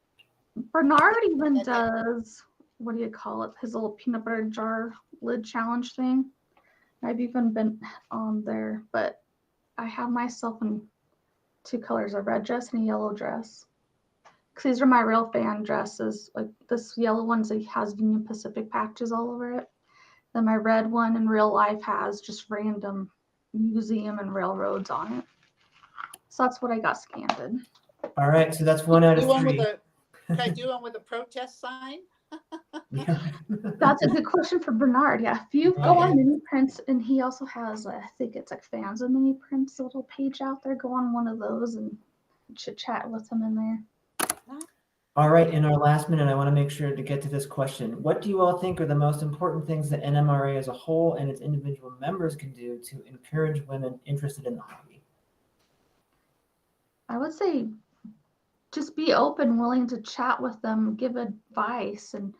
Bernard even does, what do you call it? His little peanut butter jar lid challenge thing. I've even been on there, but I have myself in 2 colors, a red dress and a yellow dress. Because these are my real fan dresses. Like this yellow one has Union Pacific patches all over it. Then my red one in real life has just random museum and railroads on it. So that's what I got scanned in. All right, so that's 1 out of 3. Can I do one with a protest sign? That's a good question for Bernard. Yeah, if you go on Mini Prints, and he also has, I think it's like fans of Mini Prints, a little page out there. Go on one of those and chit chat with him in there. All right, in our last minute, I want to make sure to get to this question. What do you all think are the most important things that NMRA as a whole and its individual members can do to encourage women interested in the hobby? I would say just be open, willing to chat with them, give advice, and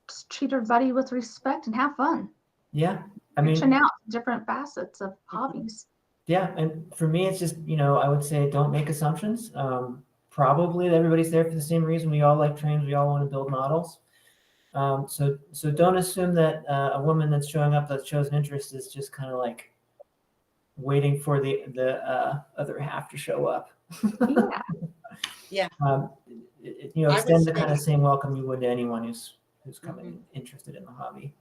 just treat everybody with respect and have fun. Yeah. I Reaching mean, out to different facets of hobbies. yeah. And for me, it's just, I would say don't make assumptions. Probably everybody's there for the same reason. We all like trains. We all want to build models. So don't assume that a woman that's showing up that shows an interest is just kind of like waiting for the other half to show up. Yeah. Yeah. Extend the kind of same welcome you would to anyone who's coming interested in the hobby.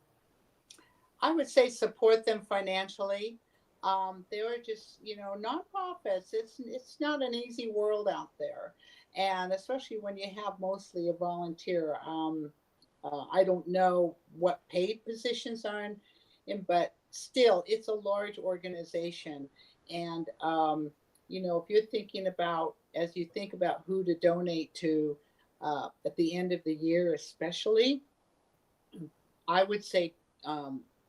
I would say support them financially. There are just, nonprofits. It's not an easy world out there, and especially when you have mostly a volunteer. I don't know what paid positions are in, but still, it's a large organization, and if you're thinking about, as you think about who to donate to at the end of the year, especially, I would say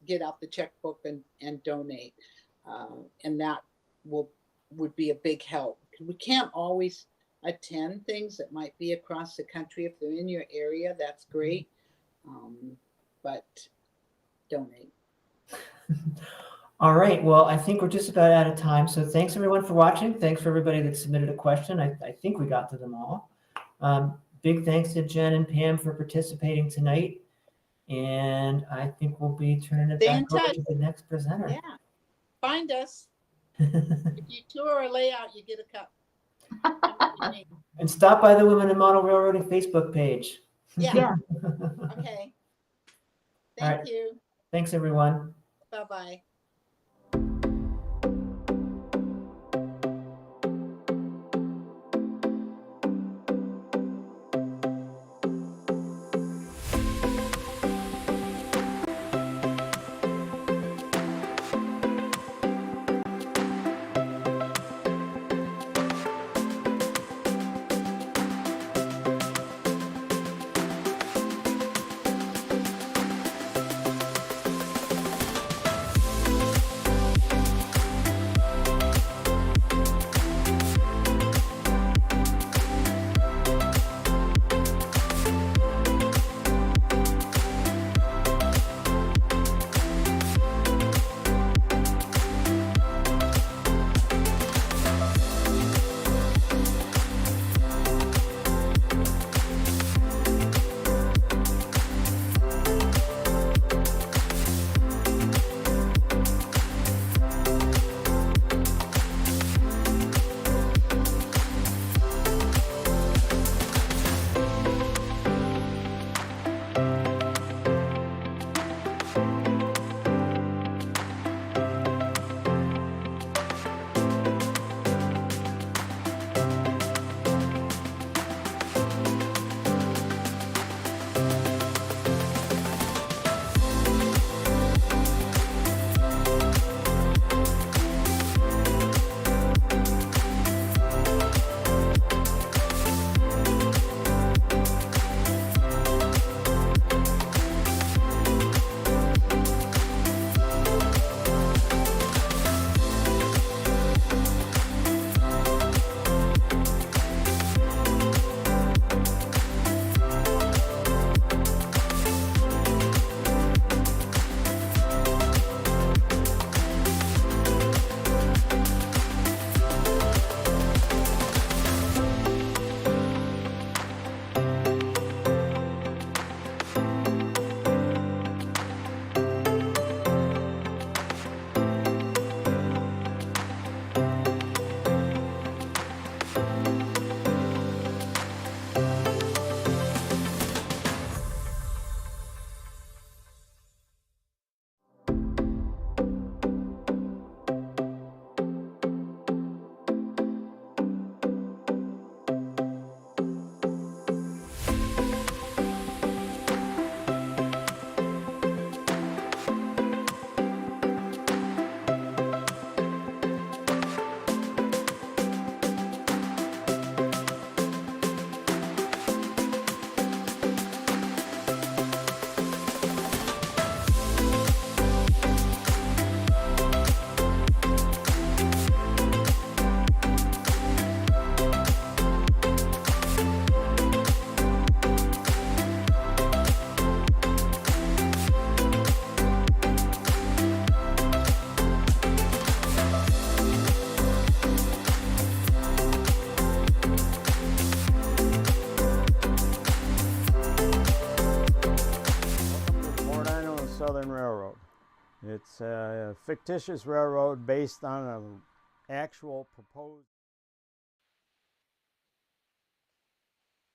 get out the checkbook and donate, and that would be a big help. We can't always attend things that might be across the country. If they're in your area, that's great, but donate. All right. Well, I think we're just about out of time. So thanks everyone for watching. Thanks for everybody that submitted a question. I think we got to them all. Big thanks to Jen and Pam for participating tonight. And I think we'll be turning it back over to the next presenter. Yeah. Find us. If you tour a layout, you get a cup. And stop by the Women in Model Railroading Facebook page. Yeah. Okay. Thank you. Thanks, everyone. Bye-bye. It's a fictitious railroad based on an actual proposed.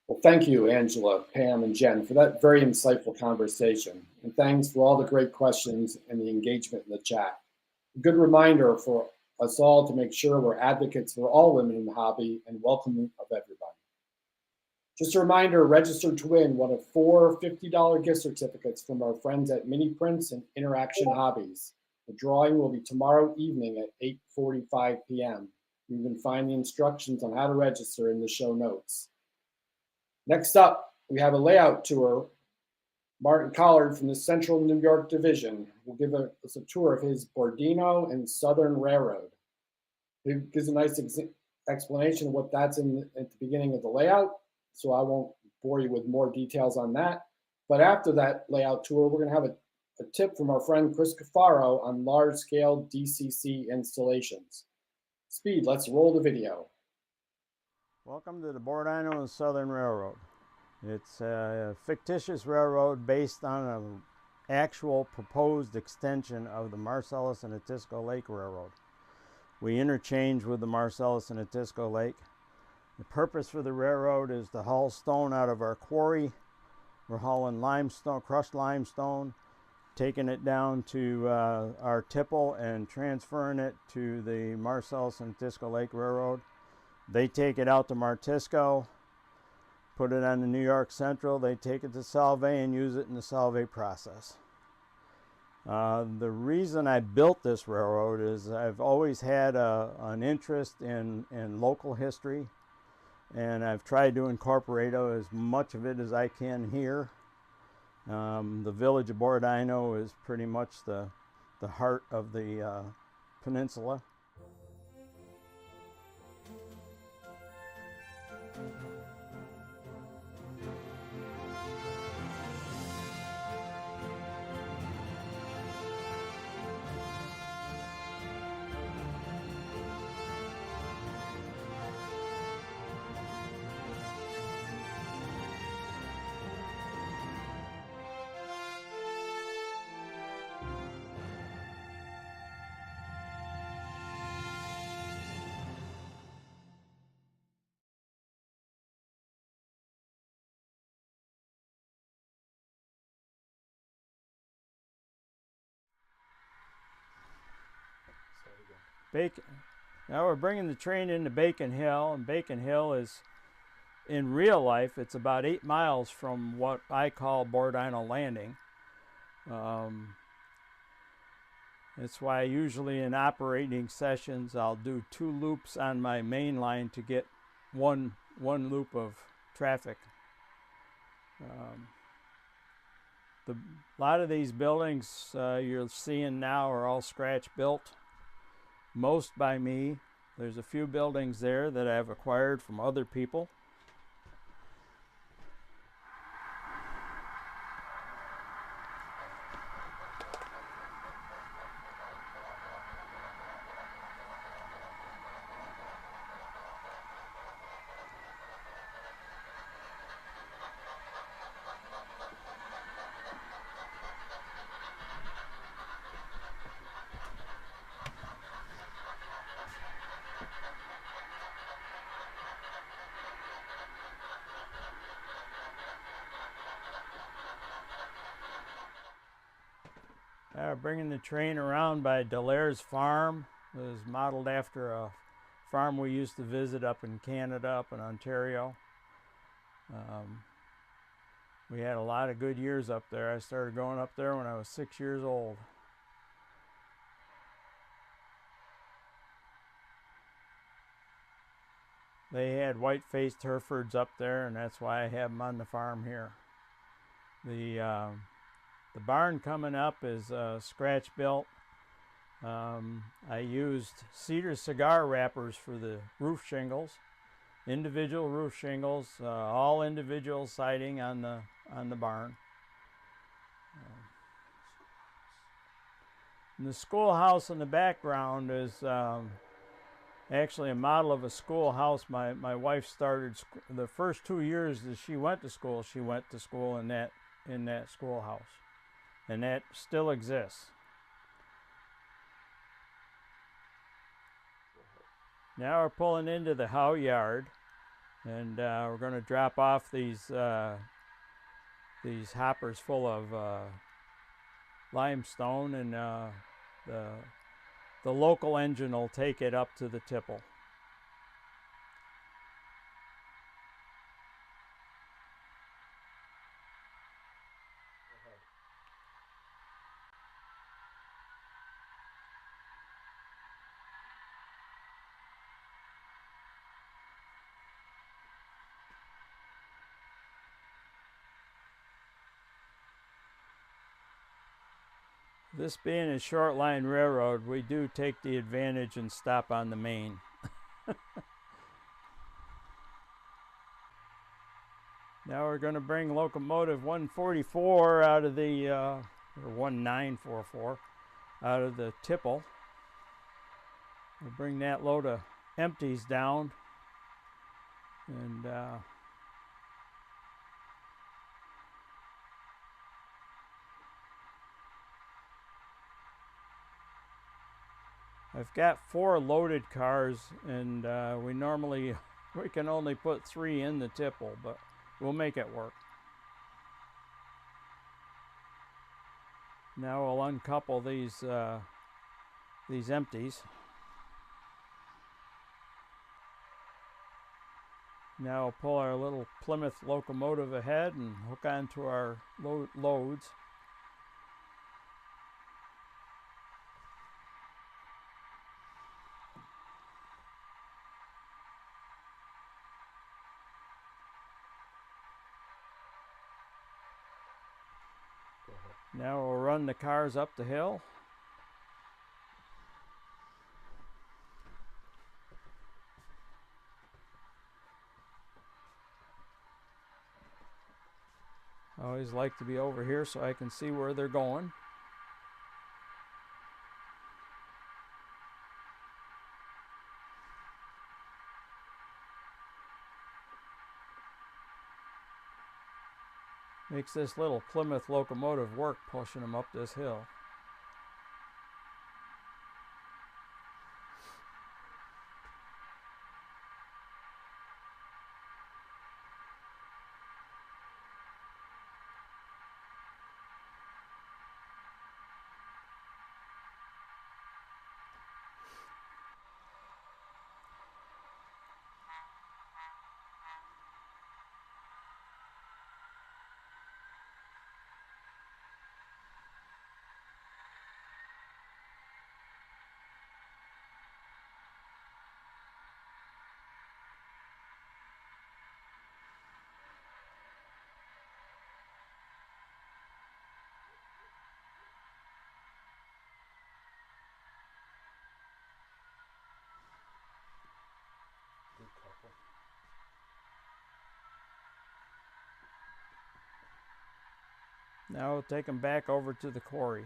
Well, thank you, Angela, Pam, and Jen, for that very insightful conversation. And thanks for all the great questions and the engagement in the chat. A good reminder for us all to make sure we're advocates for all women in the hobby and welcoming of everybody. Just a reminder, register to win one of 4 $50 gift certificates from our friends at Mini Prints and Interaction Hobbies. The drawing will be tomorrow evening at 8:45 p.m. You can find the instructions on how to register in the show notes. Next up, we have a layout tour. Martin Collard from the Central New York Division will give us a tour of his Bordino and Southern Railroad. He gives a nice explanation of what that's at the beginning of the layout, so I won't bore you with more details on that. But after that layout tour, we're going to have a tip from our friend Chris Cafaro on large-scale DCC installations. Speed, let's roll the video. Welcome to the Bordino Southern Railroad. It's a fictitious railroad based on an actual proposed extension of the Marcellus and Attisco Lake Railroad. We interchange with the Marcellus and Attisco Lake. The purpose for the railroad is to haul stone out of our quarry. We're hauling limestone, crushed limestone, taking it down to our tipple and transferring it to the Marcellus and Attisco Lake Railroad. They take it out to Martisco, put it on the New York Central. They take it to Salve and use it in the Salve process. The reason I built this railroad is I've always had an interest in local history, and I've tried to incorporate as much of it as I can here. The village of Bordino is pretty much the heart of the peninsula. Now we're bringing the train into Bacon Hill, and Bacon Hill is, in real life, it's about 8 miles from what I call Bordino Landing. That's why usually in operating sessions I'll do 2 loops on my main line to get one loop of traffic. A lot of these buildings you're seeing now are all scratch built. Most by me. There's a few buildings there that I've acquired from other people. Bringing the train around by Delaire's Farm. It was modeled after a farm we used to visit up in Canada, up in Ontario. We had a lot of good years up there. I started going up there when I was 6 years old. They had white-faced Herefords up there, and that's why I have them on the farm here. The barn coming up is scratch built. I used cedar cigar wrappers for the roof shingles, individual roof shingles, all individual siding on the barn. And the schoolhouse in the background is actually a model of a schoolhouse my wife started. The first 2 years that she went to school in that schoolhouse. And that still exists. Now we're pulling into the Howe yard, and we're going to drop off these hoppers full of limestone, and the local engine will take it up to the tipple. This being a short line railroad, we do take the advantage and stop on the main. Now we're going to bring locomotive 144 out of the, or 1944, out of the tipple. We'll bring that load of empties down, and I've got 4 loaded cars, and we can only put 3 in the tipple, but we'll make it work. Now we'll uncouple these empties. Now we'll pull our little Plymouth locomotive ahead and hook onto our loads. Now we'll run the cars up the hill. I always like to be over here so I can see where they're going. Makes this little Plymouth locomotive work pushing them up this hill. Now we'll take them back over to the quarry.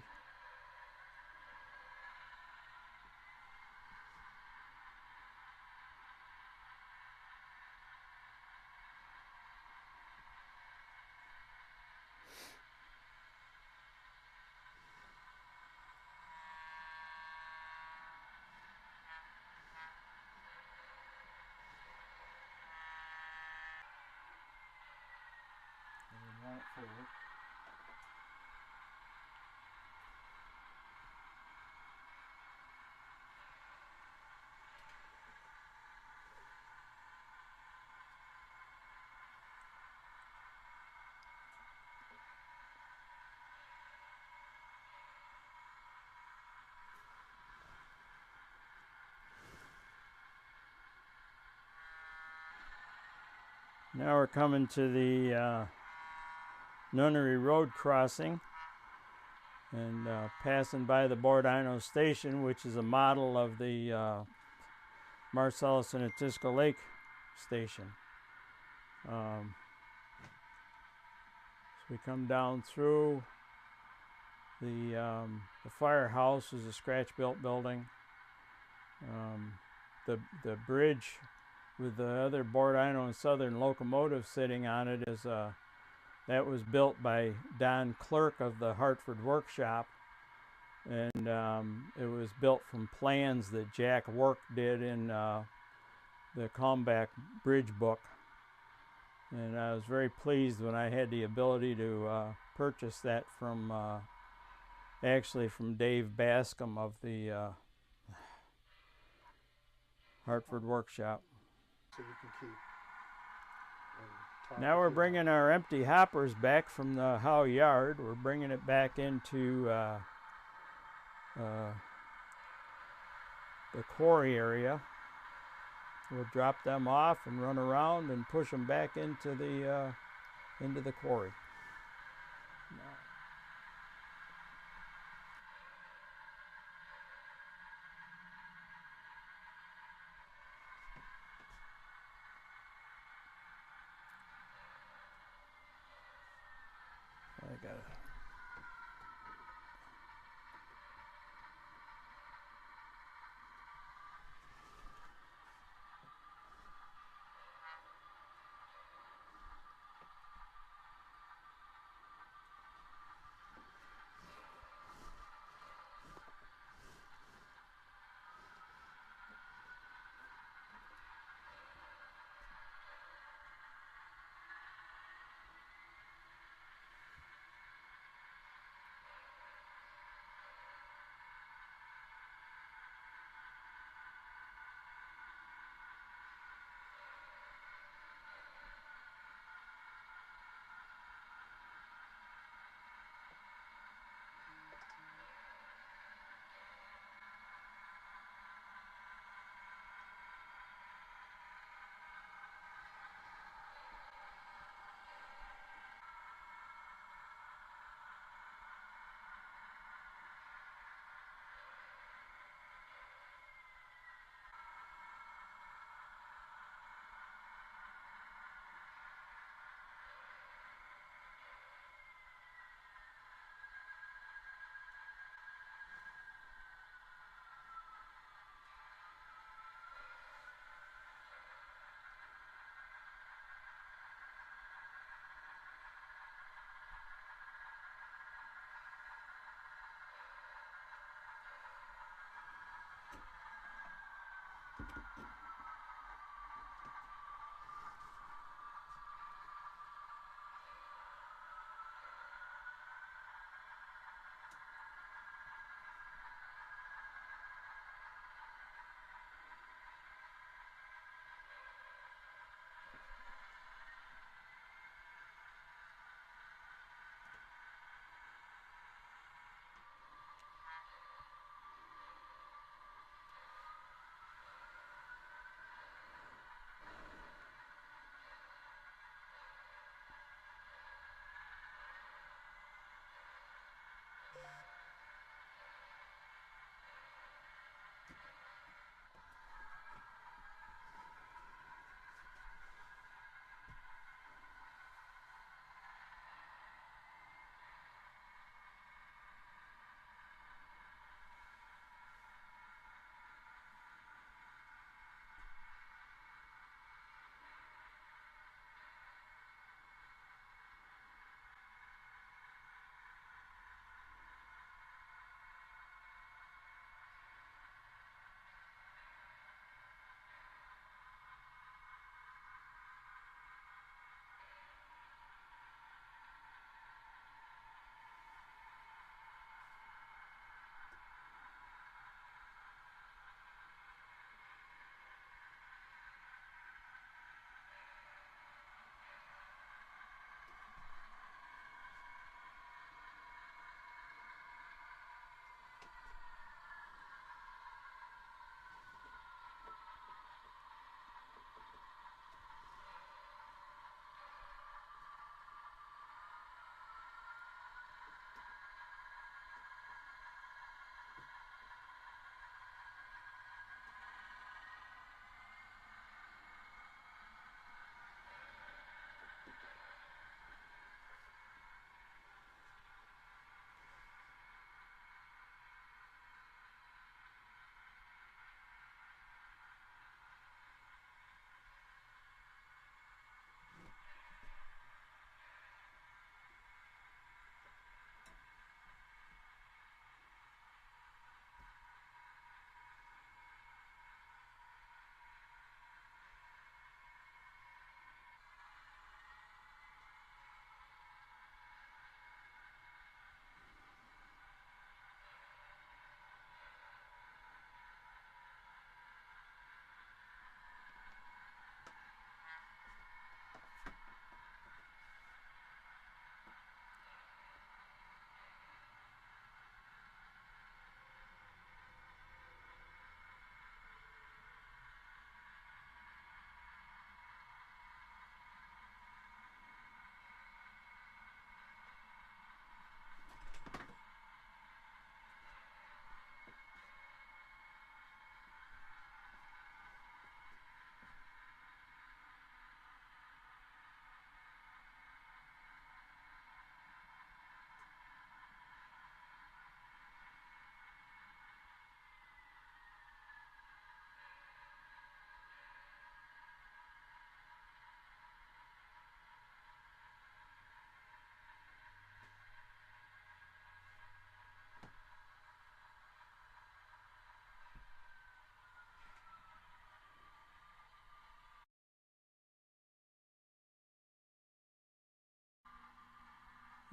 Now we're coming to the Nunnery Road crossing, and passing by the Bordino Station, which is a model of the Marcellus and Atisco Lake Station. So we come down through the firehouse is a scratch-built building. The bridge with the other Bordino Southern locomotive sitting on it is that was built by Don Clerk of the Hartford Workshop, and it was built from plans that Jack Work did in the Calmback Bridge book. And I was very pleased when I had the ability to purchase that from, actually from Dave Bascom of the Hartford Workshop. So you can keep. Now we're bringing our empty hoppers back from the Howe yard. We're bringing it back into the quarry area. We'll drop them off and run around and push them back into the quarry. I got it.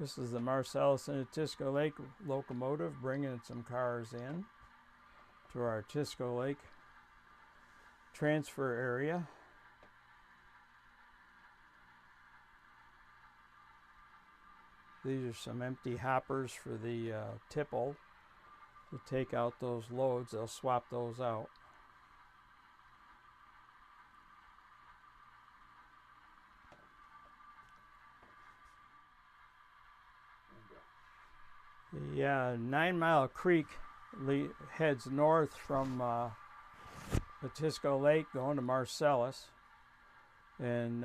This is the Marcellus and Atisco Lake locomotive bringing some cars in to our Atisco Lake transfer area. These are some empty hoppers for the tipple to take out those loads. They'll swap those out. The 9 Mile Creek heads north from Atisco Lake going to Marcellus, and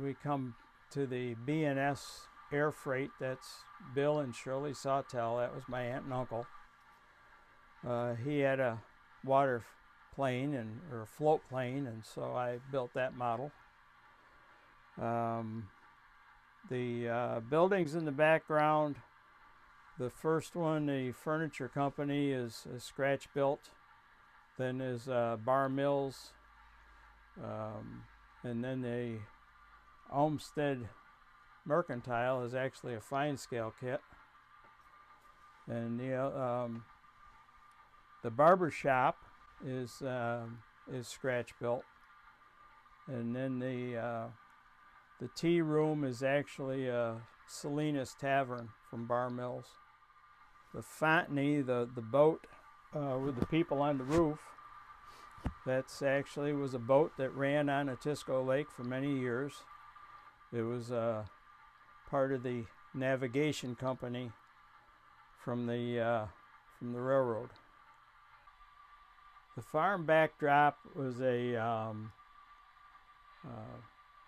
we come to the B&S air freight. That's Bill and Shirley Sawtell. That was my aunt and uncle. He had a water plane or a float plane, and so I built that model. The buildings in the background, the first one, the furniture company, is scratch built. Then is Bar Mills, and then the Olmsted Mercantile is actually a fine scale kit. And the barber shop is scratch built. And then the tea room is actually a Salinas Tavern from Bar Mills. The Fontany, the boat with the people on the roof, that's actually was a boat that ran on Atisco Lake for many years. It was part of the navigation company from the railroad. The farm backdrop was a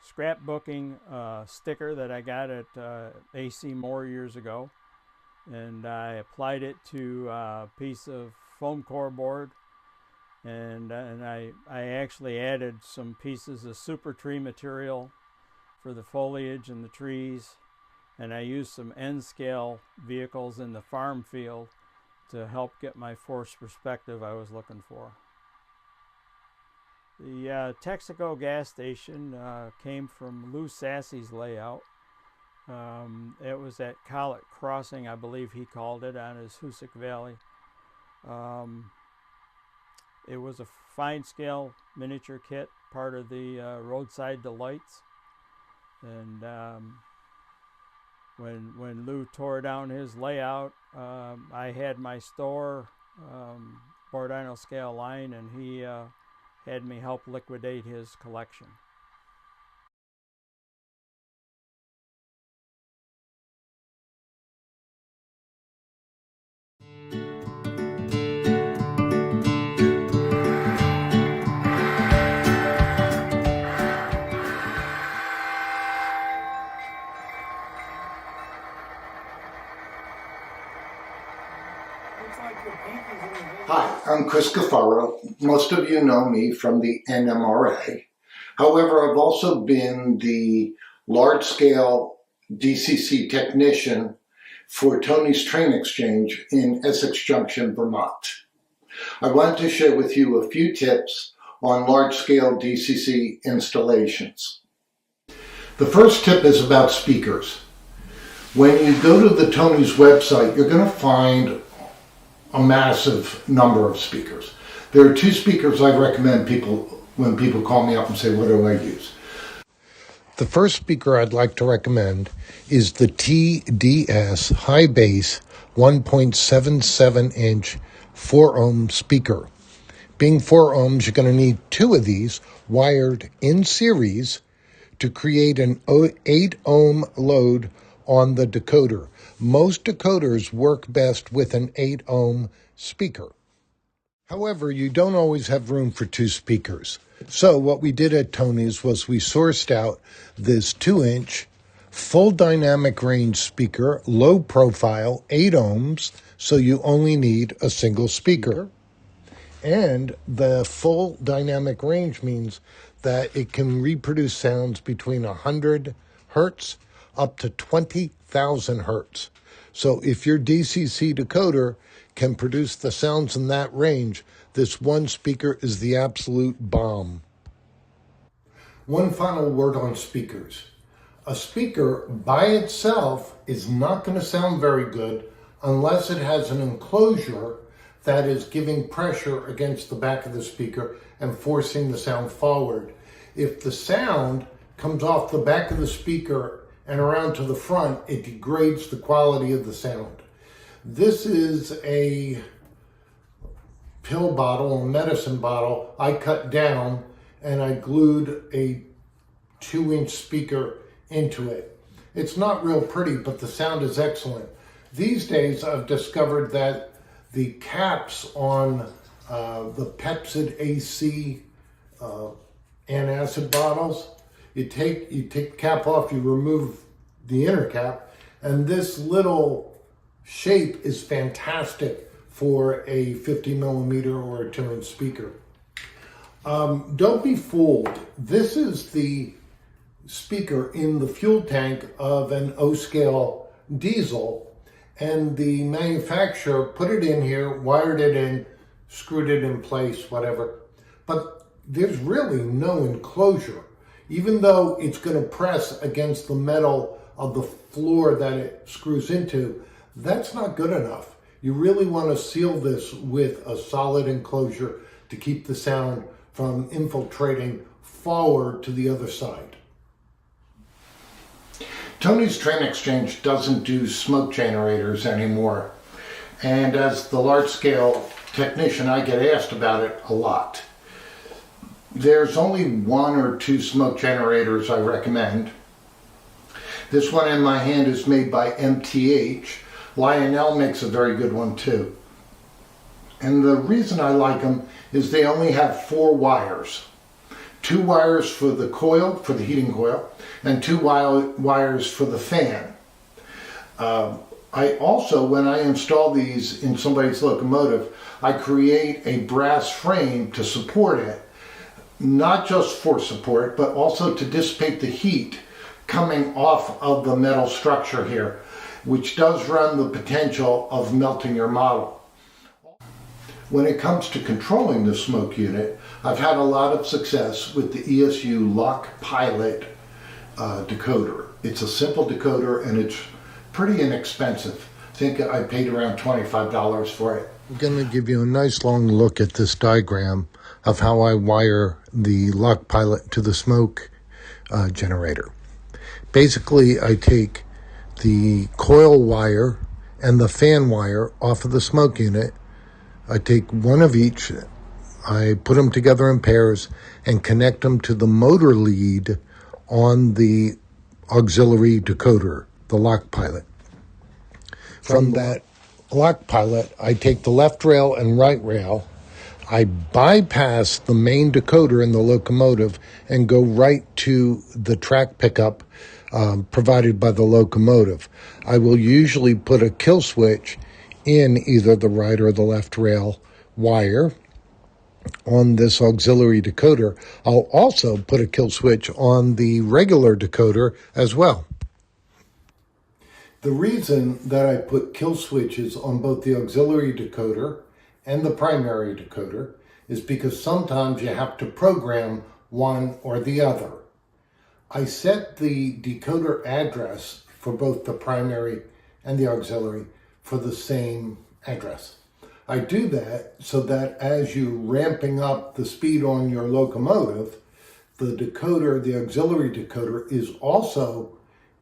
scrapbooking sticker that I got at AC Moore years ago, and I applied it to a piece of foam core board, and I actually added some pieces of super tree material for the foliage and the trees, and I used some N-scale vehicles in the farm field to help get my forced perspective I was looking for. The Texaco gas station came from Lou Sassy's layout. It was at Collett Crossing, I believe he called it, on his Hoosick Valley. It was a fine scale miniature kit, part of the Roadside Delights. And when Lou tore down his layout, I had my store, Bordino Scale Line, and he had me help liquidate his collection. Hi, I'm Chris Gaffaro. Most of you know me from the NMRA. However, I've also been the large-scale DCC technician for Tony's Train Exchange in Essex Junction, Vermont. I want to share with you a few tips on large-scale DCC installations. The first tip is about speakers. When you go to the Tony's website, you're going to find a massive number of speakers. There are two speakers I recommend when people call me up and say, what do I use? The first speaker I'd like to recommend is the TDS High Bass 1.77 inch 4 ohm speaker. Being 4 ohms, you're going to need two of these wired in series to create an 8 ohm load on the decoder. Most decoders work best with an 8 ohm speaker. However, you don't always have room for two speakers. So what we did at Tony's was we sourced out this 2-inch full dynamic range speaker, low profile, 8 ohms, so you only need a single speaker. And the full dynamic range means that it can reproduce sounds between 100 hertz up to 20,000 hertz. So if your DCC decoder can produce the sounds in that range, this one speaker is the absolute bomb. One final word on speakers. A speaker by itself is not going to sound very good unless it has an enclosure that is giving pressure against the back of the speaker and forcing the sound forward. If the sound comes off the back of the speaker and around to the front, it degrades the quality of the sound. This is a pill bottle, a medicine bottle I cut down, and I glued a 2-inch speaker into it. It's not real pretty, but the sound is excellent. These days I've discovered that the caps on the Pepsid AC antacid bottles, you take the cap off, you remove the inner cap, and this little shape is fantastic for a 50 millimeter or a 2-inch speaker. Don't be fooled. This is the speaker in the fuel tank of an O-scale diesel, and the manufacturer put it in here, wired it in, screwed it in place, whatever. But there's really no enclosure. Even though it's going to press against the metal of the floor that it screws into, that's not good enough. You really want to seal this with a solid enclosure to keep the sound from infiltrating forward to the other side. Tony's Train Exchange doesn't do smoke generators anymore. And as the large-scale technician, I get asked about it a lot. There's only 1 or 2 smoke generators I recommend. This one in my hand is made by MTH. Lionel makes a very good one too. And the reason I like them is they only have 4 wires. 2 wires for the coil, for the heating coil, and 2 wires for the fan. I also, when I install these in somebody's locomotive, I create a brass frame to support it, not just for support, but also to dissipate the heat coming off of the metal structure here, which does run the potential of melting your model. When it comes to controlling the smoke unit, I've had a lot of success with the ESU Lock Pilot decoder. It's a simple decoder and it's pretty inexpensive. I think I paid around $25 for it. I'm going to give you a nice long look at this diagram of how I wire the Lock Pilot to the smoke generator. Basically, I take the coil wire and the fan wire off of the smoke unit. I take one of each, I put them together in pairs and connect them to the motor lead on the auxiliary decoder, the Lock Pilot. From that Lock Pilot, I take the left rail and right rail. I bypass the main decoder in the locomotive and go right to the track pickup provided by the locomotive. I will usually put a kill switch in either the right or the left rail wire on this auxiliary decoder. I'll also put a kill switch on the regular decoder as well. The reason that I put kill switches on both the auxiliary decoder and the primary decoder is because sometimes you have to program one or the other. I set the decoder address for both the primary and the auxiliary for the same address. I do that so that as you're ramping up the speed on your locomotive, the decoder, the auxiliary decoder, is also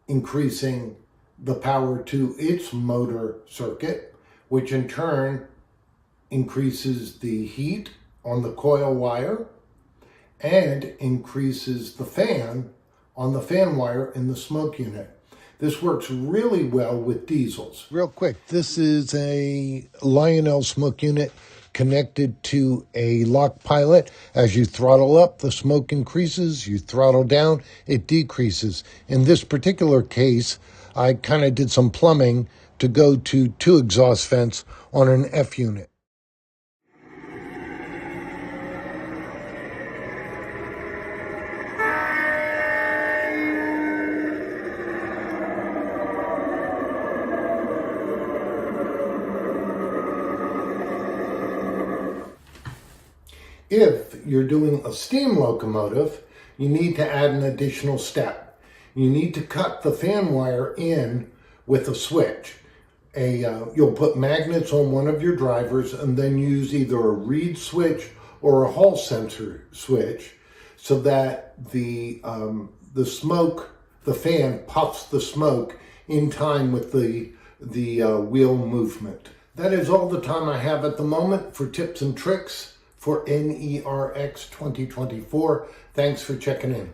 increasing the power to its motor circuit, which in turn increases the heat on the coil wire and increases the fan on the fan wire in the smoke unit. This works really well with diesels. Real quick, this is a Lionel smoke unit connected to a Lock Pilot. As you throttle up, the smoke increases. You throttle down, it decreases. In this particular case, I kind of did some plumbing to go to 2 exhaust vents on an F unit. If you're doing a steam locomotive, you need to add an additional step. you need to cut the fan wire in with a switch. You'll put magnets on one of your drivers and then use either a reed switch or a hall sensor switch so that the smoke, the fan puffs the smoke in time with the wheel movement. That is all the time I have at the moment for tips and tricks for NERx 2024. Thanks for checking in.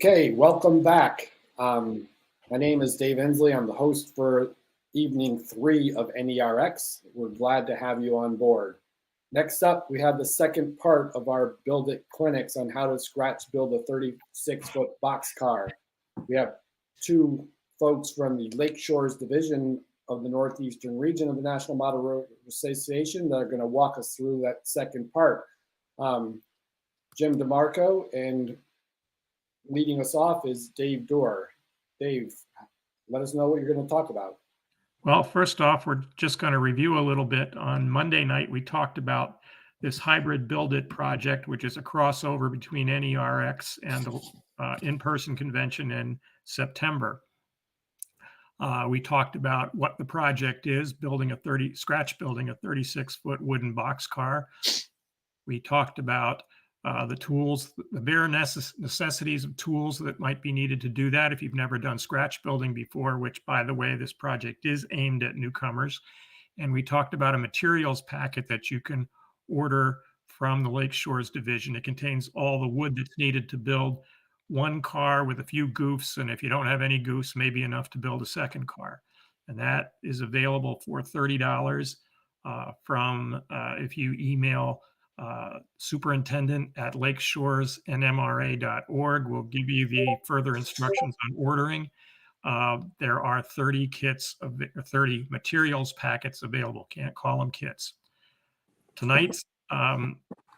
Okay, welcome back. My name is Dave Ensley. I'm the host for evening 3 of NERx. We're glad to have you on board. Next up, we have the second part of our Build It clinics on how to scratch build a 36-foot boxcar. We have 2 folks from the Lake Shores division of the Northeastern region of the National Model Road Association that are going to walk us through that second part. Jim DeMarco, and leading us off is Dave Dorr. Dave, let us know what you're going to talk about. Well, first off, we're just going to review a little bit. On Monday night, we talked about this hybrid Build It project, which is a crossover between NERx and the in-person convention in September. We talked about what the project is, scratch building a 36-foot wooden boxcar. We talked about the tools, the bare necessities of tools that might be needed to do that if you've never done scratch building before, which, by the way, this project is aimed at newcomers. And we talked about a materials packet that you can order from the Lake Shores division. It contains all the wood that's needed to build one car with a few goofs, and if you don't have any goofs, maybe enough to build a second car. And that is available for $30 if you email superintendent at lakeshoresnmra.org. We'll give you the further instructions on ordering. There are 30 materials packets available. Can't call them kits. Tonight's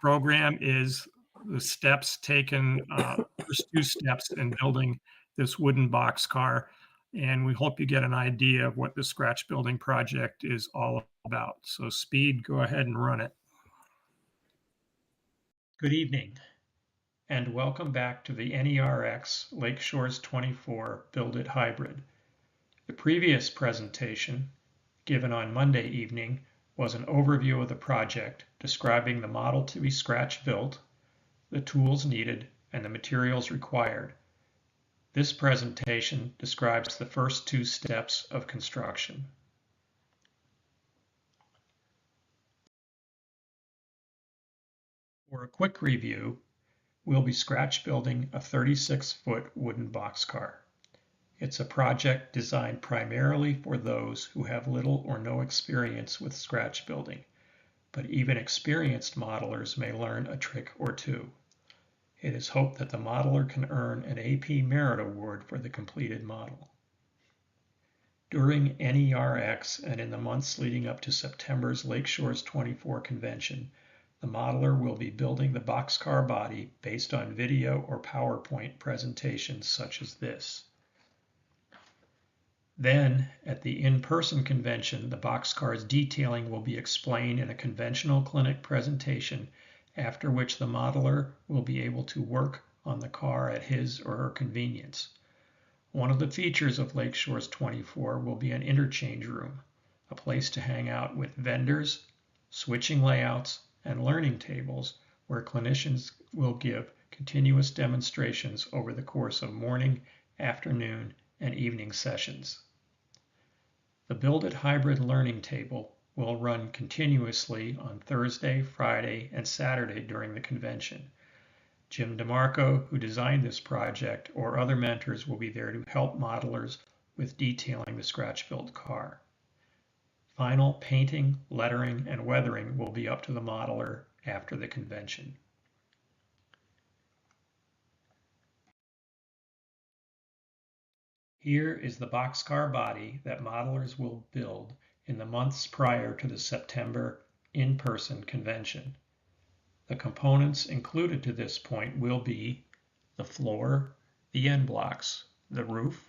program is the steps taken, first 2 steps in building this wooden boxcar. And we hope you get an idea of what the scratch building project is all about. So Speed, go ahead and run it. Good evening, and welcome back to the NERx Lake Shores 24 Build It Hybrid. The previous presentation, given on Monday evening, was an overview of the project describing the model to be scratch built, the tools needed, and the materials required. This presentation describes the first 2 steps of construction. For a quick review, we'll be scratch building a 36-foot wooden boxcar. It's a project designed primarily for those who have little or no experience with scratch building, but even experienced modelers may learn a trick or 2. It is hoped that the modeler can earn an AP Merit Award for the completed model. During NERx and in the months leading up to September's Lake Shores 24 convention, the modeler will be building the boxcar body based on video or PowerPoint presentations such as this. Then, at the in-person convention, the boxcar's detailing will be explained in a conventional clinic presentation, after which the modeler will be able to work on the car at his or her convenience. One of the features of Lake Shores 24 will be an interchange room, a place to hang out with vendors, switching layouts, and learning tables where clinicians will give continuous demonstrations over the course of morning, afternoon, and evening sessions. The Build It Hybrid Learning Table will run continuously on Thursday, Friday, and Saturday during the convention. Jim DeMarco, who designed this project, or other mentors will be there to help modelers with detailing the scratch-built car. Final painting, lettering, and weathering will be up to the modeler after the convention. Here is the boxcar body that modelers will build in the months prior to the September in-person convention. The components included to this point will be the floor, the end blocks, the roof,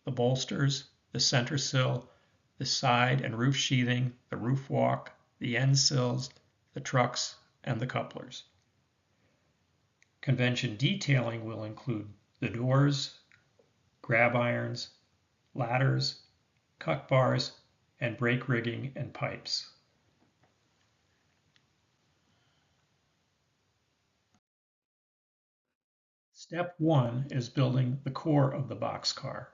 the bolsters, the center sill, the side and roof sheathing, the roof walk, the end sills, the trucks, and the couplers. Convention detailing will include the doors, grab irons, ladders, cut bars, and brake rigging and pipes. Step 1 is building the core of the boxcar.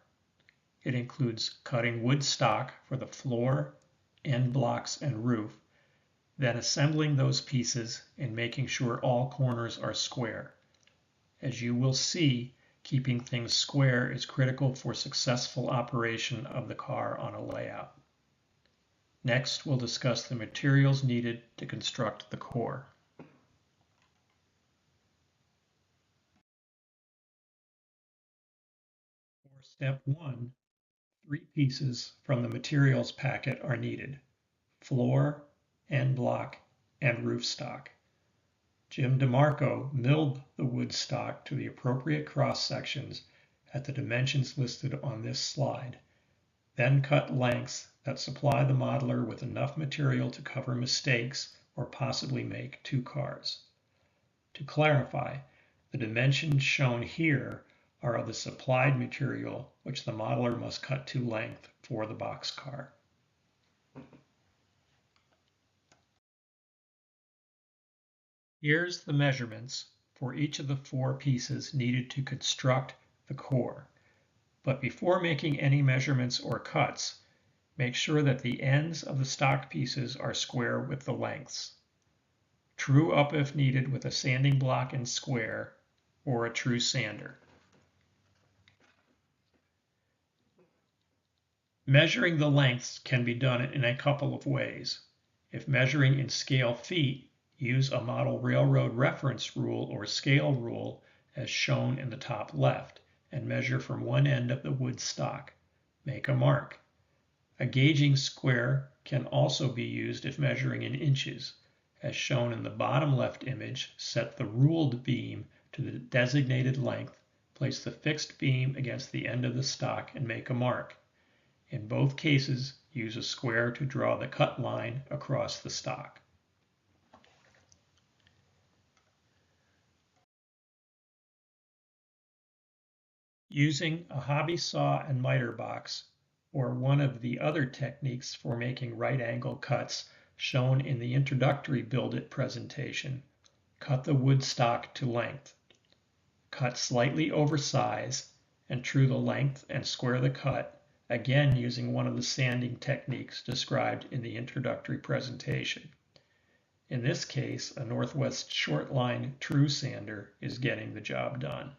It includes cutting wood stock for the floor, end blocks, and roof, then assembling those pieces and making sure all corners are square. As you will see, Keeping things square is critical for successful operation of the car on a layout. Next, we'll discuss the materials needed to construct the core. For step 1, 3 pieces from the materials packet are needed: floor, end block, and roof stock. Jim DeMarco milled the wood stock to the appropriate cross sections at the dimensions listed on this slide, then cut lengths that supply the modeler with enough material to cover mistakes or possibly make 2 cars. To clarify, the dimensions shown here are of the supplied material which the modeler must cut to length for the boxcar. Here's the measurements for each of the 4 pieces needed to construct the core. But before making any measurements or cuts, make sure that the ends of the stock pieces are square with the lengths. True up if needed with a sanding block and square, or a true sander. Measuring the lengths can be done in a couple of ways. If measuring in scale feet, use a model railroad reference rule or scale rule as shown in the top left and measure from one end of the wood stock. Make a mark. A gauging square can also be used if measuring in inches. As shown in the bottom left image, set the ruled beam to the designated length, place the fixed beam against the end of the stock and make a mark. In both cases, use a square to draw the cut line across the stock. Using a hobby saw and miter box, or one of the other techniques for making right angle cuts shown in the introductory Build It presentation, cut the wood stock to length. Cut slightly over size and true the length and square the cut, again using one of the sanding techniques described in the introductory presentation. In this case, a Northwest Shortline True Sander is getting the job done.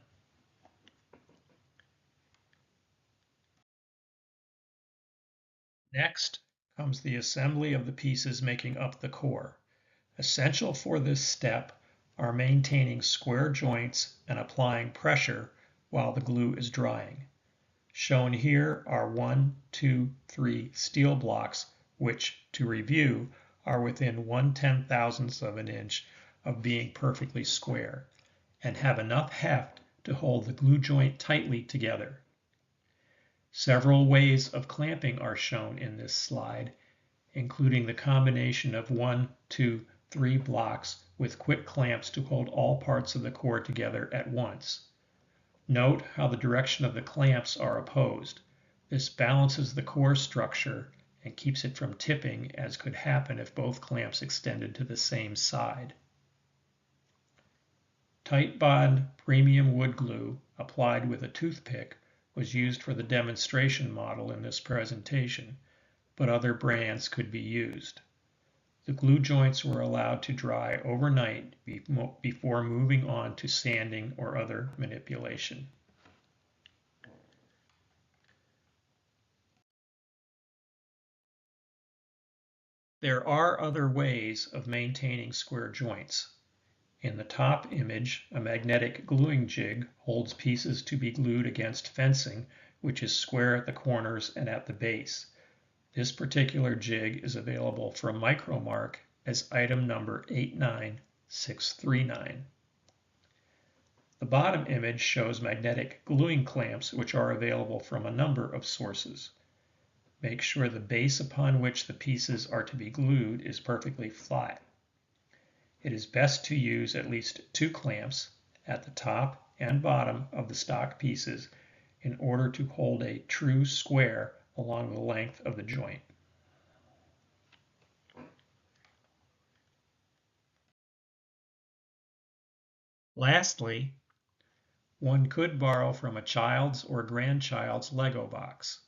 Next comes the assembly of the pieces making up the core. Essential for this step are maintaining square joints and applying pressure while the glue is drying. Shown here are 1, 2, 3 steel blocks which, to review, are within 1/10,000th of an inch of being perfectly square and have enough heft to hold the glue joint tightly together. Several ways of clamping are shown in this slide, including the combination of 1, 2, 3 blocks with quick clamps to hold all parts of the core together at once. Note how the direction of the clamps are opposed. This balances the core structure and keeps it from tipping, as could happen if both clamps extended to the same side. Tight bond premium wood glue applied with a toothpick was used for the demonstration model in this presentation, but other brands could be used. The glue joints were allowed to dry overnight before moving on to sanding or other manipulation. There are other ways of maintaining square joints. In the top image, a magnetic gluing jig holds pieces to be glued against fencing, which is square at the corners and at the base. This particular jig is available from Micromark as item number 89639. The bottom image shows magnetic gluing clamps, which are available from a number of sources. Make sure the base upon which the pieces are to be glued is perfectly flat. It is best to use at least 2 clamps at the top and bottom of the stock pieces in order to hold a true square along the length of the joint. Lastly, one could borrow from a child's or grandchild's Lego box.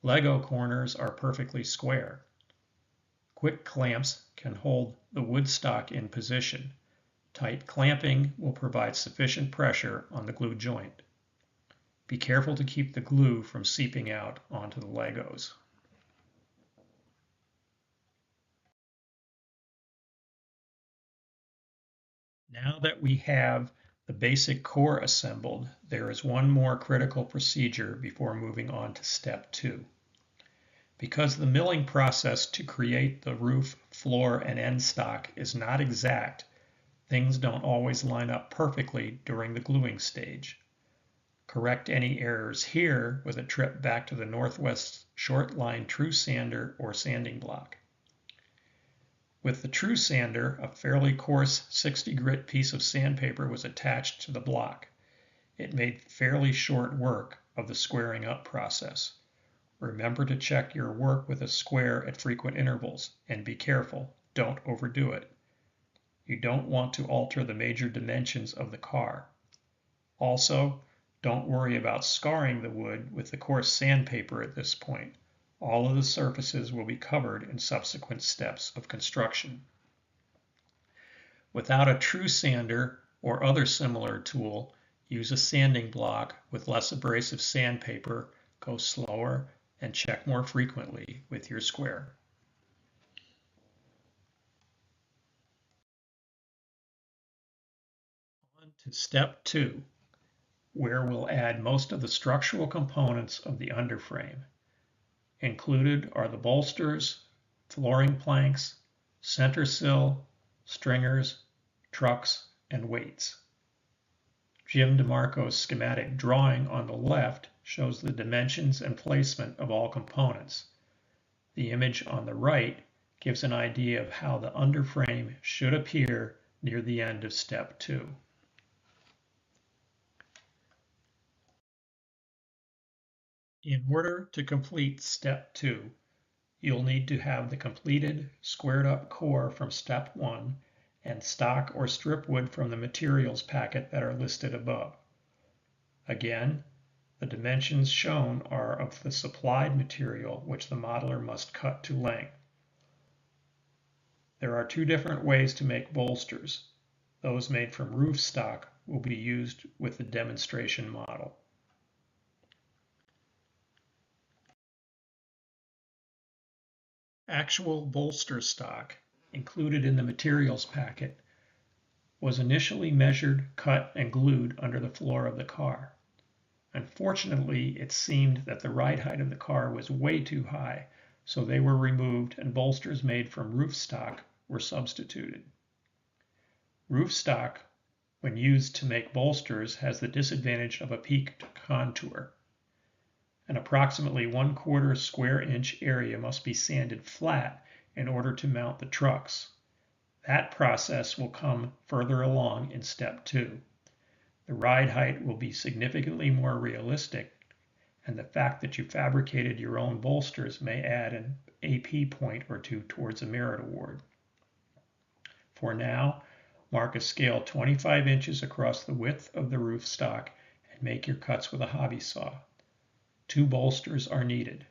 Lego corners are perfectly square. Quick clamps can hold the wood stock in position. Tight clamping will provide sufficient pressure on the glue joint. Be careful to keep the glue from seeping out onto the Legos. Now that we have the basic core assembled, there is one more critical procedure before moving on to step 2. Because the milling process to create the roof, floor, and end stock is not exact, things don't always line up perfectly during the gluing stage. Correct any errors here with a trip back to the Northwest Short Line True Sander or sanding block. With the True Sander, a fairly coarse 60 grit piece of sandpaper was attached to the block. It made fairly short work of the squaring up process. Remember to check your work with a square at frequent intervals, and be careful, don't overdo it. You don't want to alter the major dimensions of the car. Also, don't worry about scarring the wood with the coarse sandpaper at this point. All of the surfaces will be covered in subsequent steps of construction. Without a True Sander or other similar tool, use a sanding block with less abrasive sandpaper, go slower, and check more frequently with your square. On to step 2, where we'll add most of the structural components of the underframe. Included are the bolsters, flooring planks, center sill, stringers, trucks, and weights. Jim DeMarco's schematic drawing on the left shows the dimensions and placement of all components. The image on the right gives an idea of how the underframe should appear near the end of step 2. In order to complete step 2, you'll need to have the completed squared up core from step 1 and stock or strip wood from the materials packet that are listed above. Again, the dimensions shown are of the supplied material which the modeler must cut to length. There are 2 different ways to make bolsters. Those made from roof stock will be used with the demonstration model. Actual bolster stock, included in the materials packet, was initially measured, cut, and glued under the floor of the car. Unfortunately, it seemed that the ride height of the car was way too high, so they were removed and bolsters made from roof stock were substituted. Roof stock, when used to make bolsters, has the disadvantage of a peaked contour. An approximately 1/4 square inch area must be sanded flat in order to mount the trucks. That process will come further along in step 2. The ride height will be significantly more realistic, and the fact that you fabricated your own bolsters may add an AP point or 2 towards a merit award. For now, mark a scale 25 inches across the width of the roof stock and make your cuts with a hobby saw. 2 bolsters are needed.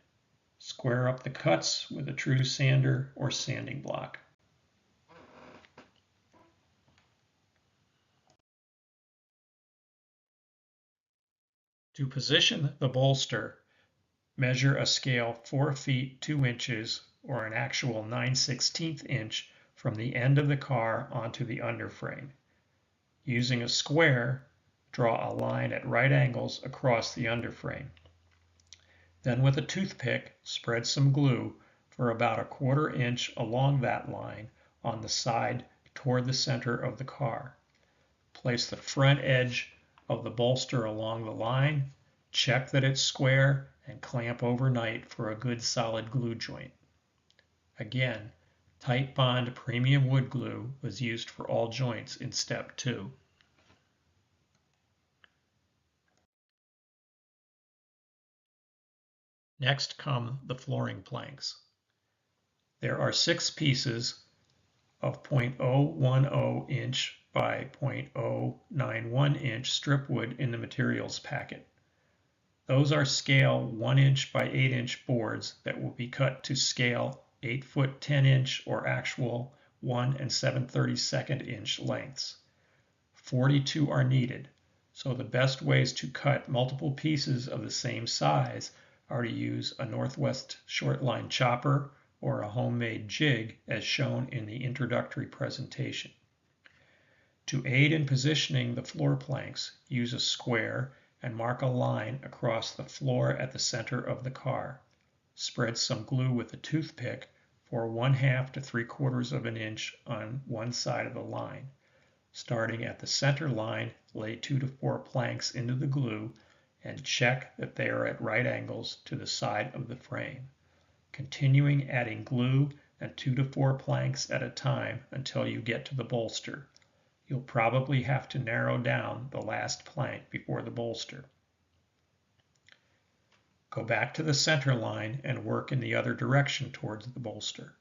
Square up the cuts with a True Sander or sanding block. To position the bolster, measure a scale 4 feet 2 inches or an actual 9/16 inch from the end of the car onto the underframe. Using a square, draw a line at right angles across the underframe. Then with a toothpick, spread some glue for about 1/4 inch along that line on the side toward the center of the car. Place the front edge of the bolster along the line, check that it's square, and clamp overnight for a good solid glue joint. Again, Tight Bond premium wood glue was used for all joints in step 2. Next come the flooring planks. There are 6 pieces of 0.010 inch by 0.091 inch strip wood in the materials packet. Those are scale 1 inch by 8 inch boards that will be cut to scale 8 foot 10 inch or actual 1 7/32 inch lengths. 42 are needed, so the best ways to cut multiple pieces of the same size are to use a Northwest short-line chopper or a homemade jig as shown in the introductory presentation. To aid in positioning the floor planks, use a square and mark a line across the floor at the center of the car. Spread some glue with a toothpick for 1/2 to 3/4 of an inch on one side of the line. Starting at the center line, lay 2 to 4 planks into the glue and check that they are at right angles to the side of the frame. Continuing adding glue and 2 to 4 planks at a time until you get to the bolster. You'll probably have to narrow down the last plank before the bolster. Go back to the center line and work in the other direction towards the bolster.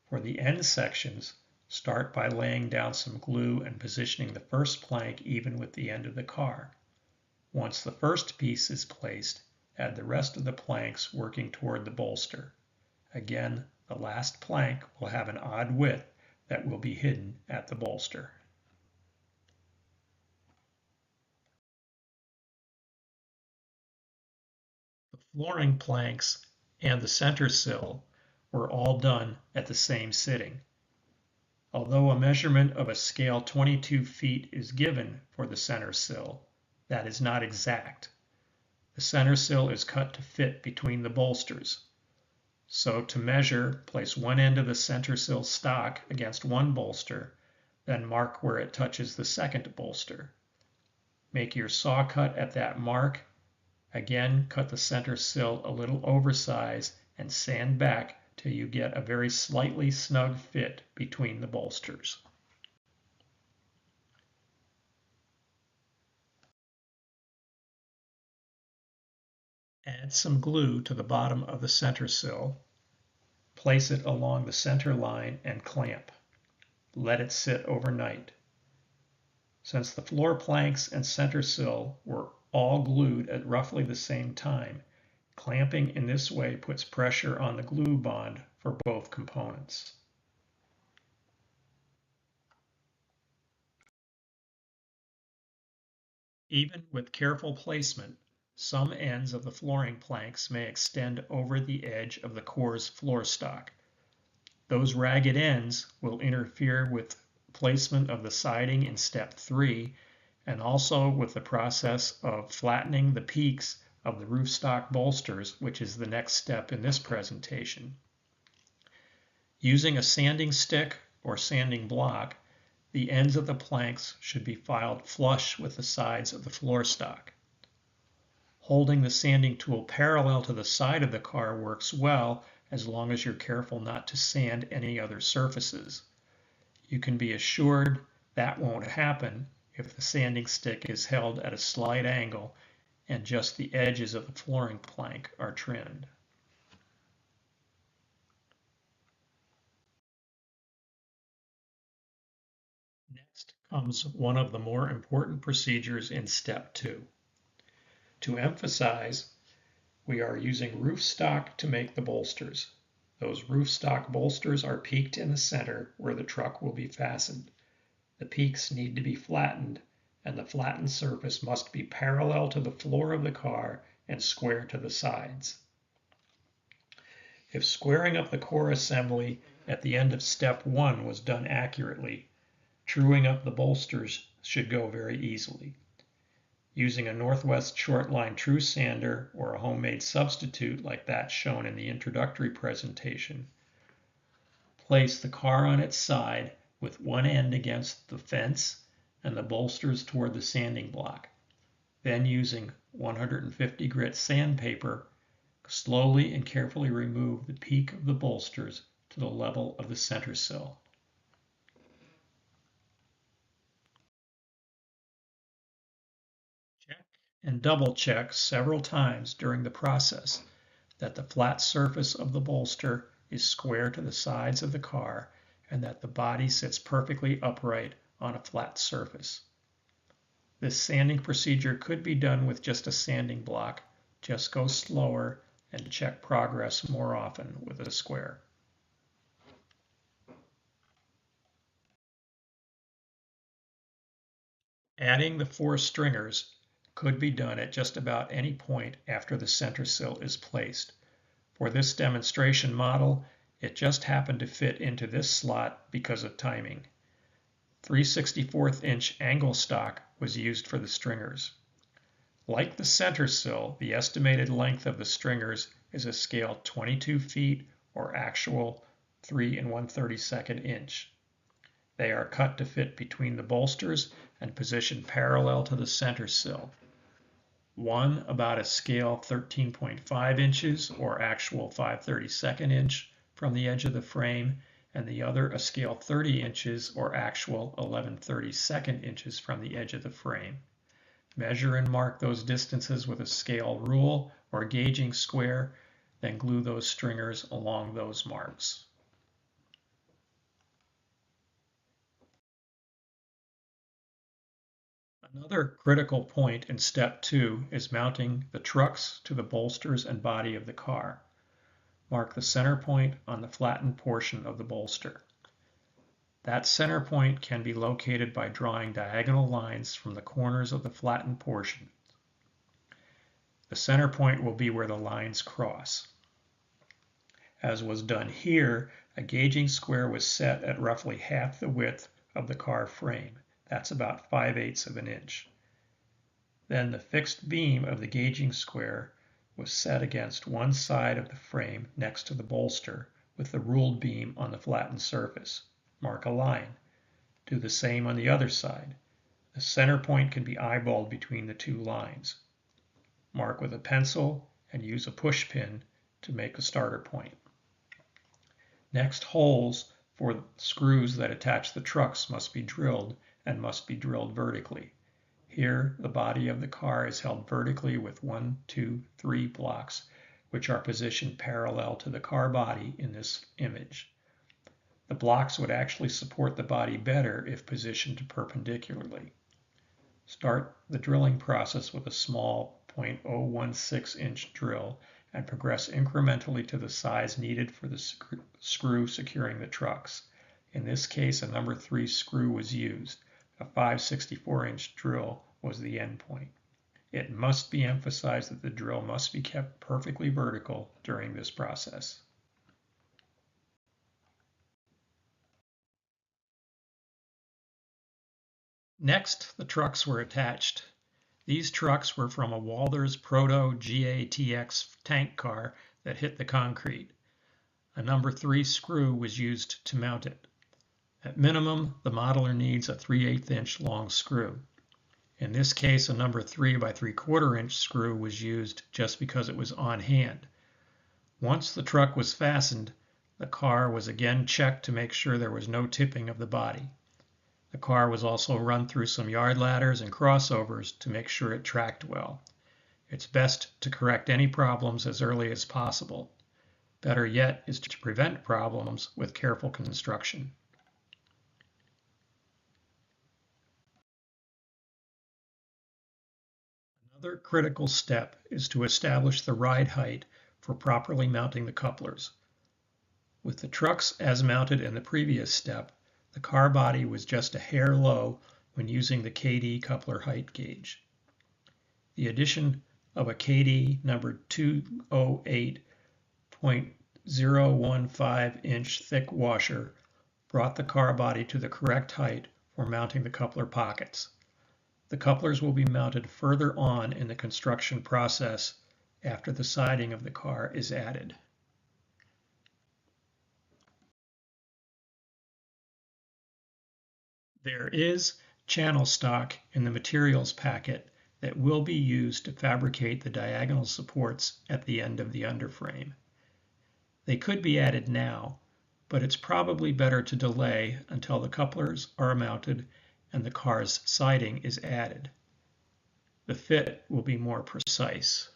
For the end sections, start by laying down some glue and positioning the first plank even with the end of the car. Once the first piece is placed, add the rest of the planks working toward the bolster. Again, the last plank will have an odd width that will be hidden at the bolster. The flooring planks and the center sill were all done at the same sitting. Although a measurement of a scale 22 feet is given for the center sill, that is not exact. The center sill is cut to fit between the bolsters. So to measure, place one end of the center sill stock against one bolster, then mark where it touches the second bolster. Make your saw cut at that mark. Again, cut the center sill a little oversized and sand back till you get a very slightly snug fit between the bolsters. Add some glue to the bottom of the center sill. Place it along the center line and clamp. Let it sit overnight. Since the floor planks and center sill were all glued at roughly the same time, clamping in this way puts pressure on the glue bond for both components. Even with careful placement, some ends of the flooring planks may extend over the edge of the core's floor stock. Those ragged ends will interfere with placement of the siding in step 3 and also with the process of flattening the peaks of the roof stock bolsters, which is the next step in this presentation. Using a sanding stick or sanding block, the ends of the planks should be filed flush with the sides of the floor stock. Holding the sanding tool parallel to the side of the car works well as long as you're careful not to sand any other surfaces. You can be assured that won't happen if the sanding stick is held at a slight angle and just the edges of the flooring plank are trimmed. Next comes one of the more important procedures in step 2. To emphasize, we are using roof stock to make the bolsters. Those roof stock bolsters are peaked in the center where the truck will be fastened. The peaks need to be flattened, and the flattened surface must be parallel to the floor of the car and square to the sides. If squaring up the core assembly at the end of step 1 was done accurately, truing up the bolsters should go very easily. Using a Northwest short-line true sander or a homemade substitute like that shown in the introductory presentation, place the car on its side with one end against the fence and the bolsters toward the sanding block. Then using 150 grit sandpaper, slowly and carefully remove the peak of the bolsters to the level of the center sill. Check and double check several times during the process that the flat surface of the bolster is square to the sides of the car and that the body sits perfectly upright on a flat surface. This sanding procedure could be done with just a sanding block. Just go slower and check progress more often with a square. Adding the 4 stringers could be done at just about any point after the center sill is placed. For this demonstration model, it just happened to fit into this slot because of timing. 3/64 inch angle stock was used for the stringers. Like the center sill, the estimated length of the stringers is a scale 22 feet or actual 3 1/32 inch. They are cut to fit between the bolsters and positioned parallel to the center sill. One about a scale 13.5 inches or actual 5/32 inch from the edge of the frame, and the other a scale 30 inches or actual 11/32 inches from the edge of the frame. Measure and mark those distances with a scale rule or gauging square, then glue those stringers along those marks. Another critical point in step 2 is mounting the trucks to the bolsters and body of the car. Mark the center point on the flattened portion of the bolster. That center point can be located by drawing diagonal lines from the corners of the flattened portion. The center point will be where the lines cross. As was done here, a gauging square was set at roughly half the width of the car frame. That's about 5/8 of an inch. Then the fixed beam of the gauging square was set against one side of the frame next to the bolster with the ruled beam on the flattened surface. Mark a line. Do the same on the other side. The center point can be eyeballed between the 2 lines. Mark with a pencil and use a push pin to make a starter point. Next, holes for screws that attach the trucks must be drilled and must be drilled vertically. Here, the body of the car is held vertically with 1, 2, 3 blocks, which are positioned parallel to the car body in this image. The blocks would actually support the body better if positioned perpendicularly. Start the drilling process with a small 0.016 inch drill and progress incrementally to the size needed for the screw securing the trucks. In this case, a number 3 screw was used. A 5/64 inch drill was the end point. It must be emphasized that the drill must be kept perfectly vertical during this process. Next, the trucks were attached. These trucks were from a Walthers Proto GATX tank car that hit the concrete. A number 3 screw was used to mount it. At minimum, the modeler needs a 3/8 inch long screw. In this case, a number 3 by 3/4 inch screw was used just because it was on hand. Once the truck was fastened, the car was again checked to make sure there was no tipping of the body. The car was also run through some yard ladders and crossovers to make sure it tracked well. It's best to correct any problems as early as possible. Better yet is to prevent problems with careful construction. Another critical step is to establish the ride height for properly mounting the couplers. With the trucks as mounted in the previous step, the car body was just a hair low when using the KD coupler height gauge. The addition of a KD number 208.015 inch thick washer brought the car body to the correct height for mounting the coupler pockets. The couplers will be mounted further on in the construction process after the siding of the car is added. There is channel stock in the materials packet that will be used to fabricate the diagonal supports at the end of the underframe. They could be added now, but it's probably better to delay until the couplers are mounted and the car's siding is added. The fit will be more precise.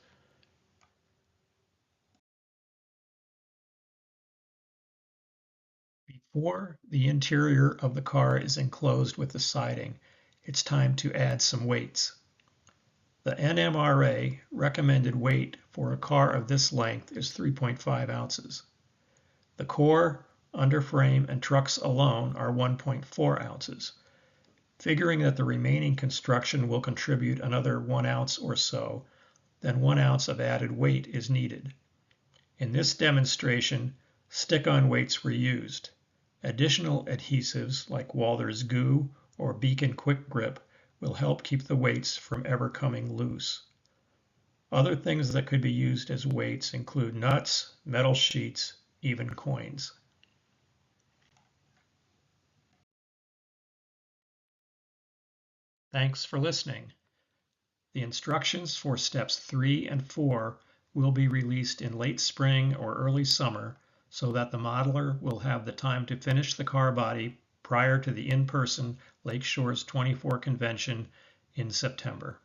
Before the interior of the car is enclosed with the siding, it's time to add some weights. The NMRA recommended weight for a car of this length is 3.5 ounces. The core, underframe, and trucks alone are 1.4 ounces. Figuring that the remaining construction will contribute another 1 ounce or so, then 1 ounce of added weight is needed. In this demonstration, stick-on weights were used. Additional adhesives like Walther's Goo or Beacon Quick Grip will help keep the weights from ever coming loose. Other things that could be used as weights include nuts, metal sheets, even coins. Thanks for listening. The instructions for steps 3 and 4 will be released in late spring or early summer so that the modeler will have the time to finish the car body prior to the in-person Lake Shores 24 convention in September.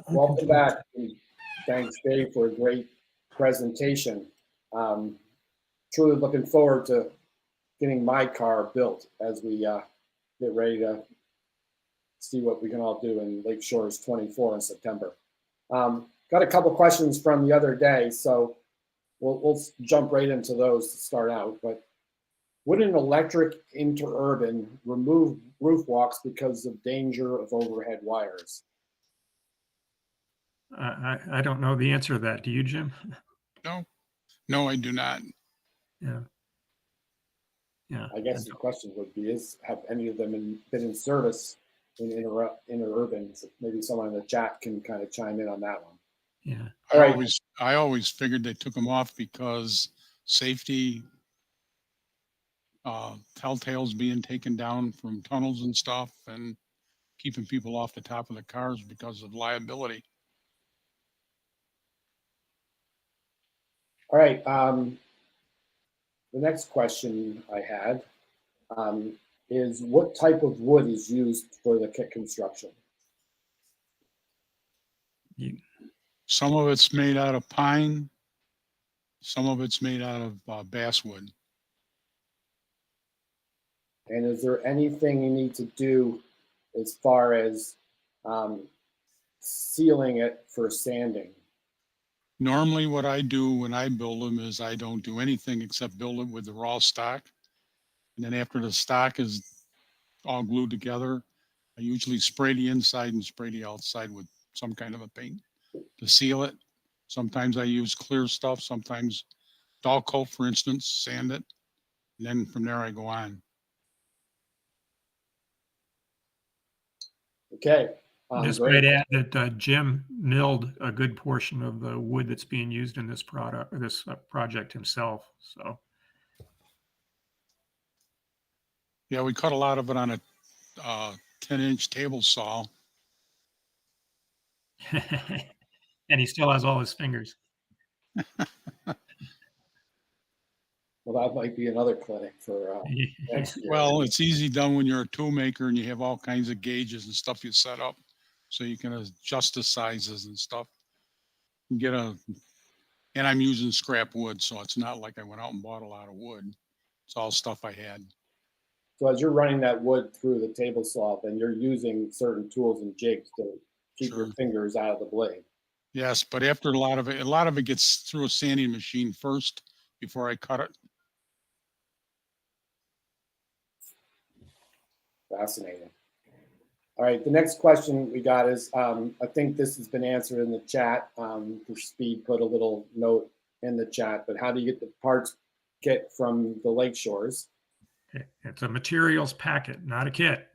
Welcome back. Thanks, Dave, for a great presentation. Truly looking forward to getting my car built as we get ready to see what we can all do in Lake Shores 24 in September. Got a couple questions from the other day, so we'll jump right into those to start out. But would an electric interurban remove roof walks because of danger of overhead wires? I don't know the answer to that. Do you, Jim? No, I do not. Yeah. I guess the question would be: have any of them been in service in interurban? So maybe someone in the chat can kind of chime in on that one. Yeah. All right. I always figured they took them off because safety, telltales being taken down from tunnels and stuff, and keeping people off the top of the cars because of liability. All right. The next question I had is: what type of wood is used for the kit construction? Some of it's made out of pine. Some of it's made out of basswood. And is there anything you need to do as far as sealing it for sanding? Normally what I do when I build them is I don't do anything except build it with the raw stock. And then after the stock is all glued together, I usually spray the inside and spray the outside with some kind of a paint to seal it. Sometimes I use clear stuff, sometimes dull coat, for instance, sand it. And then from there I go on. Okay. Just great. might add that Jim milled a good portion of the wood that's being used in this project himself. So yeah, we cut a lot of it on a 10-inch table saw. And he still has all his fingers. Well, that might be another clinic for next year. Well, it's easy done when you're a tool maker and you have all kinds of gauges and stuff you set up, so you can adjust the sizes and stuff. And and I'm using scrap wood, so it's not like I went out and bought a lot of wood. It's all stuff I had. So as you're running that wood through the table saw, then you're using certain tools and jigs to keep your fingers out of the blade. Yes, but after a lot of it gets through a sanding machine first before I cut it. Fascinating. All right, the next question we got is, I think this has been answered in the chat. For Speed put a little note in the chat, but how do you get the parts kit from the Lake Shores? It's a materials packet, not a kit.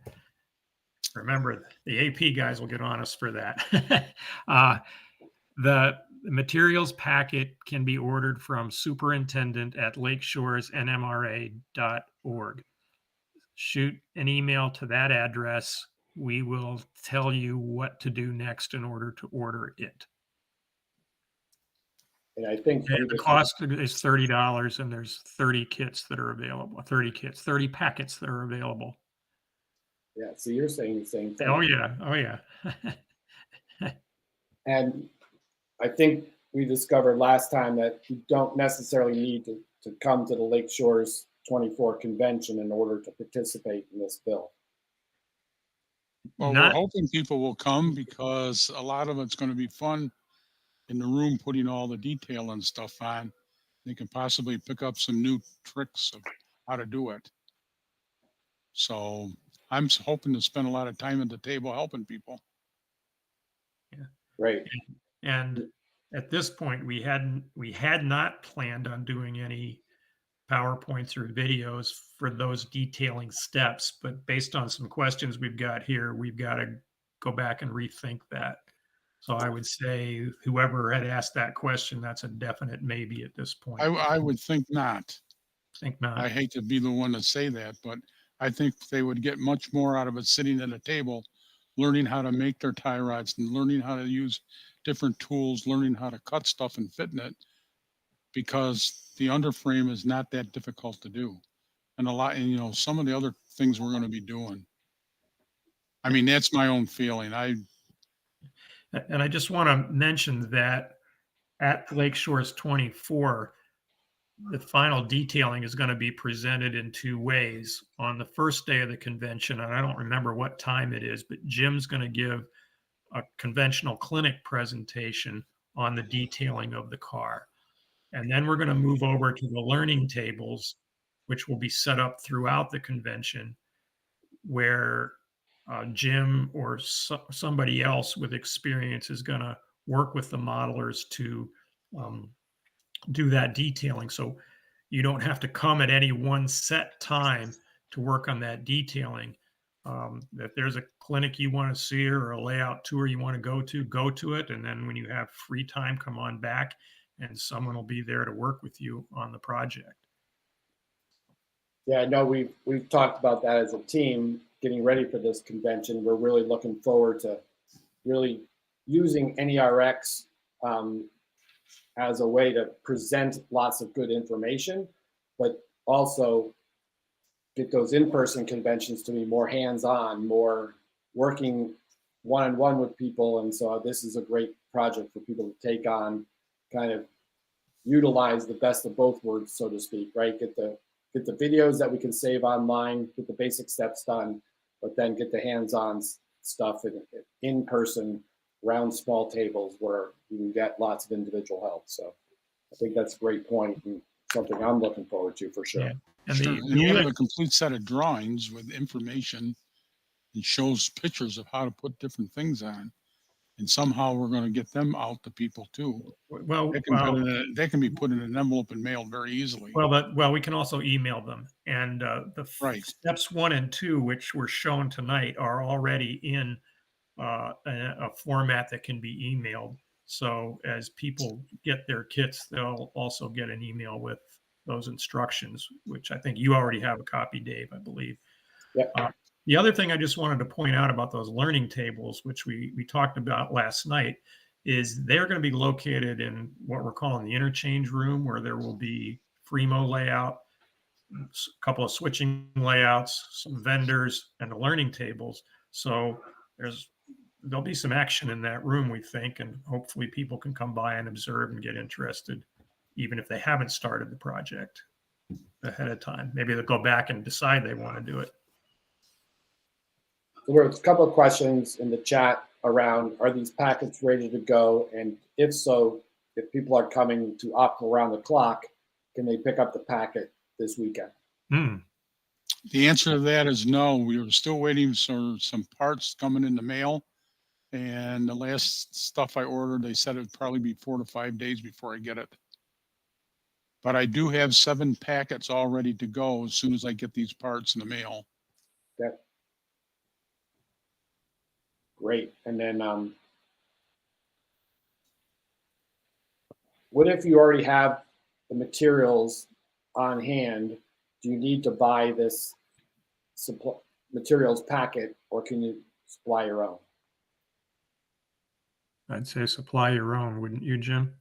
Remember, the AP guys will get on us for that. The materials packet can be ordered from superintendent at lakeshoresnmra.org. Shoot an email to that address. We will tell you what to do next in order to order it. And I think the cost is $30, and there's 30 kits that are available. 30 packets that are available. Yeah, so you're saying the same thing. Oh yeah. And I think we discovered last time that you don't necessarily need to come to the Lake Shores 24 convention in order to participate in this bill. Well, we're hoping people will come because a lot of it's going to be fun in the room, putting all the detail and stuff on. They can possibly pick up some new tricks of how to do it. So I'm hoping to spend a lot of time at the table helping people. Great. And at this point, we had not planned on doing any PowerPoints or videos for those detailing steps, but based on some questions we've got here, we've got to go back and rethink that. So I would say whoever had asked that question, that's a definite maybe at this point. I would think not. Think not. I hate to be the one to say that, but I think they would get much more out of it sitting at a table, learning how to make their tie rods and learning how to use different tools, learning how to cut stuff and fit in it, because the underframe is not that difficult to do. And you know, some of the other things we're going to be doing. I mean, that's my own feeling. And I just want to mention that at Lake Shores 24, the final detailing is going to be presented in two ways. On the first day of the convention, and I don't remember what time it is, but Jim's going to give a conventional clinic presentation on the detailing of the car. And then we're going to move over to the learning tables, which will be set up throughout the convention, where Jim or somebody else with experience is going to work with the modelers to do that detailing. So you don't have to come at any one set time to work on that detailing. If there's a clinic you want to see or a layout tour you want to go to it. And then when you have free time, come on back and someone will be there to work with you on the project. Yeah, I know we've talked about that as a team getting ready for this convention. We're really looking forward to really using NERx as a way to present lots of good information, but also get those in-person conventions to be more hands-on, more working one-on-one with people. And so this is a great project for people to take on, kind of utilize the best of both worlds, so to speak, right? Get the videos that we can save online, get the basic steps done, but then get the hands-on stuff in person, around small tables where you can get lots of individual help. So I think that's a great point and something I'm looking forward to for sure. Yeah. And sure. And you have a complete set of drawings with information and shows pictures of how to put different things on. And somehow we're going to get them out to people too. Well, they can be put in an envelope and mailed very easily. Well, we can also email them. And the steps 1 and 2, which were shown tonight, are already in a format that can be emailed. So as people get their kits, they'll also get an email with those instructions, which I think you already have a copy, Dave, I believe. Yeah. The other thing I just wanted to point out about those learning tables, which we talked about last night, is they're going to be located in what we're calling the interchange room, where there will be Fremo layout, a couple of switching layouts, some vendors, and the learning tables. So there'll be some action in that room, we think, and hopefully people can come by and observe and get interested, even if they haven't started the project ahead of time. Maybe they'll go back and decide they want to do it. So there was a couple of questions in the chat around, are these packets ready to go? And if so, if people are coming to opt around the clock, can they pick up the packet this weekend? The answer to that is no. We are still waiting for some parts coming in the mail. And the last stuff I ordered, they said it'd probably be 4 to 5 days before I get it. But I do have 7 packets all ready to go as soon as I get these parts in the mail. Okay. Great. And then what if you already have the materials on hand? Do you need to buy this materials packet, or can you supply your own? I'd say supply your own, wouldn't you, Jim?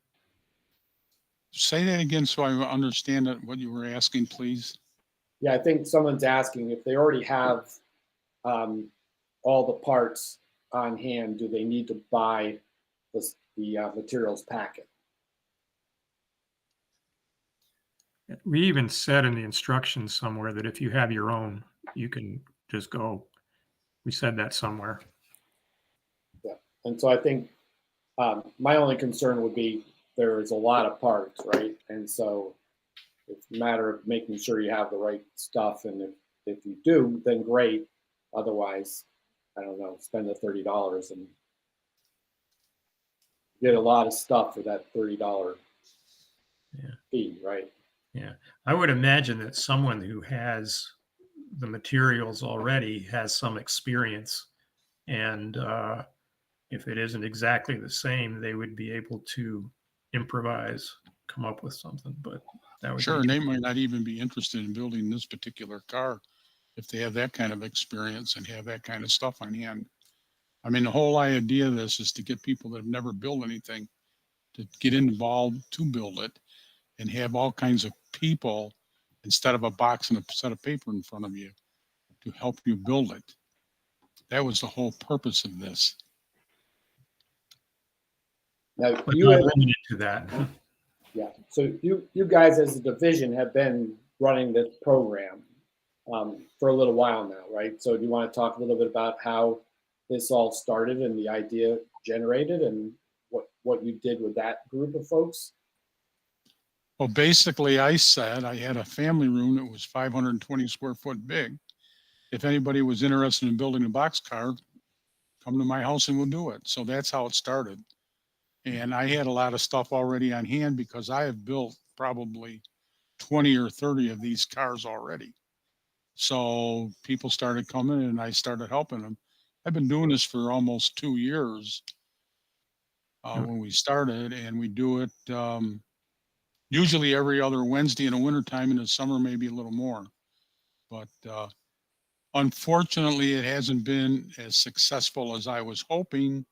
Say that again so I understand what you were asking, please. Yeah, I think someone's asking if they already have all the parts on hand, do they need to buy the materials packet? We even said in the instructions somewhere that if you have your own, you can just go We said that somewhere. Yeah. And so I think my only concern would be there's a lot of parts, right? And so it's a matter of making sure you have the right stuff. And if you do, then great. Otherwise, I don't know, spend the $30 and get a lot of stuff for that $30 fee, right? Yeah. I would imagine that someone who has the materials already has some experience, and if it isn't exactly the same, they would be able to improvise, come up with something. But that would Sure, be and they might not even be interested in building this particular car if they have that kind of experience and have that kind of stuff on hand. I mean, the whole idea of this is to get people that have never built anything to get involved to build it and have all kinds of people instead of a box and a set of paper in front of you to help you build it. That was the whole purpose of this. Now, but not limited to that. yeah. So you guys as a division have been running this program for a little while now, right? So do you want to talk a little bit about how this all started and the idea generated and what you did with that group of folks? Well, basically, I said I had a family room that was 520 square foot big. If anybody was interested in building a boxcar, come to my house and we'll do it. So that's how it started. And I had a lot of stuff already on hand because I have built probably 20 or 30 of these cars already. So people started coming and I started helping them. I've been doing this for almost 2 years when we started, and we do it usually every other Wednesday in the wintertime. In the summer, maybe a little more. But unfortunately, it hasn't been as successful as I was hoping.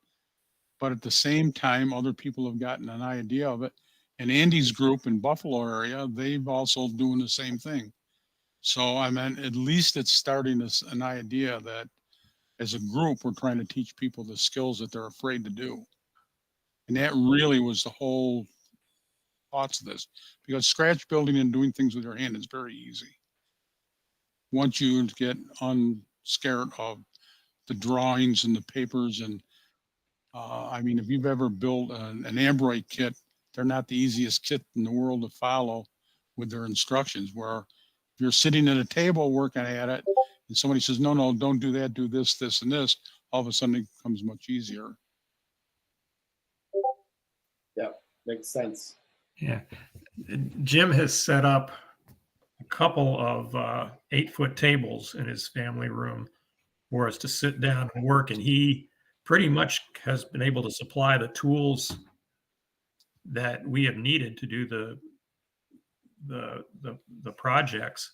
But at the same time, other people have gotten an idea of it. And Andy's group in Buffalo area, they've also doing the same thing. So I mean, at least it's starting an idea that as a group, we're trying to teach people the skills that they're afraid to do. And that really was the whole thoughts of this, because scratch building and doing things with your hand is very easy. Once you get unscared of the drawings and the papers, and I mean, if you've ever built an Ambroid kit, they're not the easiest kit in the world to follow with their instructions. Where if you're sitting at a table working at it, and somebody says, "No, no, don't do that. Do this, this, and this," all of a sudden it becomes much easier. Yeah, makes sense. Yeah. Jim has set up a couple of 8-foot tables in his family room for us to sit down and work. And he pretty much has been able to supply the tools that we have needed to do the projects.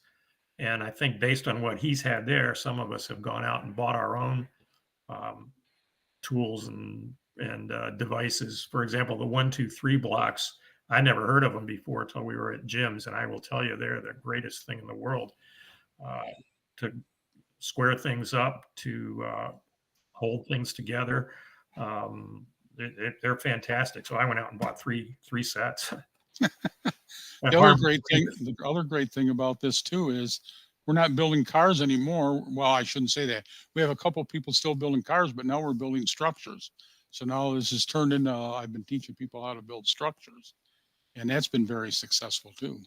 And I think based on what he's had there, some of us have gone out and bought our own tools and devices. For example, the 1, 2, 3 blocks, I never heard of them before until we were at Jim's, and I will tell you they're the greatest thing in the world to square things up, to hold things together. They're fantastic. So I went out and bought three sets. The other great thing about this too is we're not building cars anymore. Well, I shouldn't say that. We have a couple of people still building cars, but now we're building structures. So now this has turned into, I've been teaching people how to build structures, and that's been very successful too.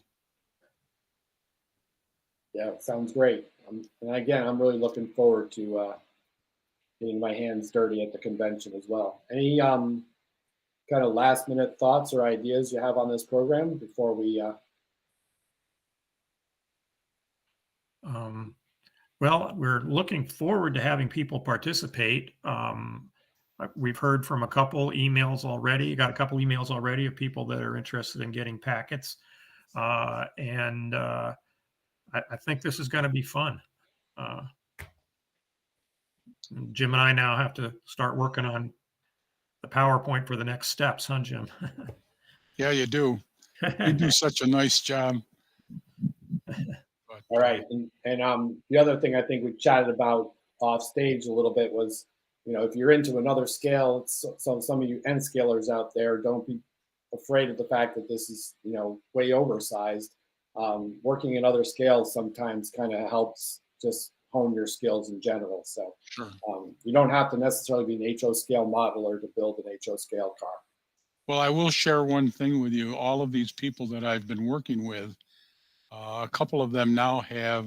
Yeah, sounds great. And again, I'm really looking forward to getting my hands dirty at the convention as well. Any kind of last minute thoughts or ideas you have on this program before we well, we're looking forward to having people participate. We've heard from a couple emails already, got a couple emails already of people that are interested in getting packets. And I think this is going to be fun. Jim and I now have to start working on the PowerPoint for the next steps, huh, Jim? Yeah, you do. You do such a nice job. But, all right. And the other thing I think we chatted about off stage a little bit was, you know, if you're into another scale, so some of you N scalers out there, don't be afraid of the fact that this is, you know, way oversized. Working in other scales sometimes kind of helps just hone your skills in general. So Sure. you don't have to necessarily be an HO scale modeler to build an HO scale car. Well, I will share one thing with you. All of these people that I've been working with, a couple of them now have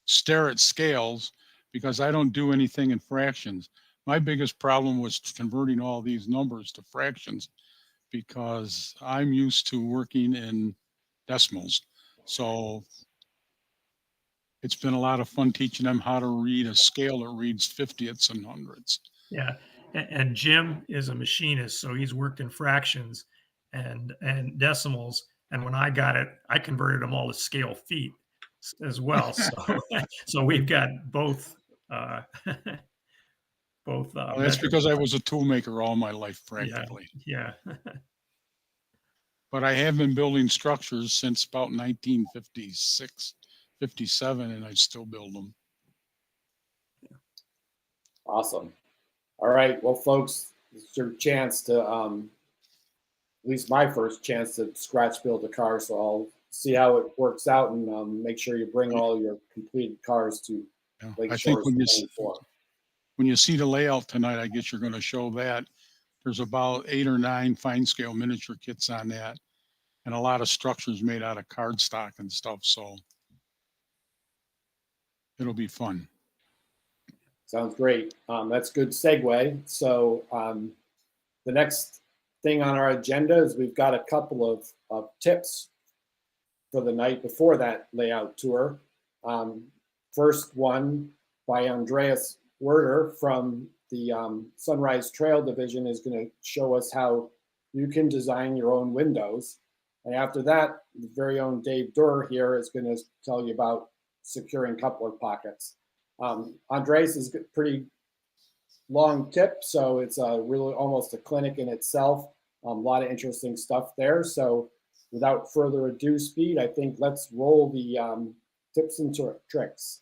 stare at scales because I don't do anything in fractions. My biggest problem was converting all these numbers to fractions because I'm used to working in decimals. So it's been a lot of fun teaching them how to read a scale that reads 50ths and hundreds. Yeah, and Jim is a machinist, so he's worked in fractions and decimals. And when I got it, I converted them all to scale feet as well. So so we've got both both. Well, that's because I was a tool maker all my life, practically. Yeah. But I have been building structures since about 1956, 57, and I still build them. Awesome. All right, well, folks, this is your chance to, at least my first chance to scratch build a car. So I'll see how it works out and make sure you bring all your completed cars to Lake I think Shores when you see the layout tonight, I guess you're going to show that. There's about 8 or 9 fine scale miniature kits on that, and a lot of structures made out of cardstock and stuff. So it'll be fun. Sounds great. That's good segue. So the next thing on our agenda is we've got a couple of tips for the night before that layout tour. First one by Andreas Werder from the Sunrise Trail Division is going to show us how you can design your own windows. And after that, the very own Dave Durr here is going to tell you about securing coupler pockets. Andres is a pretty long tip, so it's really almost a clinic in itself. A lot of interesting stuff there. So without further ado, Speed, I think let's roll the tips and tricks.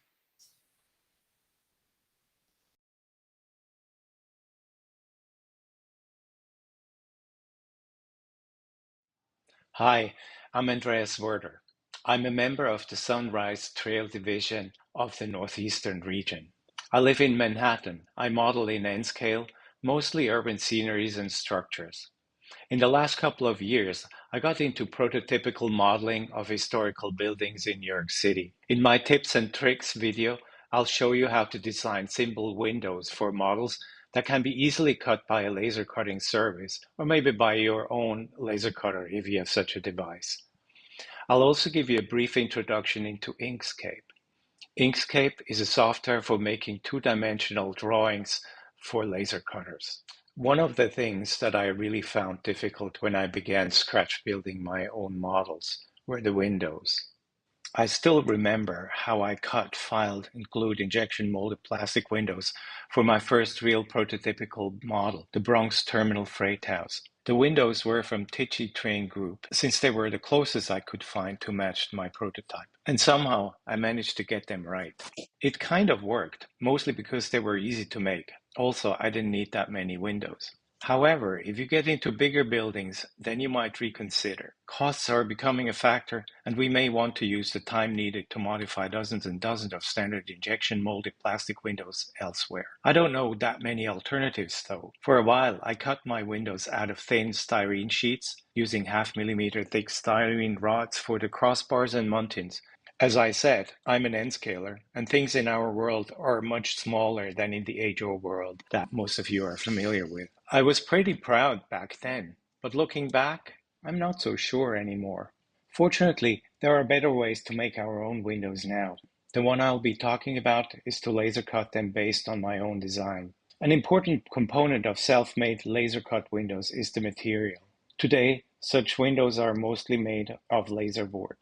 Hi, I'm Andreas Werder. I'm a member of the Sunrise Trail Division of the Northeastern region. I live in Manhattan. I model in N-scale, mostly urban sceneries and structures. In the last couple of years, I got into prototypical modeling of historical buildings in New York City. In my tips and tricks video, I'll show you how to design simple windows for models that can be easily cut by a laser cutting service, or maybe by your own laser cutter if you have such a device. I'll also give you a brief introduction into Inkscape. Inkscape is a software for making two-dimensional drawings for laser cutters. One of the things that I really found difficult when I began scratch building my own models were the windows. I still remember how I cut, filed, and glued injection molded plastic windows for my first real prototypical model, the Bronx Terminal Freight House. The windows were from Tichy Train Group, since they were the closest I could find to match my prototype. And somehow I managed to get them right. It kind of worked, mostly because they were easy to make. Also, I didn't need that many windows. However, if you get into bigger buildings, then you might reconsider. Costs are becoming a factor, and we may want to use the time needed to modify dozens and dozens of standard injection molded plastic windows elsewhere. I don't know that many alternatives though. For a while, I cut my windows out of thin styrene sheets, using 0.5 millimeter thick styrene rods for the crossbars and muntins. As I said, I'm an N-scaler, and things in our world are much smaller than in the HO world that most of you are familiar with. I was pretty proud back then, but looking back, I'm not so sure anymore. Fortunately, there are better ways to make our own windows now. The one I'll be talking about is to laser cut them based on my own design. An important component of self-made laser cut windows is the material. Today, such windows are mostly made of laser board.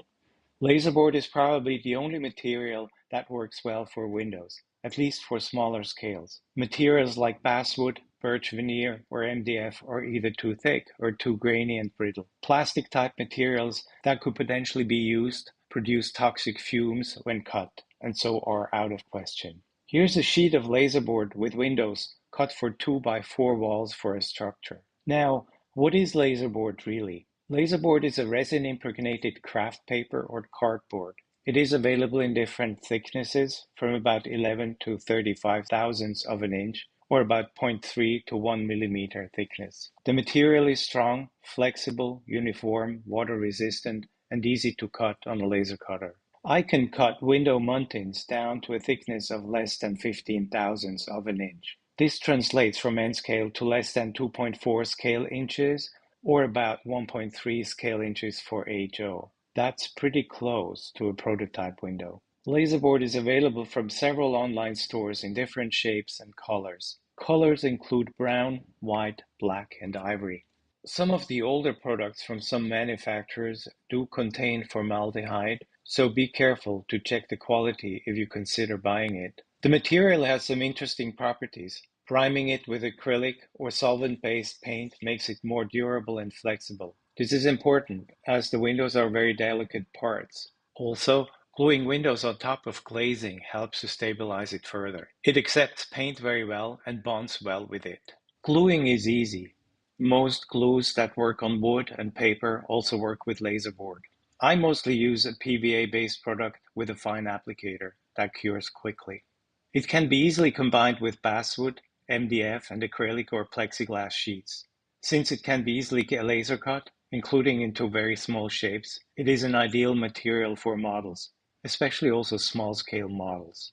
Laserboard is probably the only material that works well for windows, at least for smaller scales. Materials like basswood, birch veneer, or MDF are either too thick or too grainy and brittle. Plastic-type materials that could potentially be used produce toxic fumes when cut, and so are out of question. Here's a sheet of laserboard with windows cut for 2x4 walls for a structure. Now, what is laserboard really? Laserboard is a resin-impregnated craft paper or cardboard. It is available in different thicknesses from about 11 to 35 thousandths of an inch, or about 0.3 to 1 millimeter thickness. The material is strong, flexible, uniform, water-resistant, and easy to cut on a laser cutter. I can cut window mountings down to a thickness of less than 15 thousandths of an inch. This translates from N scale to less than 2.4 scale inches, or about 1.3 scale inches for HO. That's pretty close to a prototype window. Laserboard is available from several online stores in different shapes and colors. Colors include brown, white, black, and ivory. Some of the older products from some manufacturers do contain formaldehyde, so be careful to check the quality if you consider buying it. The material has some interesting properties. Priming it with acrylic or solvent-based paint makes it more durable and flexible. This is important, as the windows are very delicate parts. Also, gluing windows on top of glazing helps to stabilize it further. It accepts paint very well and bonds well with it. Gluing is easy. Most glues that work on wood and paper also work with laserboard. I mostly use a PVA-based product with a fine applicator that cures quickly. It can be easily combined with basswood, MDF, and acrylic or plexiglass sheets. Since it can be easily laser cut, including into very small shapes, it is an ideal material for models, especially also small-scale models.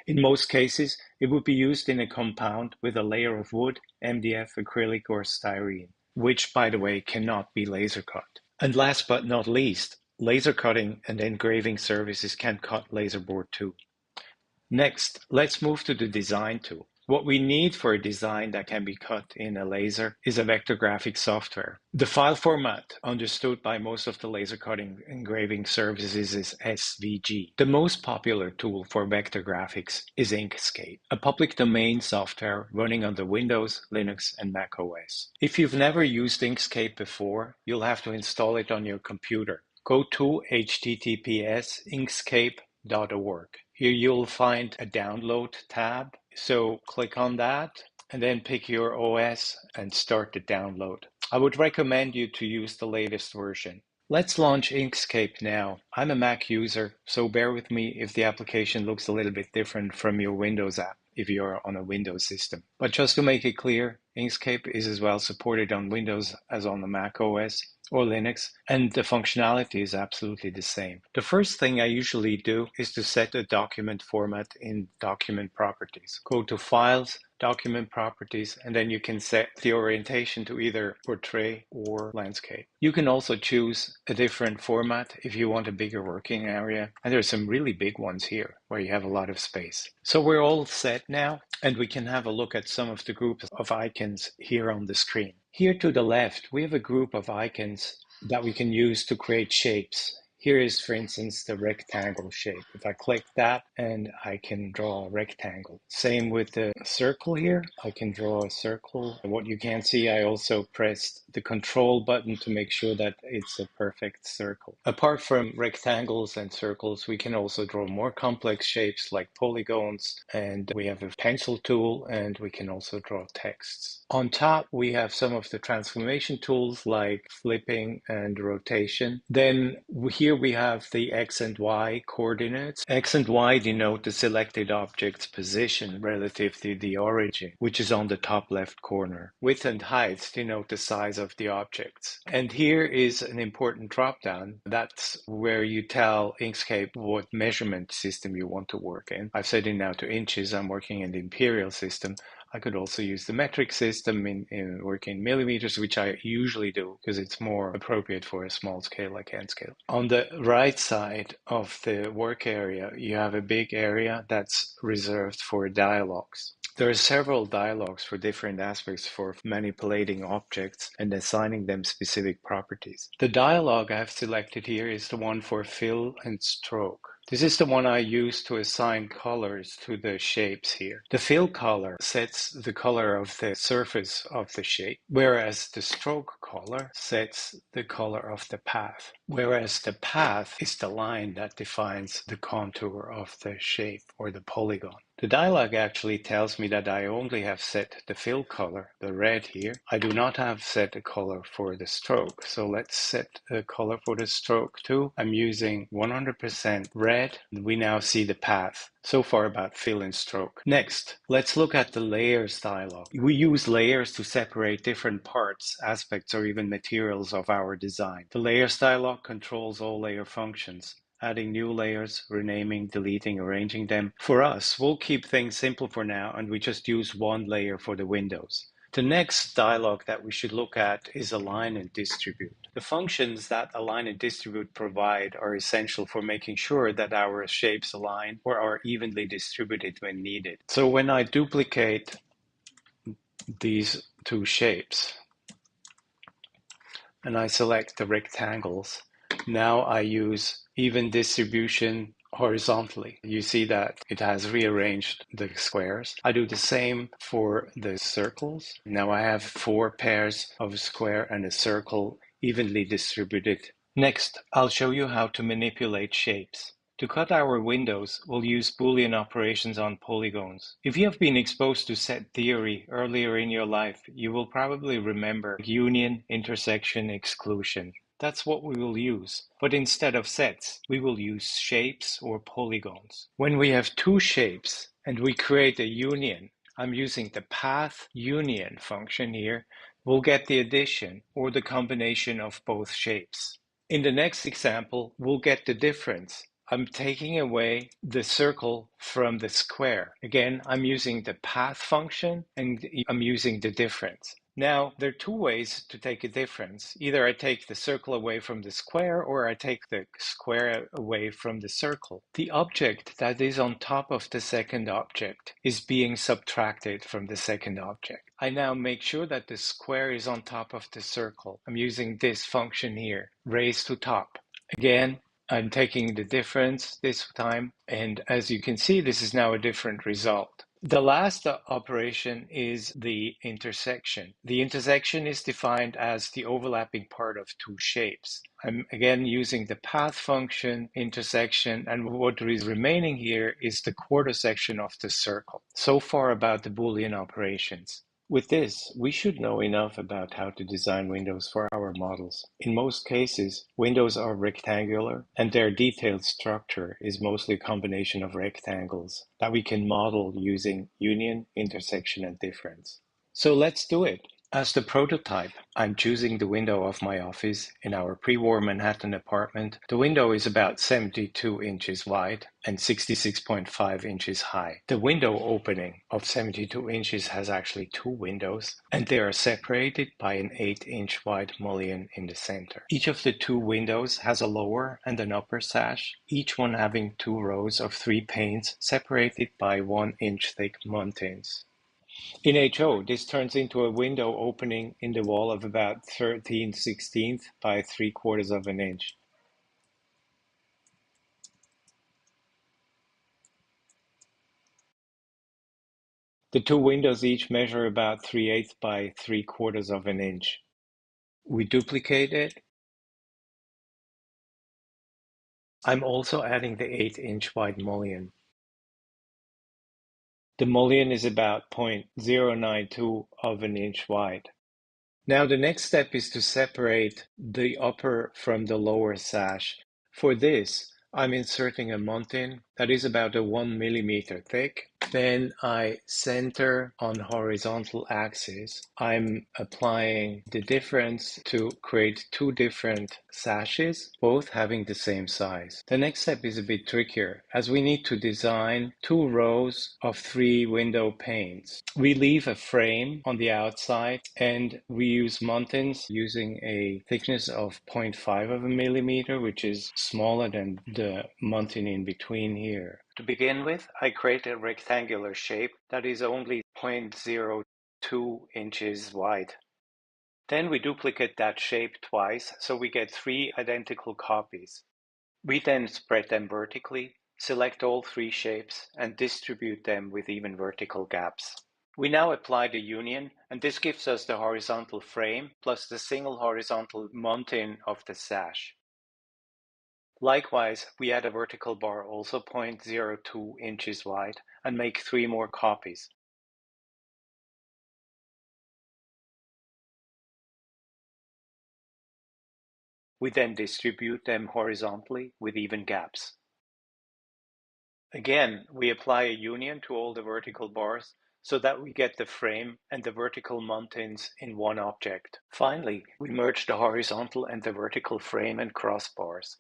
In most cases, it would be used in a compound with a layer of wood, MDF, acrylic, or styrene, which, by the way, cannot be laser cut. And last but not least, laser cutting and engraving services can cut laserboard too. Next, let's move to the design tool. What we need for a design that can be cut in a laser is a vector graphics software. The file format understood by most of the laser cutting engraving services is SVG. The most popular tool for vector graphics is Inkscape, a public domain software running under Windows, Linux, and Mac OS. If you've never used Inkscape before, you'll have to install it on your computer. Go to https://inkscape.org. Here you'll find a download tab. So click on that and then pick your OS and start the download. I would recommend you to use the latest version. Let's launch Inkscape now. I'm a Mac user, so bear with me if the application looks a little bit different from your Windows app if you're on a Windows system. But just to make it clear, Inkscape is as well supported on Windows as on the Mac OS or Linux, and the functionality is absolutely the same. The first thing I usually do is to set a document format in Document Properties. Go to Files, Document Properties, and then you can set the orientation to either portrait or landscape. You can also choose a different format if you want a bigger working area, and there's some really big ones here where you have a lot of space. So we're all set now, and we can have a look at some of the groups of icons here on the screen. Here to the left, we have a group of icons that we can use to create shapes. Here is, for instance, the rectangle shape. If I click that, and I can draw a rectangle. Same with the circle here. I can draw a circle. What you can see, I also pressed the control button to make sure that it's a perfect circle. Apart from rectangles and circles, we can also draw more complex shapes like polygons, and we have a pencil tool, and we can also draw texts. On top, we have some of the transformation tools like flipping and rotation. Then here we have the X and Y coordinates. X and Y denote the selected object's position relative to the origin, which is on the top left corner. Width and height denote the size of the objects. And here is an important drop-down. That's where you tell Inkscape what measurement system you want to work in. I've set it now to inches. I'm working in the imperial system. I could also use the metric system in working in millimeters, which I usually do because it's more appropriate for a small scale like N scale. On the right side of the work area, you have a big area that's reserved for dialogues. There are several dialogues for different aspects for manipulating objects and assigning them specific properties. The dialogue I've selected here is the one for fill and stroke. This is the one I use to assign colors to the shapes here. The fill color sets the color of the surface of the shape, whereas the stroke color sets the color of the path. Whereas the path is the line that defines the contour of the shape or the polygon. The dialog actually tells me that I only have set the fill color, the red here. I do not have set a color for the stroke. So let's set a color for the stroke too. I'm using 100% red. We now see the path. So far about fill and stroke. Next, let's look at the layers dialog. We use layers to separate different parts, aspects, or even materials of our design. The layers dialog controls all layer functions. Adding new layers, renaming, deleting, arranging them. For us, we'll keep things simple for now and we just use one layer for the windows. The next dialog that we should look at is align and distribute. The functions that align and distribute provide are essential for making sure that our shapes align or are evenly distributed when needed. So when I duplicate these two shapes and I select the rectangles, now I use even distribution horizontally. You see that it has rearranged the squares. I do the same for the circles. Now I have 4 pairs of a square and a circle evenly distributed. Next, I'll show you how to manipulate shapes. To cut our windows, we'll use Boolean operations on polygons. If you have been exposed to set theory earlier in your life, you will probably remember union, intersection, exclusion. That's what we will use. But instead of sets, we will use shapes or polygons. When we have 2 shapes and we create a union, I'm using the path union function here, we'll get the addition or the combination of both shapes. In the next example, we'll get the difference. I'm taking away the circle from the square. Again, I'm using the path function and I'm using the difference. Now, there are 2 ways to take a difference. Either I take the circle away from the square or I take the square away from the circle. The object that is on top of the second object is being subtracted from the second object. I now make sure that the square is on top of the circle. I'm using this function here, raise to top. Again, I'm taking the difference this time, and as you can see, this is now a different result. The last operation is the intersection. The intersection is defined as the overlapping part of 2 shapes. I'm again using the path function, intersection, and what is remaining here is the quarter section of the circle. So far about the Boolean operations. With this, we should know enough about how to design windows for our models. In most cases, windows are rectangular, and their detailed structure is mostly a combination of rectangles that we can model using union, intersection, and difference. So let's do it. As the prototype, I'm choosing the window of my office in our pre-war Manhattan apartment. The window is about 72 inches wide and 66.5 inches high. The window opening of 72 inches has actually 2 windows, and they are separated by an 8-inch wide mullion in the center. Each of the 2 windows has a lower and an upper sash, each one having 2 rows of 3 panes separated by 1-inch thick muntins. In HO, this turns into a window opening in the wall of about 13/16 by 3/4 of an inch. The 2 windows each measure about 3/8 by 3/4 of an inch. We duplicate it. I'm also adding the 8-inch wide mullion. The mullion is about 0.092 of an inch wide. Now the next step is to separate the upper from the lower sash. For this, I'm inserting a muntin that is about 1 millimeter thick. Then I center on horizontal axis. I'm applying the difference to create 2 different sashes, both having the same size. The next step is a bit trickier, as we need to design 2 rows of 3 window panes. We leave a frame on the outside and we use muntins using a thickness of 0.5 of a millimeter, which is smaller than the muntin in between here. To begin with, I create a rectangular shape that is only 0.02 inches wide. Then we duplicate that shape twice, so we get 3 identical copies. We then spread them vertically, select all 3 shapes, and distribute them with even vertical gaps. We now apply the union, and this gives us the horizontal frame plus the single horizontal muntin of the sash. Likewise, we add a vertical bar also 0.02 inches wide and make 3 more copies. We then distribute them horizontally with even gaps. Again, we apply a union to all the vertical bars so that we get the frame and the vertical mountings in one object. Finally, we merge the horizontal and the vertical frame and crossbars.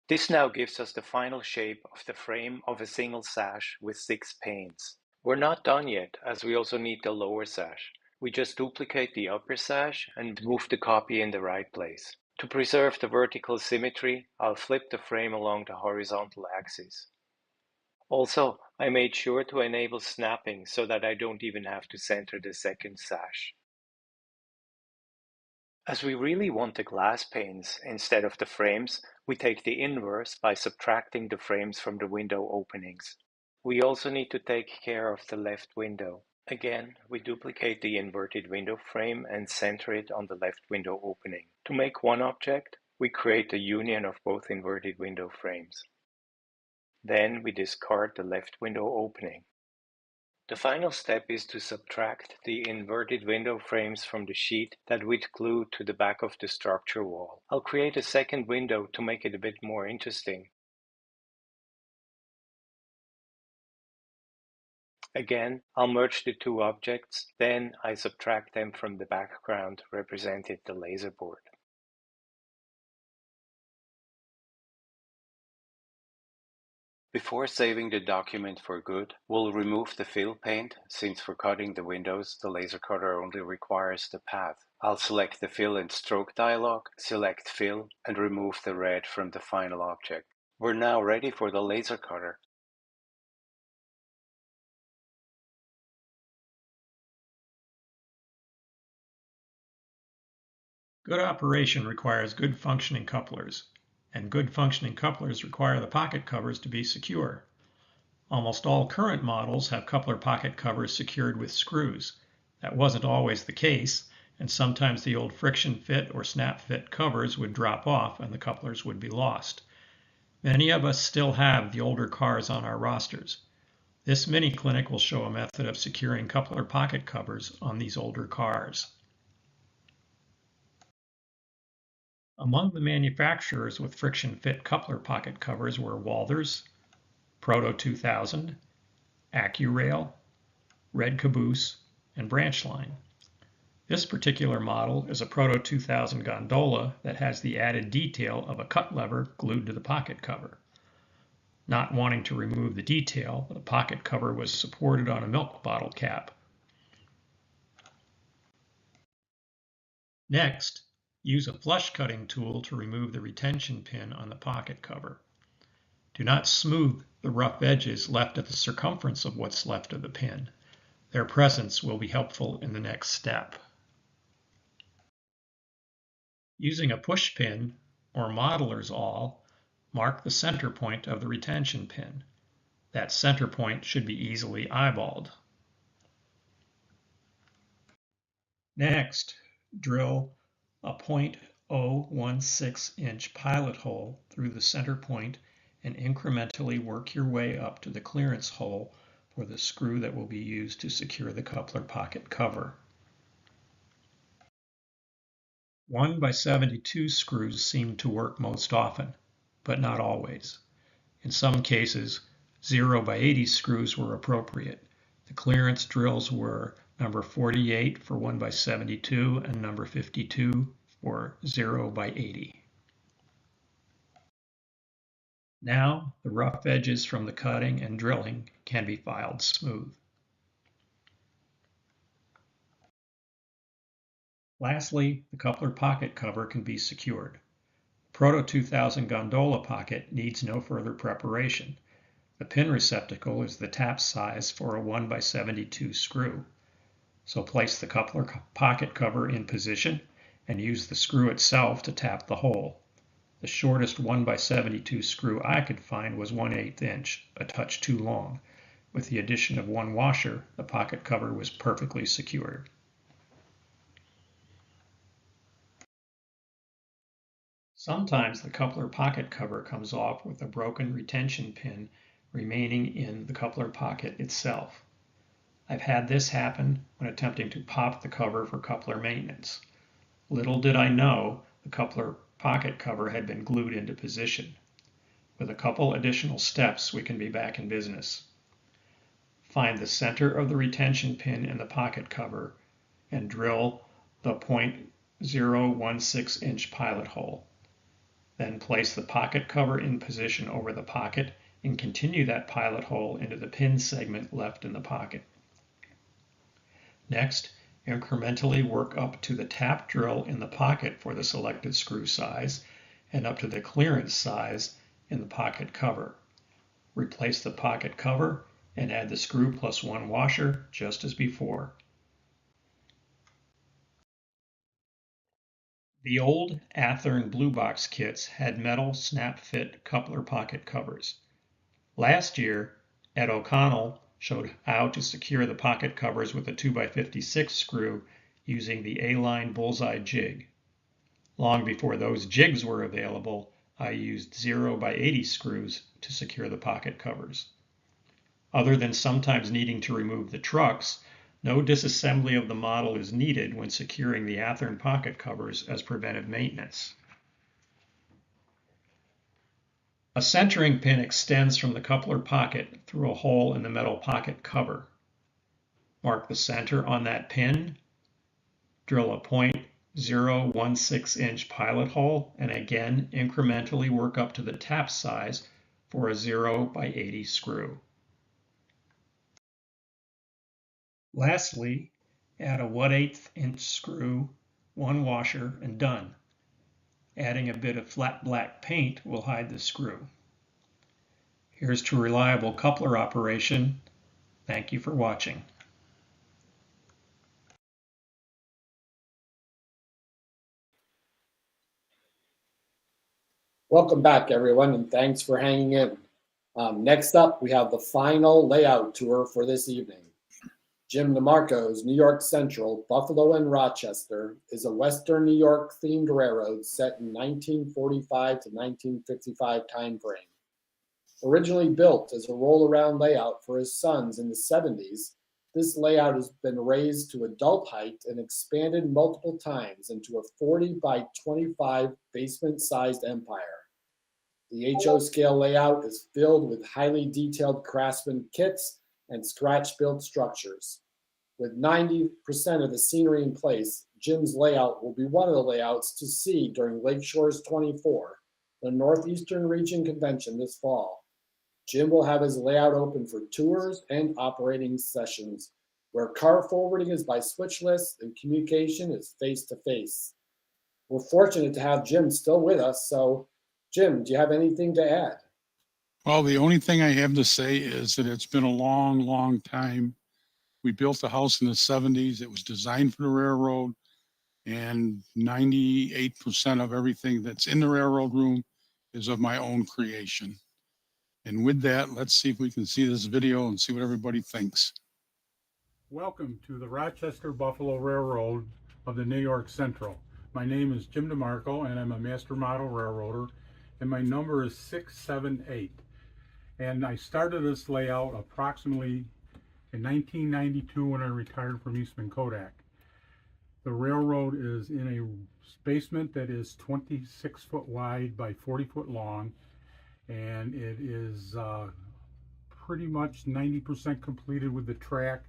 This now gives us the final shape of the frame of a single sash with 6 panes. We're not done yet, as we also need the lower sash. We just duplicate the upper sash and move the copy in the right place. To preserve the vertical symmetry, I'll flip the frame along the horizontal axis. Also, I made sure to enable snapping so that I don't even have to center the second sash. As we really want the glass panes instead of the frames, we take the inverse by subtracting the frames from the window openings. We also need to take care of the left window. Again, we duplicate the inverted window frame and center it on the left window opening. To make one object, we create a union of both inverted window frames. Then we discard the left window opening. The final step is to subtract the inverted window frames from the sheet that we'd glued to the back of the structure wall. I'll create a second window to make it a bit more interesting. Again, I'll merge the two objects, then I subtract them from the background represented the laser board. Before saving the document for good, we'll remove the fill paint, since for cutting the windows, the laser cutter only requires the path. I'll select the fill and stroke dialog, select fill, and remove the red from the final object. We're now ready for the laser cutter. Good operation requires good functioning couplers, and good functioning couplers require the pocket covers to be secure. Almost all current models have coupler pocket covers secured with screws. That wasn't always the case, and sometimes the old friction fit or snap fit covers would drop off and the couplers would be lost. Many of us still have the older cars on our rosters. This mini clinic will show a method of securing coupler pocket covers on these older cars. Among the manufacturers with friction fit coupler pocket covers were Walthers, Proto 2000, AccuRail, Red Caboose, and Branchline. This particular model is a Proto 2000 gondola that has the added detail of a cut lever glued to the pocket cover. Not wanting to remove the detail, the pocket cover was supported on a milk bottle cap. Next, use a flush cutting tool to remove the retention pin on the pocket cover. Do not smooth the rough edges left at the circumference of what's left of the pin. Their presence will be helpful in the next step. Using a push pin or modeler's awl, mark the center point of the retention pin. That center point should be easily eyeballed. Next, drill a 0.016 inch pilot hole through the center point and incrementally work your way up to the clearance hole for the screw that will be used to secure the coupler pocket cover. 1x72 screws seem to work most often, but not always. In some cases, 0x80 screws were appropriate. The clearance drills were number 48 for 1x72 and number 52 for 0x80. Now, the rough edges from the cutting and drilling can be filed smooth. Lastly, the coupler pocket cover can be secured. Proto 2000 gondola pocket needs no further preparation. The pin receptacle is the tap size for a 1x72 screw. So place the coupler pocket cover in position and use the screw itself to tap the hole. The shortest 1x72 screw I could find was 1/8 inch, a touch too long. With the addition of one washer, the pocket cover was perfectly secured. Sometimes the coupler pocket cover comes off with a broken retention pin remaining in the coupler pocket itself. I've had this happen when attempting to pop the cover for coupler maintenance. Little did I know the coupler pocket cover had been glued into position. With a couple additional steps, we can be back in business. Find the center of the retention pin in the pocket cover and drill the .016 inch pilot hole. Then place the pocket cover in position over the pocket and continue that pilot hole into the pin segment left in the pocket. Next, incrementally work up to the tap drill in the pocket for the selected screw size and up to the clearance size in the pocket cover. Replace the pocket cover and add the screw plus one washer just as before. The old Athearn Blue Box kits had metal snap-fit coupler pocket covers. Last year, Ed O'Connell showed how to secure the pocket covers with a 2x56 screw using the A-line bullseye jig. Long before those jigs were available, I used 0x80 screws to secure the pocket covers. Other than sometimes needing to remove the trucks, no disassembly of the model is needed when securing the Athearn pocket covers as preventive maintenance. A centering pin extends from the coupler pocket through a hole in the metal pocket cover. Mark the center on that pin, drill a .016 inch pilot hole, and again incrementally work up to the tap size for a 0x80 screw. Lastly, add a 1/8 inch screw, one washer, and done. Adding a bit of flat black paint will hide the screw. Here's to reliable coupler operation. Thank you for watching. Welcome back, everyone, and thanks for hanging in. Next up, we have the final layout tour for this evening. Jim DeMarco's New York Central, Buffalo and Rochester is a Western New York themed railroad set in 1945 to 1955 timeframe. Originally built as a roll-around layout for his sons in the 70s, this layout has been raised to adult height and expanded multiple times into a 40 by 25 basement-sized empire. The HO scale layout is filled with highly detailed craftsman kits and scratch-built structures. With 90% of the scenery in place, Jim's layout will be one of the layouts to see during Lakeshores 24, the Northeastern Region Convention this fall. Jim will have his layout open for tours and operating sessions, where car forwarding is by switch list and communication is face-to-face. We're fortunate to have Jim still with us, so Jim, do you have anything to add? Well, the only thing I have to say is that it's been a long, long time. We built the house in the 70s. It was designed for the railroad, and 98% of everything that's in the railroad room is of my own creation. And with that, let's see if we can see this video and see what everybody thinks. Welcome to the Rochester Buffalo Railroad of the New York Central. My name is Jim DeMarco, and I'm a master model railroader, and my number is 678. And I started this layout approximately in 1992 when I retired from Eastman Kodak. The railroad is in a basement that is 26 foot wide by 40 foot long, and it is pretty much 90% completed with the track,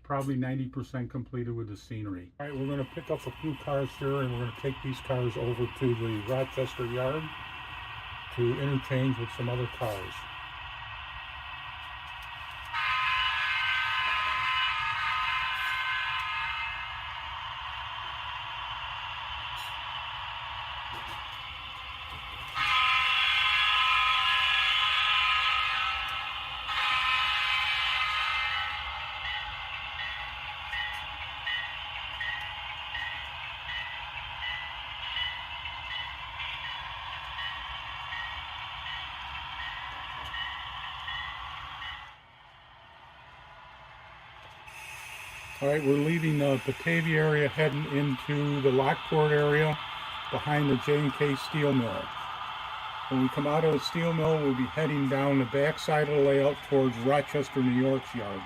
probably 90% completed with the scenery. All right, we're going to pick up a few cars here, and we're going to take these cars over to the Rochester yard to interchange with some other cars. All right, we're leaving the Batavia area, heading into the Lockport area. behind the J&K steel mill. When we come out of the steel mill, we'll be heading down the back side of the layout towards Rochester, New York's yard.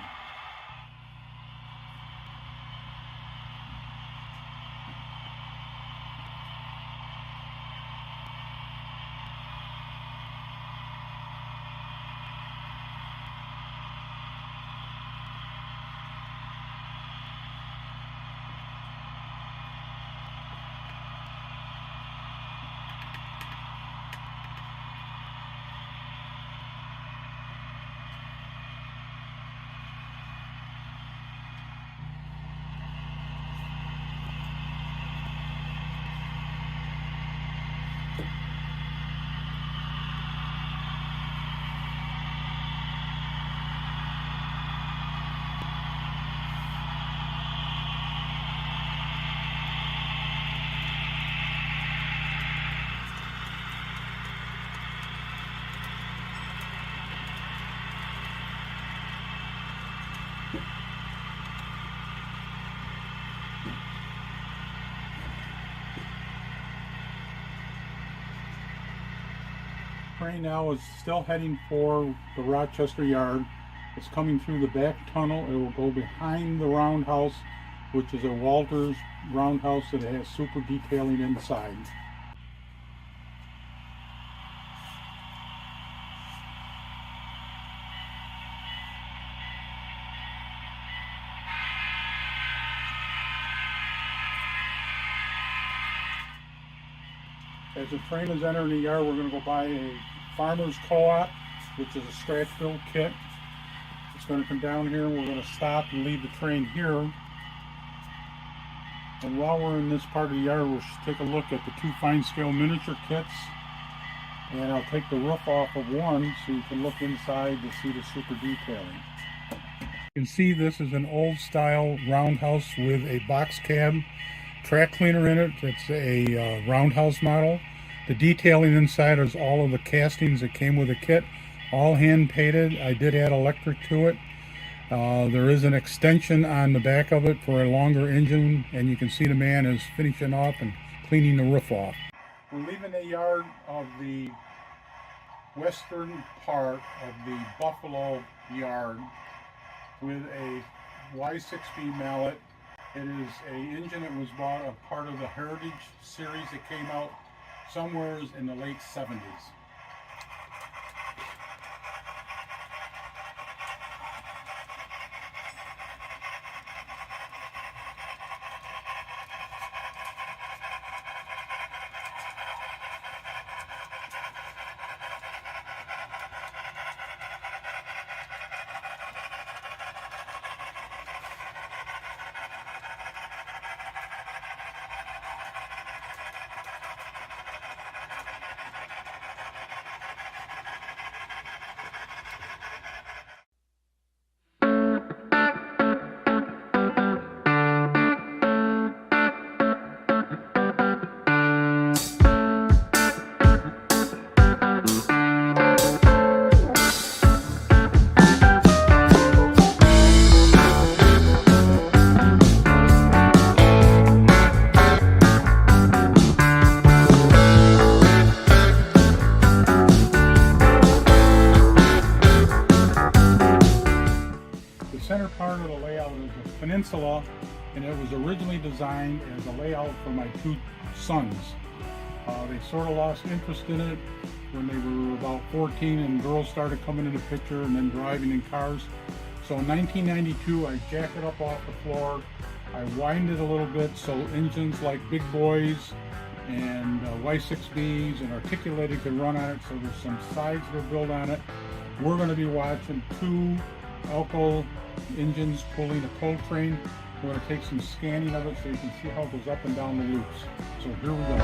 Train now is still heading for the Rochester yard. It's coming through the back tunnel. It will go behind the roundhouse, which is a Walters roundhouse that has super detailing inside. As the train is entering the yard, we're going to go by a farmer's co-op, which is a scratch build kit. It's going to come down here and we're going to stop and leave the train here. And while we're in this part of the yard, we'll take a look at the two fine scale miniature kits. And I'll take the roof off of one so you can look inside to see the super detailing. You can see this is an old style roundhouse with a box cab track cleaner in it. It's a roundhouse model. The detailing inside is all of the castings that came with the kit, all hand painted. I did add electric to it. There is an extension on the back of it for a longer engine, and you can see the man is finishing off and cleaning the roof off. We're leaving the yard of the western part of the Buffalo yard with a Y6B mallet. It is an engine that was bought a part of the Heritage series that came out somewhere in the late 70s. Center part of the layout is a peninsula, and it was originally designed as a layout for my two sons. They sort of lost interest in it when they were about 14 and girls started coming in the picture and then driving in cars. So in 1992 I jacked it up off the floor. I widened it a little bit so engines like Big Boys and Y6Bs and articulated could run on it, so there's some sides that are built on it. We're going to be watching two Elko engines pulling a coal train. We're going to take some scanning of it so you can see how it goes up and down the loops. So here we go.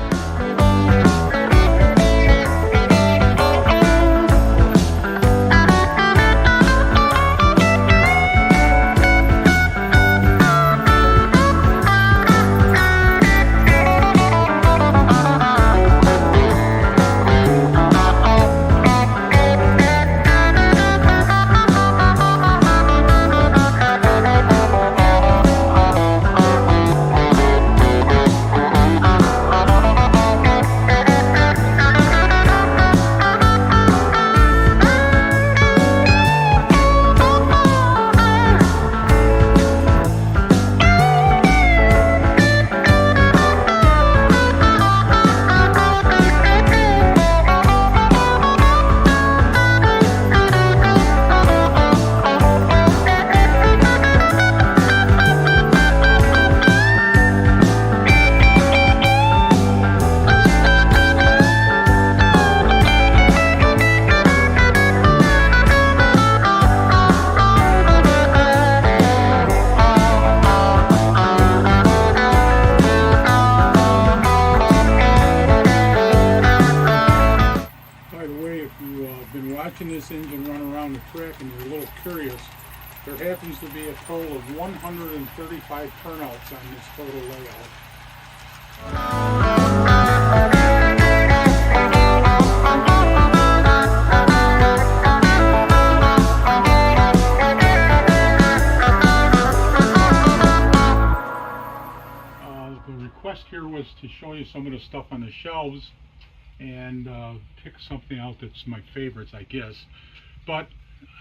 watching this engine run around the track and you're a little curious, there happens to be a total of 135 turnouts on this total layout. The request here was to show you some of the stuff on the shelves and pick something out that's my favorites, I guess. But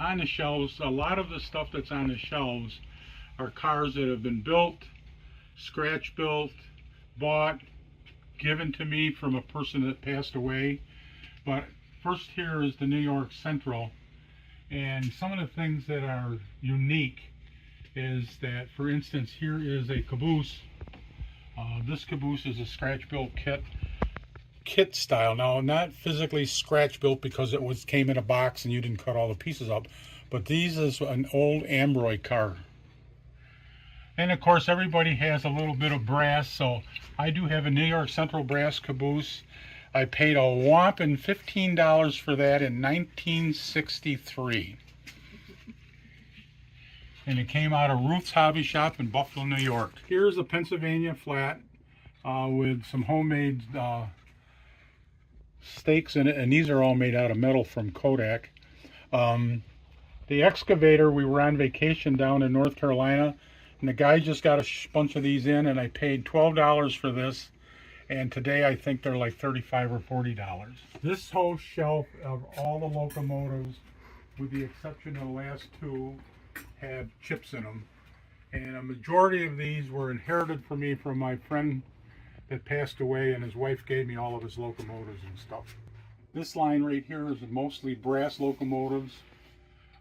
on the shelves, a lot of the stuff that's on the shelves are cars that have been built, scratch built, bought, given to me from a person that passed away. But first here is the New York Central, and some of the things that are unique is that, for instance, here is a caboose. This caboose is a scratch built kit style. Now, not physically scratch built because it came in a box and you didn't cut all the pieces up, but these is an old Ambroid car. And of course, everybody has a little bit of brass, so I do have a New York Central brass caboose. I paid a whopping $15 for that in 1963. And it came out of Ruth's Hobby Shop in Buffalo, New York. Here's a Pennsylvania flat with some homemade stakes in it, and these are all made out of metal from Kodak. The excavator, we were on vacation down in North Carolina, and the guy just got a bunch of these in, and I paid $12 for this, and today I think they're like $35 or $40. This whole shelf of all the locomotives, with the exception of the last two, had chips in them, and a majority of these were inherited from me from my friend that passed away, and his wife gave me all of his locomotives and stuff. This line right here is mostly brass locomotives.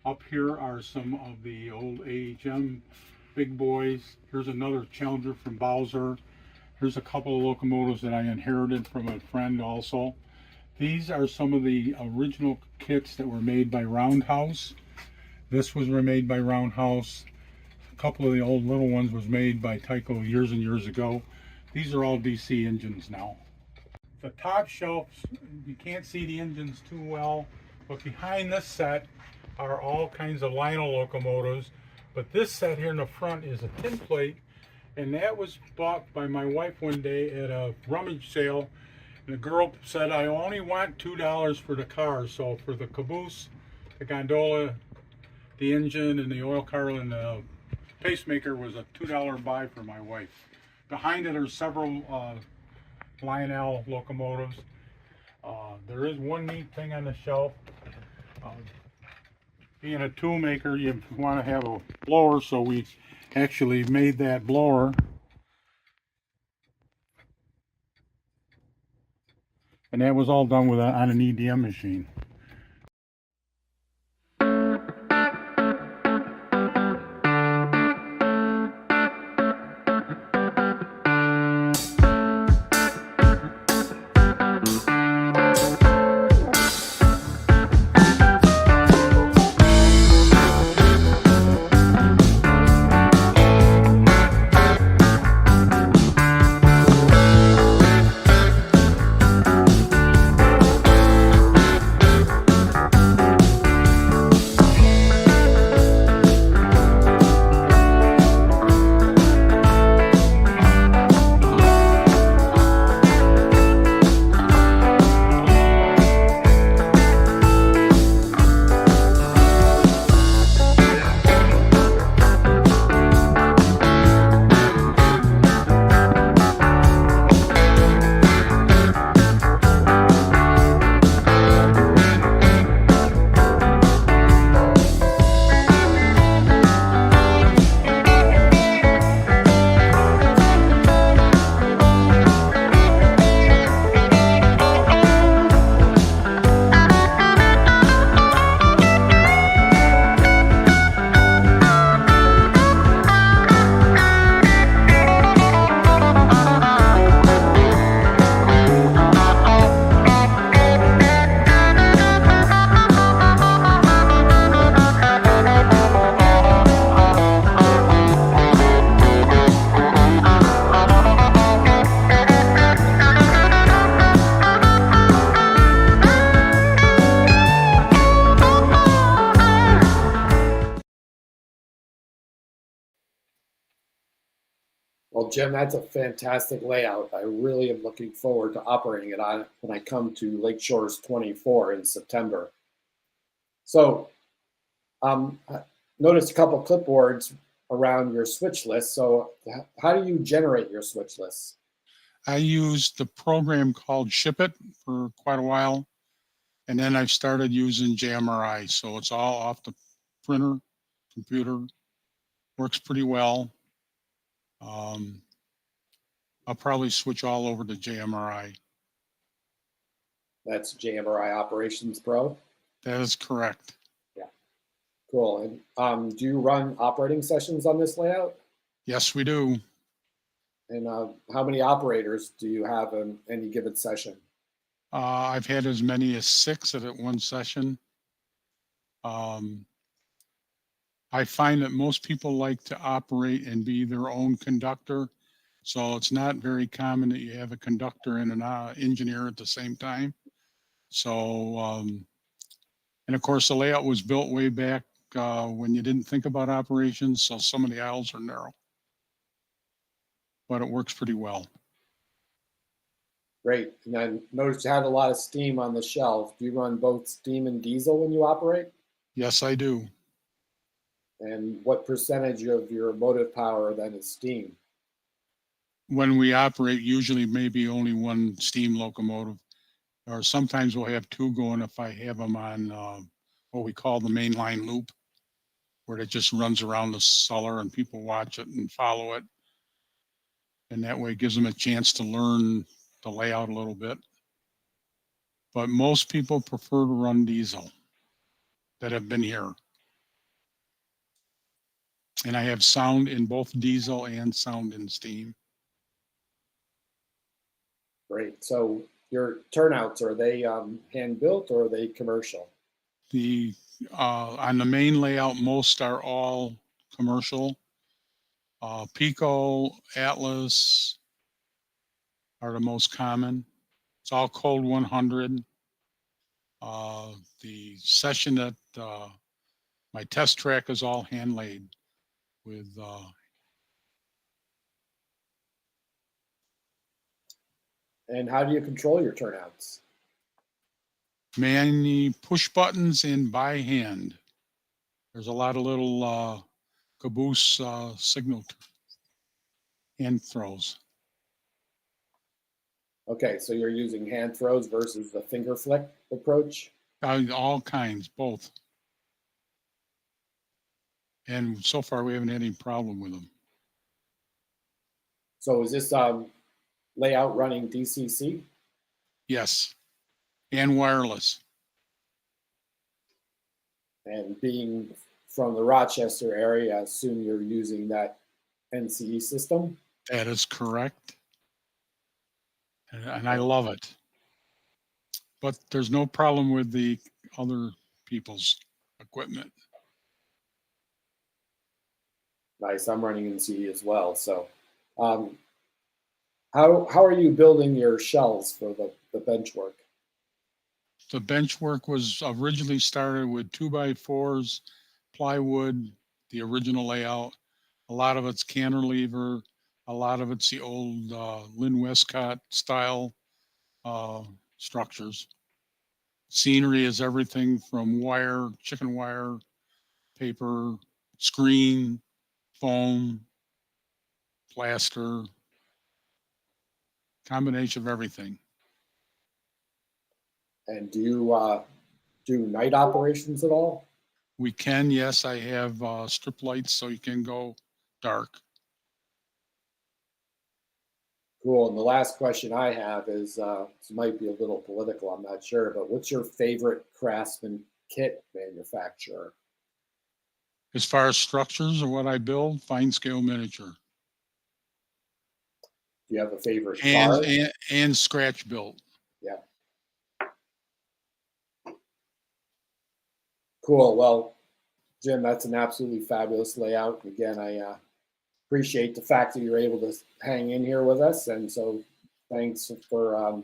Up here are some of the old AHM big boys. Here's another Challenger from Bowser. Here's a couple of locomotives that I inherited from a friend also. These are some of the original kits that were made by Roundhouse. This was made by Roundhouse. A couple of the old little ones was made by Tyco years and years ago. These are all DC engines now. The top shelves, you can't see the engines too well, but behind this set are all kinds of Lionel locomotives. But this set here in the front is a tin plate, and that was bought by my wife one day at a rummage sale. And the girl said, I only want $2 for the car. So for the caboose, the gondola, the engine, and the oil car and the pacemaker was a $2 buy for my wife. Behind it are several Lionel locomotives. There is one neat thing on the shelf. Being a tool maker, you want to have a blower, so we actually made that blower. And that was all done with on an EDM machine. Well, Jim, that's a fantastic layout. I really am looking forward to operating it on when I come to Lake Shores 24 in September. So, I noticed a couple clipboards around your switch list. So, how do you generate your switch lists? I used the program called Ship It for quite a while, and then I've started using JMRI. So it's all off the printer, computer, works pretty well. I'll probably switch all over to JMRI. That's JMRI Operations Pro. That is correct. Yeah, cool. And do you run operating sessions on this layout? Yes, we do. And how many operators do you have in any given session? I've had as many as 6 at one session. I find that most people like to operate and be their own conductor. So it's not very common that you have a conductor and an engineer at the same time. So, and of course, the layout was built way back when you didn't think about operations. So some of the aisles are narrow, but it works pretty well. Great. And I noticed you had a lot of steam on the shelf. Do you run both steam and diesel when you operate? Yes, I do. And what percentage of your motive power then is steam? When we operate, usually maybe only one steam locomotive, or sometimes we'll have 2 going if I have them on what we call the mainline loop, where it just runs around the cellar and people watch it and follow it. And that way it gives them a chance to learn the layout a little bit. But most people prefer to run diesel that have been here. And I have sound in both diesel and sound in steam. Great. So your turnouts, are they hand built or are they commercial? The on the main layout, most are all commercial. Pico, Atlas are the most common. It's all code 100. The session that my test track is all hand laid with And how do you control your turnouts? many push buttons and by hand. There's a lot of little caboose signal hand throws. Okay, so you're using hand throws versus the finger flick approach? All kinds, both. And so far, we haven't had any problem with them. So is this layout running DCC? Yes, and wireless. And being from the Rochester area, I assume you're using that NCE system? That is correct. And I love it. But there's no problem with the other people's equipment. Nice, I'm running NCE as well. So how are you building your shells for the bench work? The bench work was originally started with 2x4s, plywood, the original layout. A lot of it's cantilever. A lot of it's the old Lynn Westcott style structures. Scenery is everything from wire, chicken wire, paper, screen, foam, plaster, combination of everything. And do you do night operations at all? We can, yes, I have strip lights so you can go dark. Cool. And the last question I have is, this might be a little political, I'm not sure, but what's your favorite Craftsman kit manufacturer? As far as structures or what I build, fine scale miniature. Do you have a favorite car? And scratch built. Yeah. Cool. Well, Jim, that's an absolutely fabulous layout. Again, I appreciate the fact that you're able to hang in here with us, and so thanks for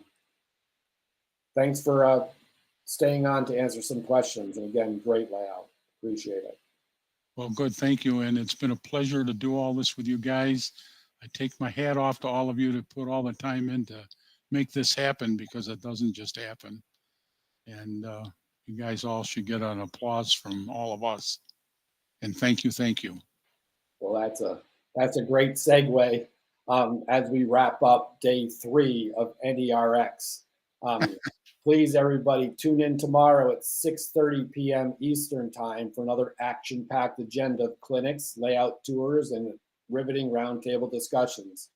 staying on to answer some questions. And again, great layout. Appreciate it. Well, good, thank you. And it's been a pleasure to do all this with you guys. I take my hat off to all of you to put all the time in to make this happen, because it doesn't just happen. And you guys all should get an applause from all of us. And thank you, thank you. Well, that's a great segue as we wrap up day 3 of NERx. Please, everybody, tune in tomorrow at 6:30 p.m. Eastern Time for another action-packed agenda of clinics, layout tours, and riveting roundtable discussions.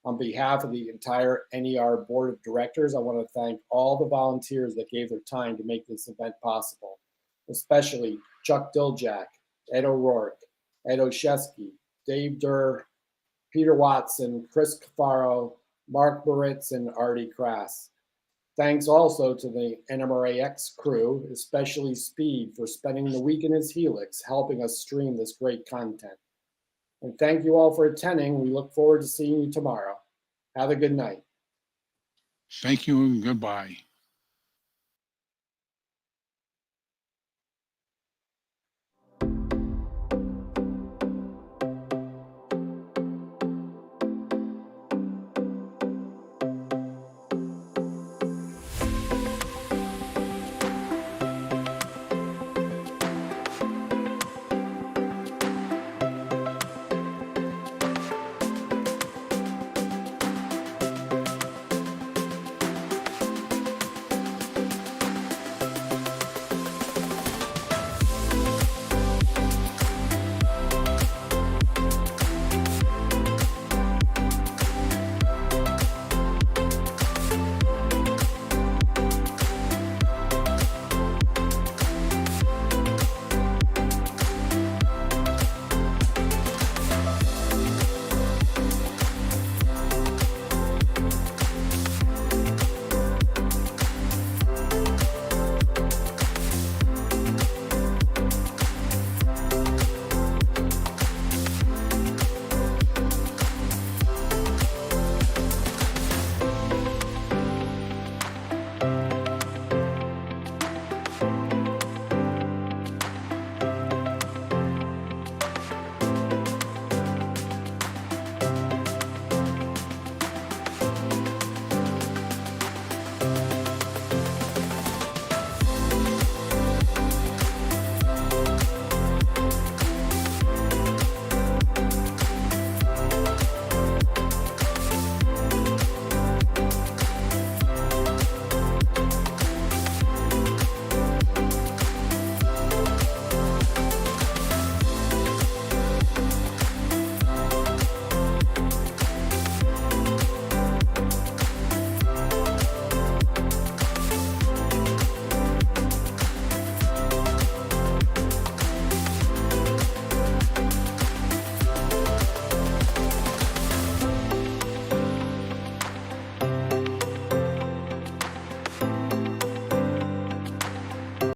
On behalf of the entire NER Board of Directors, I want to thank all the volunteers that gave their time to make this event possible, especially Chuck Diljak, Ed O'Rourke, Ed Oshesky, Dave Durr, Peter Watson, Chris Cafaro, Mark Moritz, and Artie Krass. Thanks also to the NMRAX crew, especially Speed, for spending the week in his helix helping us stream this great content. And thank you all for attending. We look forward to seeing you tomorrow. Have a good night. Thank you and goodbye.